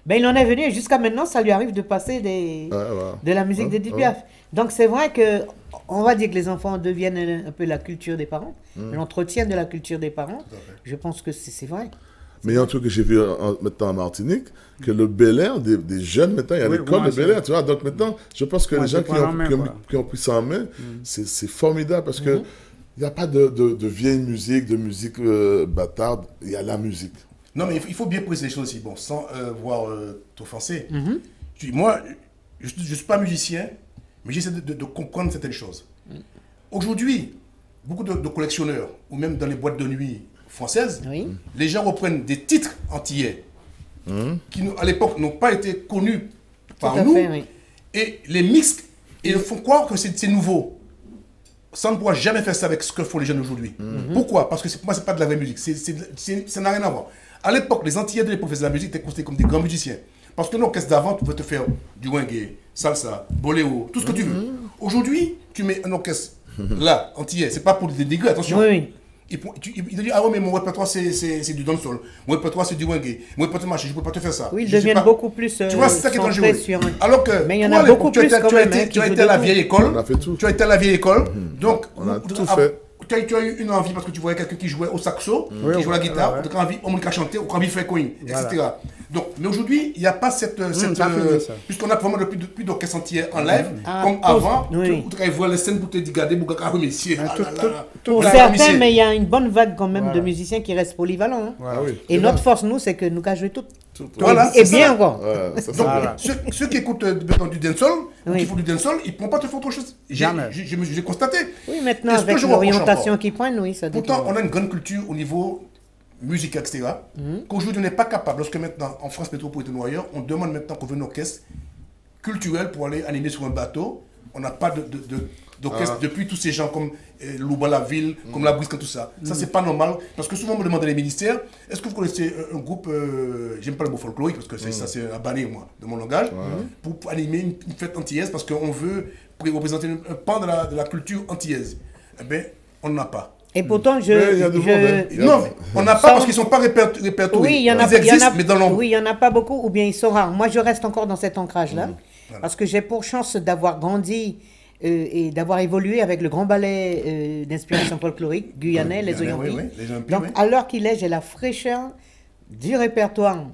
Ben, il en est venu, et jusqu'à maintenant, ça lui arrive de passer de la musique d'Edith Piaf. Donc c'est vrai que on va dire que les enfants deviennent un peu la culture des parents, l'entretien de la culture des parents. Je pense que c'est vrai. Mais il y a un truc que j'ai vu maintenant en Martinique, que le Bel Air des jeunes, maintenant, il y a l'école de Bel Air, tu vois. Donc maintenant, je pense que les gens qui ont pris ça en main, c'est formidable, parce que il n'y a pas de vieille musique, de musique bâtarde, il y a la musique. Non, mais il faut bien préciser les choses aussi, bon, sans voir t'offenser. Moi, je ne suis pas musicien, mais j'essaie de comprendre certaines choses. Aujourd'hui, beaucoup de collectionneurs, ou même dans les boîtes de nuit françaises, les gens reprennent des titres antillais qui, à l'époque, n'ont pas été connus par nous, et les mixent et font croire que c'est nouveau. Ça ne pourra jamais faire ça avec ce que font les jeunes aujourd'hui. Pourquoi? Parce que pour moi, ce n'est pas de la vraie musique. Ça n'a rien à voir. À l'époque, les Antillais de l'époque faisaient de la musique, étaient considérés comme des grands musiciens. Parce que l'orchestre d'avant, tu peux te faire du wenge, salsa, boléro, tout ce que tu veux. Aujourd'hui, tu mets un orchestre là, antillais, c'est pas pour des dégueux, attention. Il te dit, ah ouais, mais mon répertoire c'est du dancehall, mon répertoire c'est du wenge, mon répertoire machin, je peux pas te faire ça. Oui, ils deviennent beaucoup plus. Tu vois, c'est ça qui est dangereux. Alors que, mais il y en a beaucoup plus quand même. Tu as été à la vieille école. Tu as été à la vieille école. Donc, on a tout fait. Tu as eu une envie parce que tu voyais quelqu'un qui jouait au saxo, qui jouait la guitare, tu as envie, on m'a chanter, ou envie de faire coin, etc. Donc, mais aujourd'hui, il n'y a pas puisqu'on a vraiment plus d'orchestre entier en live, comme avant, tu vois les scènes pour te dire, regardez, pour certains, mais il y a une bonne vague quand même de musiciens qui restent polyvalents. Et notre force, nous, c'est que nous avons joué tout. Voilà, et bien encore. Donc, ceux qui écoutent du dancehall, ou qui font du dancehall, ils ne pourront pas te faire autre chose. J'ai constaté. Oui, maintenant, avec l'orientation qu'ils prennent, oui, ça pourtant, on a une grande culture au niveau musique, etc. Qu'aujourd'hui, on n'est pas capable. Lorsque maintenant, en France métropolitaine ou ailleurs, on demande maintenant qu'on veut une orchestre culturelle pour aller animer sur un bateau. On n'a pas d'orchestre depuis tous ces gens comme Louba la Ville, comme la Brisque, tout ça. Ça, c'est pas normal. Parce que souvent, on me demande les ministères, est-ce que vous connaissez un groupe, j'aime pas le mot folklorique, parce que ça, c'est à bannir, moi, de mon langage, pour animer une fête antillaise, parce qu'on veut représenter un pan de la culture antillaise. Eh bien, on n'en a pas. Et pourtant, non, on n'a pas parce qu'ils ne sont pas répertoriés. Oui, il y en a, ils existent, mais dans l'ombre. Oui, il n'y en a pas beaucoup, ou bien ils sont rares. Moi, je reste encore dans cet ancrage-là, parce que j'ai pour chance d'avoir grandi et d'avoir évolué avec le grand ballet d'inspiration folklorique guyanais, les Oyampi. Donc, à l'heure qu'il est, j'ai la fraîcheur du répertoire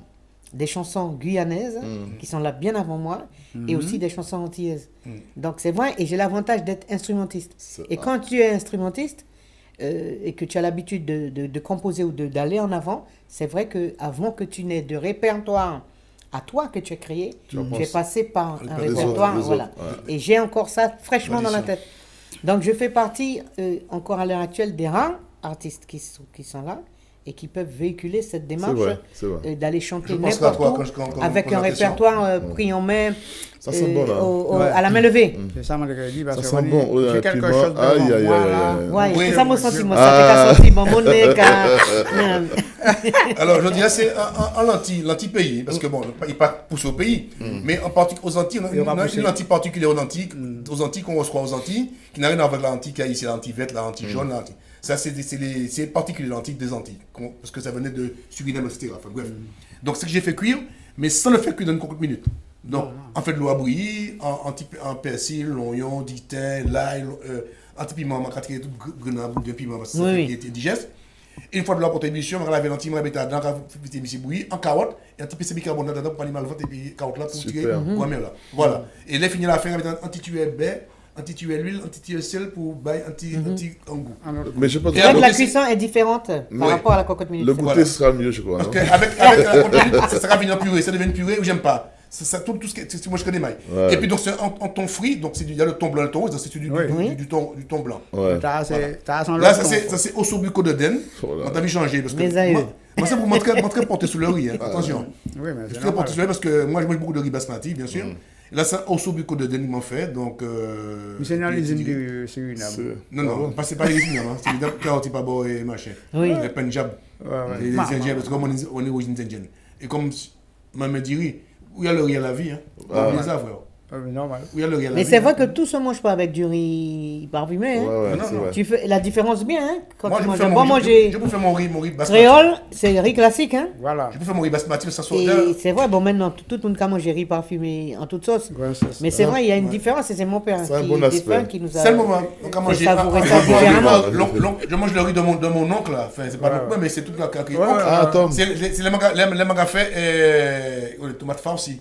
des chansons guyanaises, qui sont là bien avant moi, et aussi des chansons antillaises. Donc, c'est vrai, et j'ai l'avantage d'être instrumentiste. Et quand tu es instrumentiste, et que tu as l'habitude de composer ou d'aller en avant, c'est vrai qu'avant que tu n'aies de répertoire à toi que tu as créé, tu es passé par un répertoire. Voilà. Et j'ai encore ça fraîchement dans la tête. Donc je fais partie, encore à l'heure actuelle, des rares artistes qui sont là et qui peuvent véhiculer cette démarche d'aller chanter n'importe où avec un répertoire pris en main. Ça sent bon, là. À la main levée. C'est ça, moi, je dis, parce ça sent bon. J'ai quelque chose de bon. Oui, c'est ça mon sentiment. Ça fait qu'à sentir mon nez. Alors, je dirais, c'est en l'anti-pays, parce que bon, il n'est pas poussé au pays, mais en particulier aux Antilles, on a une anti particulière aux Antilles qu'on reçoit aux Antilles, qui n'a rien à voir avec l'anti qu'il y a ici, l'anti-verte, l'anti-jaune, l'anti. Ça, c'est particulier l'antique des Antilles, parce que ça venait de Suriname, etc. Enfin, bref. Donc, c'est que j'ai fait cuire, mais sans le faire cuire dans une courte minute. Donc, en fait, de l'eau à bouillir, en persil, l'oignon, du thym, l'ail, anti-piment, ma catégorie, tout grenade, de piment, parce que c'est digeste. Et une fois de l'eau pour ébullition, on va laver l'anti, on va mettre dedans, on va faire bouillir, en carotte, et un petit peu de bicarbonate dedans pour animer le ventre, et puis carotte là pour tirer, pour là. Voilà. Et là, finir la fin avec un anti-tuer baie, anti-tuer l'huile, anti-tuer sel pour bailler anti-angou. Mais je pense que la cuisson est différente par rapport à la cocotte minute. Le goûter sera mieux, je crois. Parce qu'avec la cocotte minute, ça sera venu en purée, ça devient une purée ou j'aime pas. Ça tout ce que moi je connais mailles. Et puis donc c'est en thon frit, donc il y a le thon blanc et le thon rouge, c'est du thon blanc. Là ça c'est osso bucco de den. On t'a vu changer parce que moi ça vous montrer porter sous le riz, attention. Oui mais je porter sous le riz parce que moi je mange beaucoup de riz basmati bien sûr. Et là c'est osso bucco de den qu'ils m'ont fait donc c'est dans les usines de Suriname. Non, c'est pas les usines hein, c'est des carottes pas beau et machin. Les Punjab. Les Indiens parce que comme on est origine indienne. Et comme me dirait où il y a le riz à la vie, hein. Les avoir. Normal. Mais c'est vrai que tout se mange pas avec du riz parfumé. Hein. Tu fais la différence bien. Hein, quand moi, tu manges. Je peux faire mon riz basmati. Créole, c'est riz classique. Hein. Voilà. Je peux faire mon riz basmati, mais ça sort c'est vrai, bon, maintenant, tout le monde a mangé riz parfumé en toute sauce. Mais c'est vrai, il y a une différence et c'est mon père qui nous a. C'est le moment. Donc, à manger. Je mange le riz de mon oncle. Là. Enfin, c'est pas beaucoup, mais c'est tout la caquille. C'est les magasins les tomates farcies.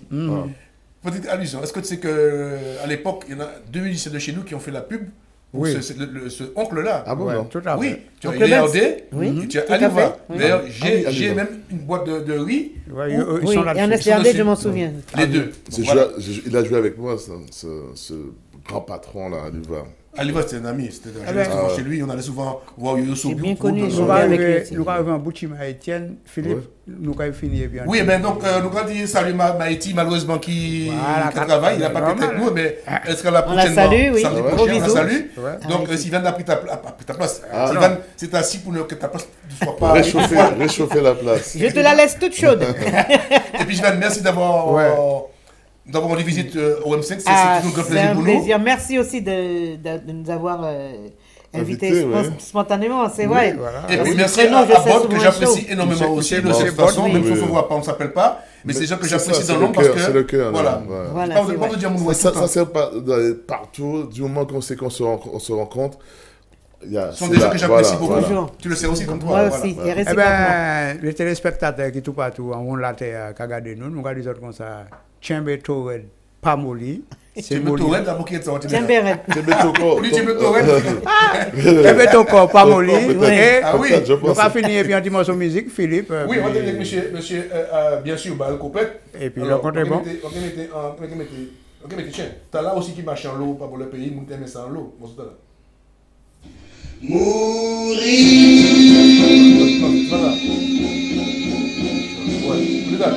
Petite allusion, est-ce que tu sais qu'à l'époque, il y en a 2 musiciens de chez nous qui ont fait la pub pour ce oncle-là? Ah bon, non? Tout à fait. Oui, tu as Léardé, tu as Aliva. D'ailleurs, j'ai même une boîte de riz. Oui, et Ernest Léardé, je m'en souviens. Les deux. Il a joué avec moi, ce grand patron-là, Aliva. Aliva, c'était un ami, j'allais souvent chez lui, on allait souvent voir Yosso. C'est bien connu. Nous avons un bout de Etienne, Philippe, nous avons fini bien. Oui, mais donc, nous avons dit salut Maïti, malheureusement, qui travaille, il n'a pas pu être nous, mais est-ce qu'à la prochaine on la salue, oui. On la salue. Donc, Sylvain a pris ta place. Sylvain, c'est assis pour que ta place ne soit pas. Réchauffer la place. Je te la laisse toute chaude. Et puis, Sylvain, merci d'avoir rendu visite au M5, c'est toujours un grand plaisir pour nous. C'est un plaisir. Merci aussi de nous avoir invités spontanément, c'est vrai. Et puis merci à Bob, que j'apprécie énormément aussi de cette façon, même si on ne se voit pas, on ne s'appelle pas, mais c'est des gens que j'apprécie dans l'ombre parce que... C'est le cœur. Voilà. Ça sert partout, du moment qu'on sait qu'on se rencontre. sont des gens que j'apprécie beaucoup. Tu le sais aussi comme toi. Moi aussi, et eh ben, les téléspectateurs qui tout partout, on l'a qui regardent nous, nous regardons les autres comme ça. Tchembe Torred, pas Moli. C'est Tchembe Torred, d'abord qui est sorti. Tchembe Toko, pas Moli. Ah oui. On va finir et puis on dit morceau musique, Philippe. Oui, on va dire monsieur, bien sûr, Baal Copette. Et puis le compte est bon. Ok, mais tiens, t'as là aussi qui marche en l'eau, pas pour le pays, nous t'aimes ça en l'eau. Bon, c'est là. Mourir. Non, voilà. Ouais, plus tard.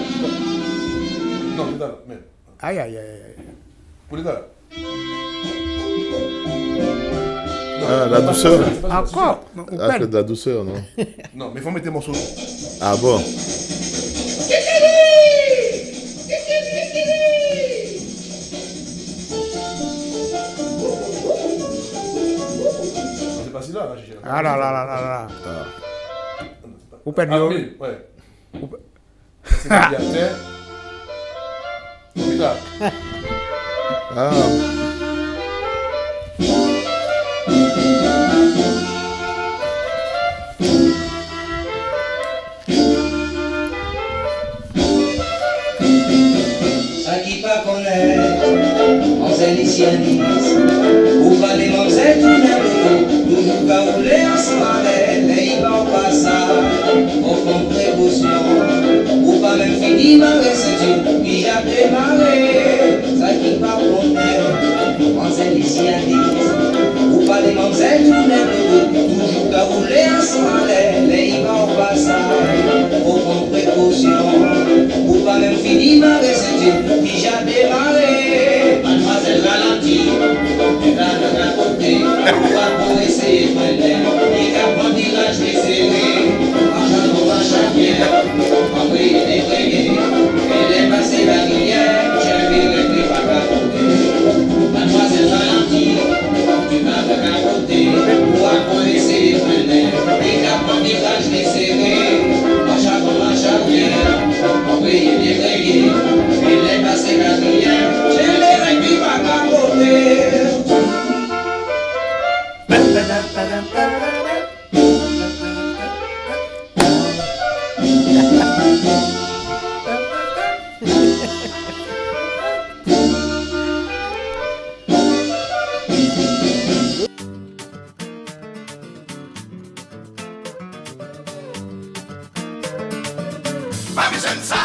Non, plus tard, mais. Aïe, aïe, aïe. Plus tard. Ah, la douceur. Encore. Ah, c'est de la douceur, non? Non, mais il faut mettre des morceaux. Ah bon? Ah là là là là là. Vous perdez. Ouais. C'est la bière. Plus tard. Ah. Ça qui pas connaît, on s'est initialisé. Ou pas les mamzelles, tout toujours qu'à rouler ensemble, les va au passage, au fond de précaution. Ou pas même fini ma réception, qui a démarré. Ça qui pas connaît, on s'est initialisé. Ou pas les mamzelles, toujours qu'à rouler ensemble, les va au passage, au fond de précaution. Ou pas même fini ma réception, qui a démarré. Mademoiselle ralentit, tu vas de la côté, pour essayer de prendre, il y a pas de virage desserré, marchant dans chaque pierre, envoyer des brigues, elle est passée la rivière, j'ai vu rester par la côté. Mademoiselle ralentit, tu vas de la côté, pour essayer de prendre, il y a pas de virage desserré, marchant dans chaque pierre, envoyer des brigues, elle est passée la rivière, j'ai vu rester par la côté. Mami Sensa.